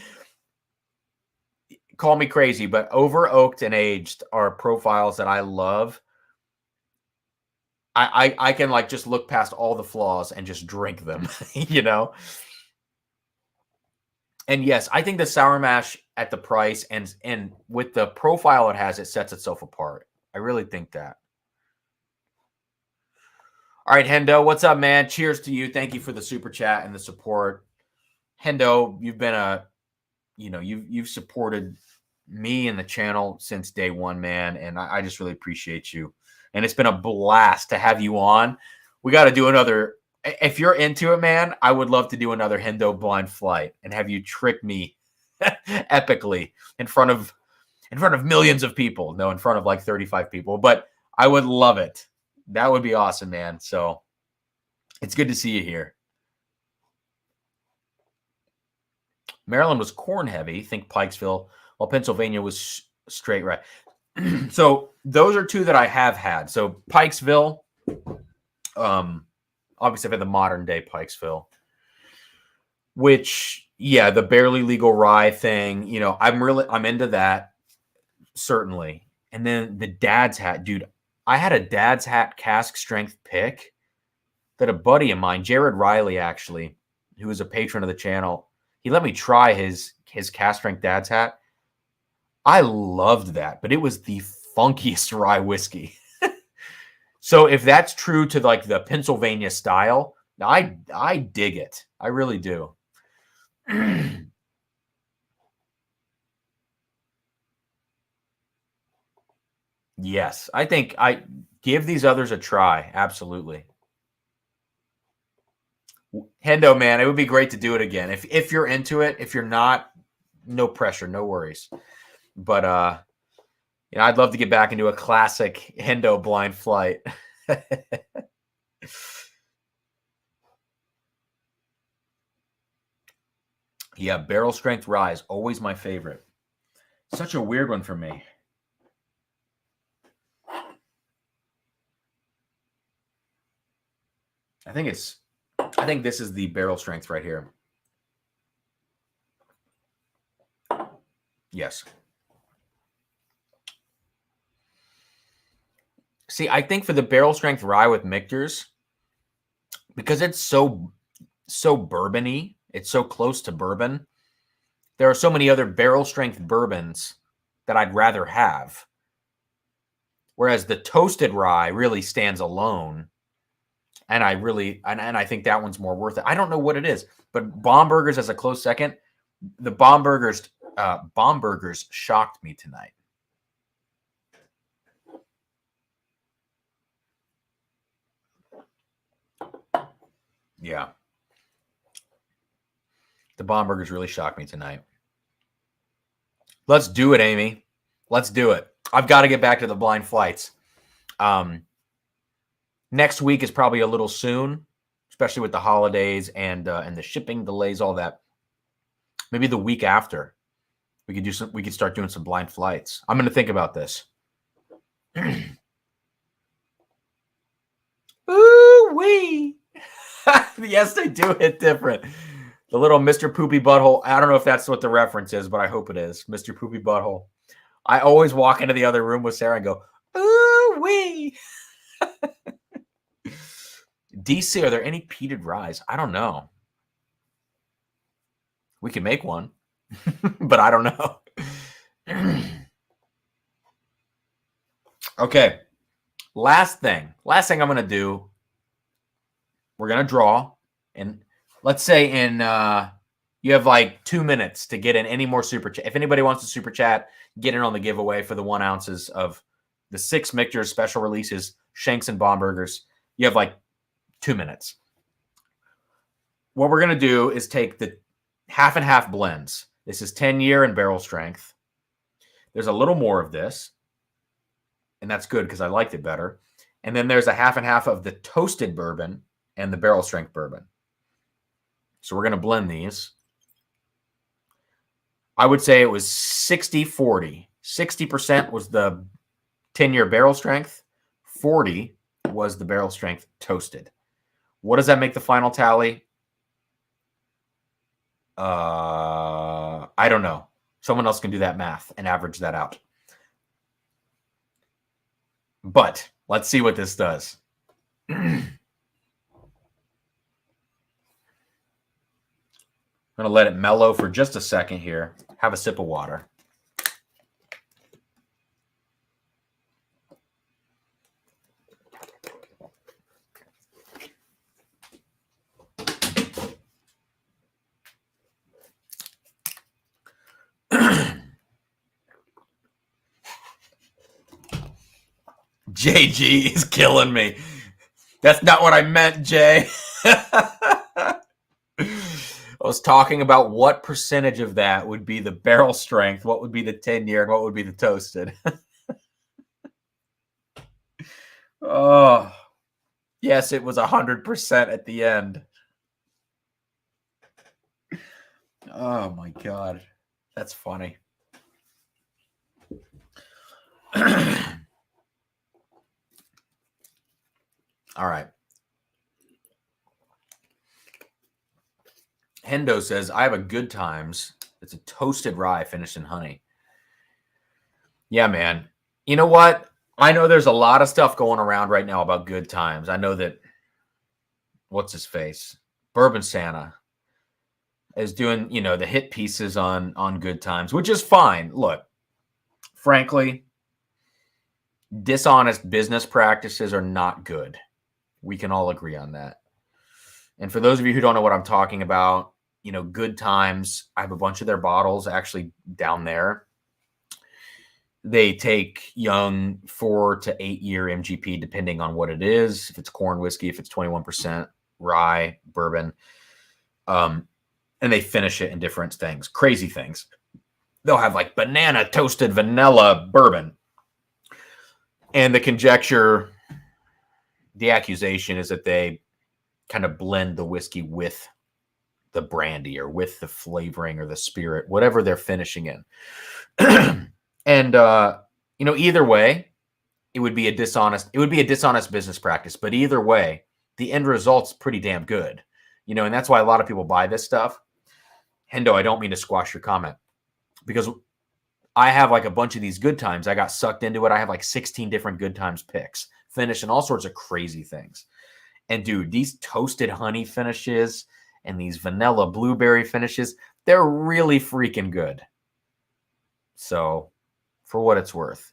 Call me crazy, but over oaked and aged are profiles that I love. I can like just look past all the flaws and just drink them, you know? And yes, I think the sour mash at the price and with the profile it has, it sets itself apart. I really think that. All right, Hendo, what's up, man? Cheers to you. Thank you for the super chat and the support. Hendo, you've been you've supported me and the channel since day one, man, and I just really appreciate you. And it's been a blast to have you on. We got to do another. If you're into it, man, I would love to do another Hendo blind flight and have you trick me epically in front of millions of people. No, in front of like 35 people, but I would love it. That would be awesome, man. So it's good to see you here. Maryland was corn heavy, think Pikesville, while Pennsylvania was straight rye. So those are two that I have had. So Pikesville, obviously I've had the modern day Pikesville, which, yeah, the barely legal rye thing, you know, I'm into that, certainly. And then the Dad's Hat, dude, I had a Dad's Hat cask strength pick that a buddy of mine, Jared Riley, actually, who is a patron of the channel, he let me try his cask strength Dad's Hat. I loved that, but it was the funkiest rye whiskey. So if that's true to like the Pennsylvania style, I dig it. I really do. Yes, I think I give these others a try. Absolutely. Hendo, man, it would be great to do it again. If you're into it, if you're not, no pressure, no worries. But you know, I'd love to get back into a classic Hendo blind flight. Yeah, barrel strength rye is always my favorite. Such a weird one for me. I think this is the barrel strength right here. Yes. See, I think for the barrel strength rye with Michter's, because it's so bourbony, it's so close to bourbon, there are so many other barrel strength bourbons that I'd rather have. Whereas the toasted rye really stands alone. And I think that one's more worth it. I don't know what it is, but Bomberger's as a close second. The Bomberger's shocked me tonight. Yeah. The Bomberger's really shocked me tonight. Let's do it, Amy. Let's do it. I've got to get back to the blind flights. Next week is probably a little soon, especially with the holidays and the shipping delays, all that. Maybe the week after, we could start doing some blind flights. I'm going to think about this. Ooh wee! Yes, they do hit different. The little Mr. Poopy Butthole. I don't know if that's what the reference is, but I hope it is. Mr. Poopy Butthole. I always walk into the other room with Sarah and go, ooh wee! DC, are there any peated ryes? I don't know. We can make one, but I don't know. Okay. Last thing I'm going to do, we're going to draw. And let's say you have like 2 minutes to get in any more super chat. If anybody wants to super chat, get in on the giveaway for the 1 ounces of the 6 Michter special releases, Shanks and Bombergers. You have like 2 minutes. What we're going to do is take the half and half blends. This is 10-year and barrel strength. There's a little more of this, and that's good because I liked it better. And then there's a half and half of the toasted bourbon and the barrel strength bourbon. So we're going to blend these. I would say it was 60-40. 60% was the 10-year barrel strength. 40 was the barrel strength toasted. What does that make the final tally? I don't know. Someone else can do that math and average that out. But let's see what this does. I'm going to let it mellow for just a second here. Have a sip of water. JG is killing me. That's not what I meant, Jay. I was talking about what percentage of that would be the barrel strength, what would be the 10-year, and what would be the toasted. Oh, yes, it was 100% at the end. Oh, my God. That's funny. All right. Hendo says, I have a Good Times. It's a toasted rye finished in honey. Yeah, man. You know what? I know there's a lot of stuff going around right now about Good Times. I know that, what's his face? Bourbon Santa is doing, the hit pieces on Good Times, which is fine. Look, frankly, dishonest business practices are not good. We can all agree on that. And for those of you who don't know what I'm talking about, Good Times, I have a bunch of their bottles actually down there. They take young 4 to 8 year MGP, depending on what it is. If it's corn whiskey, if it's 21% rye, bourbon. And they finish it in different things, crazy things. They'll have like banana toasted vanilla bourbon. And the conjecture, the accusation is that they kind of blend the whiskey with the brandy or with the flavoring or the spirit, whatever they're finishing in. And, either way, it would be a dishonest business practice. But either way, the end result's pretty damn good, and that's why a lot of people buy this stuff. Hendo, I don't mean to squash your comment because I have like a bunch of these Good Times. I got sucked into it. I have like 16 different Good Times picks, finishing all sorts of crazy things. And dude, these toasted honey finishes and these vanilla blueberry finishes, they're really freaking good. So, for what it's worth.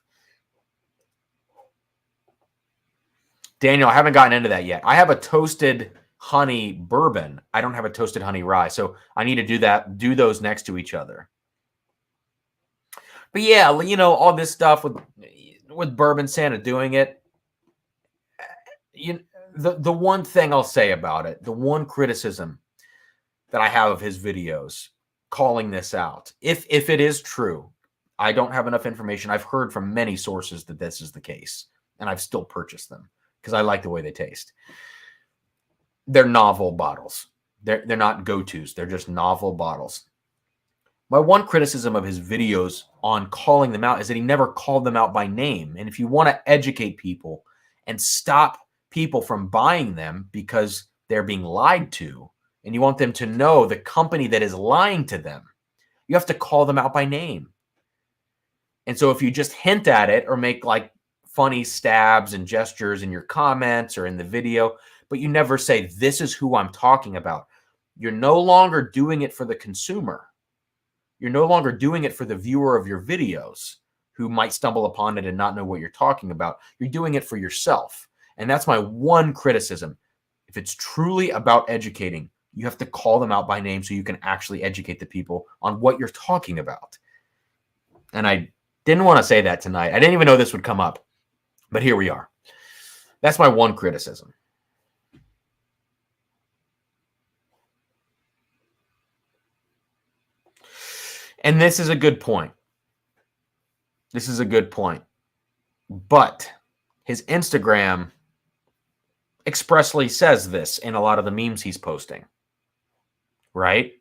Daniel, I haven't gotten into that yet. I have a toasted honey bourbon. I don't have a toasted honey rye. So I need to do those next to each other. But yeah, all this stuff with Bourbon Santa doing it. The one thing I'll say about it, the one criticism that I have of his videos, calling this out, if it is true, I don't have enough information. I've heard from many sources that this is the case, and I've still purchased them because I like the way they taste. They're novel bottles. They're not go-tos. They're just novel bottles. My one criticism of his videos on calling them out is that he never called them out by name. And if you want to educate people and stop people from buying them because they're being lied to, and you want them to know the company that is lying to them, you have to call them out by name. And so if you just hint at it or make like funny stabs and gestures in your comments or in the video, but you never say, this is who I'm talking about, you're no longer doing it for the consumer. You're no longer doing it for the viewer of your videos who might stumble upon it and not know what you're talking about. You're doing it for yourself. And that's my one criticism. If it's truly about educating, you have to call them out by name so you can actually educate the people on what you're talking about. And I didn't want to say that tonight. I didn't even know this would come up, but here we are. That's my one criticism. And this is a good point. This is a good point. But his Instagram expressly says this in a lot of the memes he's posting. Right?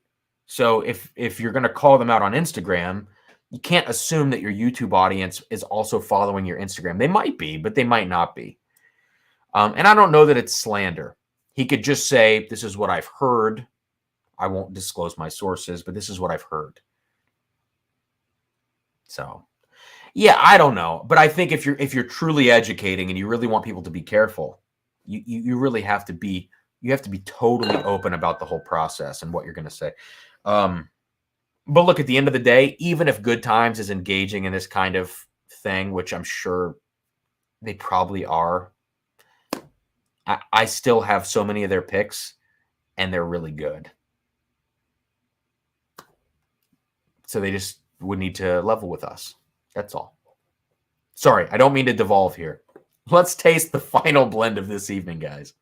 So if you're going to call them out on Instagram, you can't assume that your YouTube audience is also following your Instagram. They might be, but they might not be. And I don't know that it's slander. He could just say, this is what I've heard. I won't disclose my sources, but this is what I've heard. So, yeah, I don't know. But I think if you're truly educating and you really want people to be careful, you really have to be totally open about the whole process and what you're going to say. But look, at the end of the day, even if Good Times is engaging in this kind of thing, which I'm sure they probably are, I still have so many of their picks, and they're really good. So they just would need to level with us. That's all. Sorry, I don't mean to devolve here. Let's taste the final blend of this evening, guys.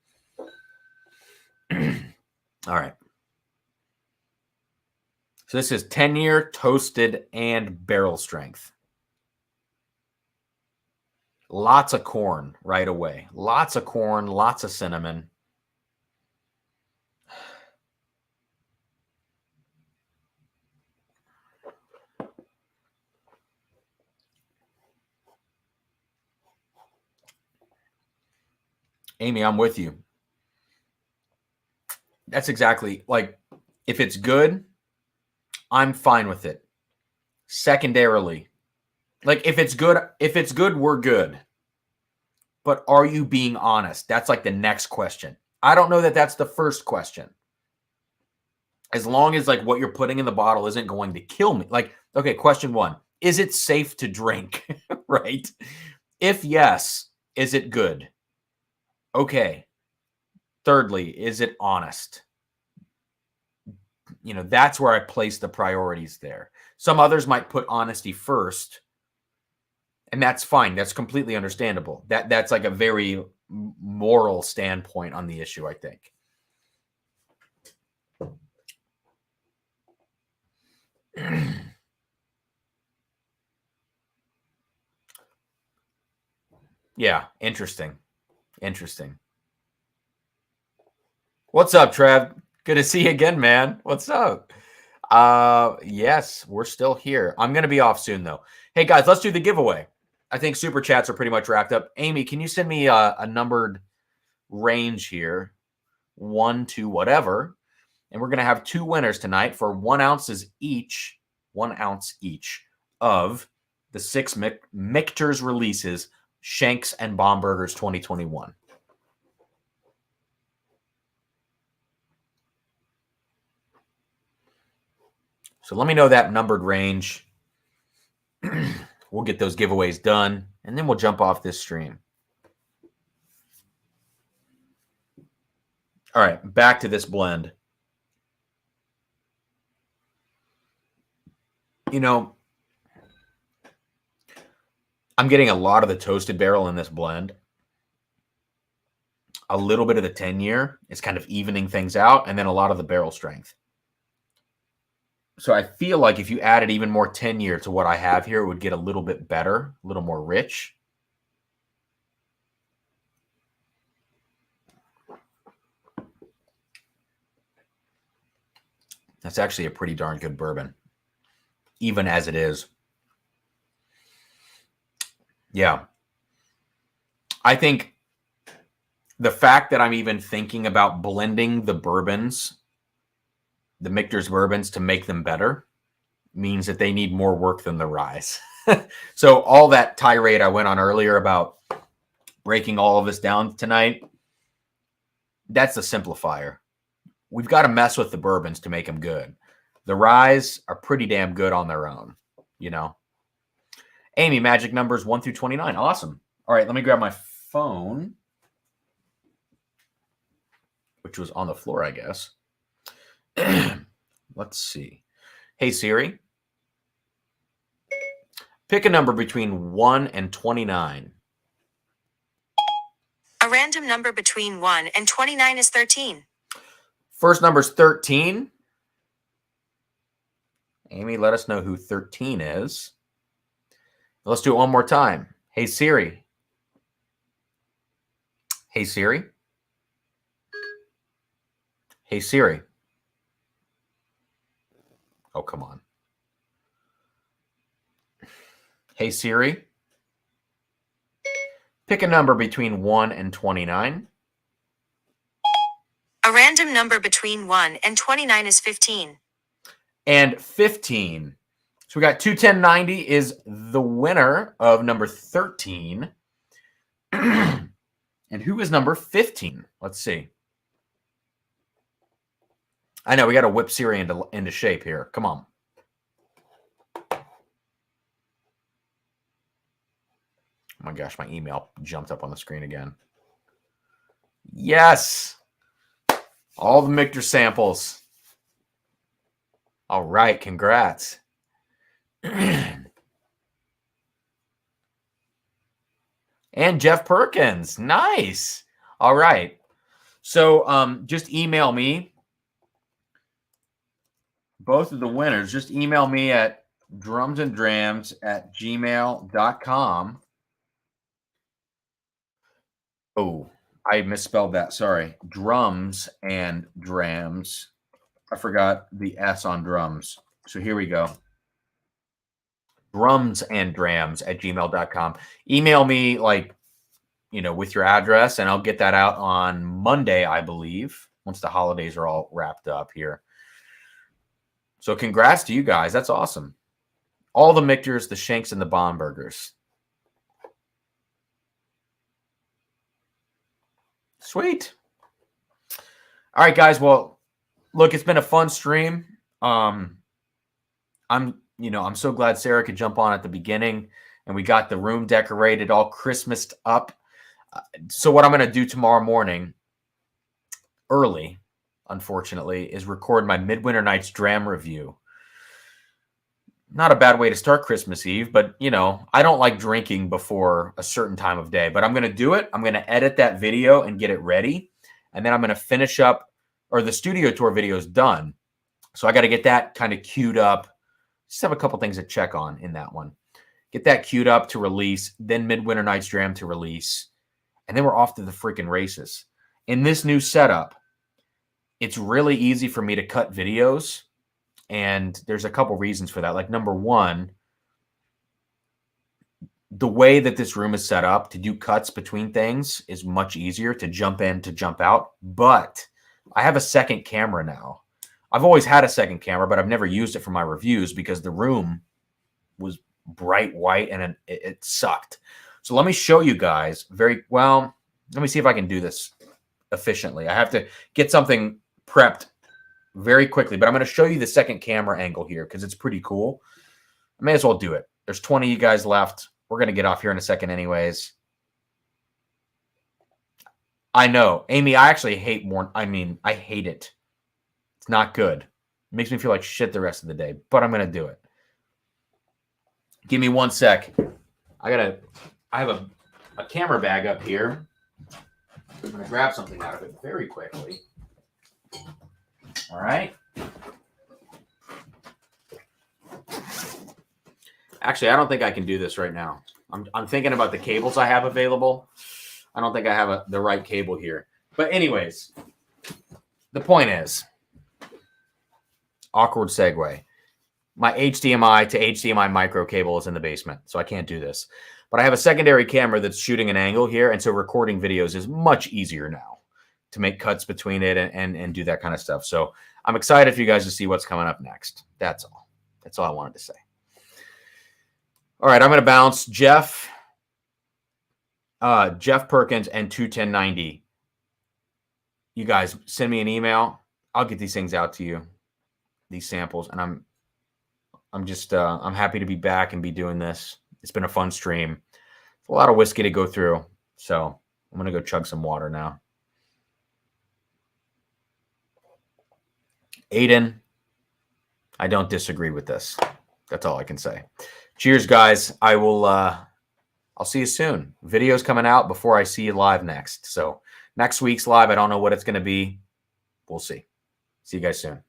All right. So this is 10-year toasted and barrel strength. Lots of corn right away. Lots of corn, lots of cinnamon. Amy, I'm with you. That's exactly, like, if it's good, I'm fine with it. Secondarily, like, if it's good, we're good. But are you being honest? That's like the next question. I don't know that that's the first question. As long as, like, what you're putting in the bottle isn't going to kill me. Like, okay, question 1. Is it safe to drink? Right? If yes, is it good? Okay. Thirdly, is it honest? You know, that's where I place the priorities there. Some others might put honesty first, and that's fine. That's completely understandable. That's like a very moral standpoint on the issue, I think. Yeah, interesting. What's up, Trev? Good to see you again, man. What's up? Yes, we're still here. I'm going to be off soon, though. Hey, guys, let's do the giveaway. I think super chats are pretty much wrapped up. Amy, can you send me a numbered range here? 1 to whatever. And we're going to have 2 winners tonight for 1 ounce each of the 6 Michter's releases, Shanks and Bombergers 2021. So let me know that numbered range. We'll get those giveaways done, and then we'll jump off this stream. All right, back to this blend. You know, I'm getting a lot of the toasted barrel in this blend. A little bit of the 10-year is kind of evening things out, and then a lot of the barrel strength. So I feel like if you added even more 10-year to what I have here, it would get a little bit better, a little more rich. That's actually a pretty darn good bourbon, even as it is. Yeah. I think the fact that I'm even thinking about blending the bourbons, the Michter's bourbons, to make them better means that they need more work than the ryes. So all that tirade I went on earlier about breaking all of this down tonight, that's the simplifier. We've got to mess with the bourbons to make them good. The ryes are pretty damn good on their own, you know. Amy, magic numbers 1 through 29. Awesome. All right, let me grab my phone, which was on the floor, I guess. Let's see. Hey, Siri. Pick a number between 1 and 29. A random number between 1 and 29 is 13. First number is 13. Amy, let us know who 13 is. Let's do it one more time. Hey, Siri. Hey, Siri. Hey, Siri. Oh, come on. Hey, Siri. Pick a number between 1 and 29. A random number between 1 and 29 is 15. And 15. So we got 21090 is the winner of number 13. And who is number 15? Let's see. I know we got to whip Siri into shape here. Come on. Oh my gosh, my email jumped up on the screen again. Yes. All the Michter samples. All right, congrats. And Jeff Perkins. Nice. All right. So just email me. Both of the winners, just email me at drumsanddrams@gmail.com. Oh, I misspelled that. Sorry. Drums and drams. I forgot the S on drums. So here we go. drumsanddrams@gmail.com. Email me with your address, and I'll get that out on Monday, I believe, once the holidays are all wrapped up here. So congrats to you guys. That's awesome. All the Michters, the Shanks, and the Bombergers. Sweet. All right, guys. Well, look, it's been a fun stream. I'm so glad Sarah could jump on at the beginning, and we got the room decorated, all Christmased up. So what I'm going to do tomorrow morning, early, unfortunately, is record my Midwinter Nights dram review. Not a bad way to start Christmas Eve, but, I don't like drinking before a certain time of day. But I'm going to do it. I'm going to edit that video and get it ready. And then I'm going to finish up, or the studio tour video is done. So I got to get that kind of queued up. Just have a couple things to check on in that one. Get that queued up to release, then Midwinter Nights Dram to release. And then we're off to the freaking races. In this new setup, it's really easy for me to cut videos. And there's a couple reasons for that. Like, number one, the way that this room is set up to do cuts between things is much easier, to jump in, to jump out. But I have a second camera now. I've always had a second camera, but I've never used it for my reviews because the room was bright white and it sucked. So let me show you guys let me see if I can do this efficiently. I have to get something prepped very quickly, but I'm going to show you the second camera angle here because it's pretty cool. I may as well do it. There's 20 of you guys left. We're going to get off here in a second anyways. I know. Amy, I actually hate I hate it. It's not good. It makes me feel like shit the rest of the day, but I'm going to do it. Give me 1 sec. I have a camera bag up here. I'm going to grab something out of it very quickly. All right. Actually, I don't think I can do this right now. I'm thinking about the cables I have available. I don't think I have the right cable here. But anyways, the point is, awkward segue. My HDMI to HDMI micro cable is in the basement, so I can't do this. But I have a secondary camera that's shooting an angle here, and so recording videos is much easier now to make cuts between it and do that kind of stuff. So I'm excited for you guys to see what's coming up next. That's all. That's all I wanted to say. All right, I'm going to bounce Jeff Perkins and 21090. You guys send me an email. I'll get these things out to you, these samples, and I'm happy to be back and be doing this. It's been a fun stream. It's a lot of whiskey to go through, so I'm going to go chug some water now. Aiden, I don't disagree with this. That's all I can say. Cheers, guys. I'll see you soon. Video's coming out before I see you live next. So next week's live, I don't know what it's going to be. We'll see. See you guys soon.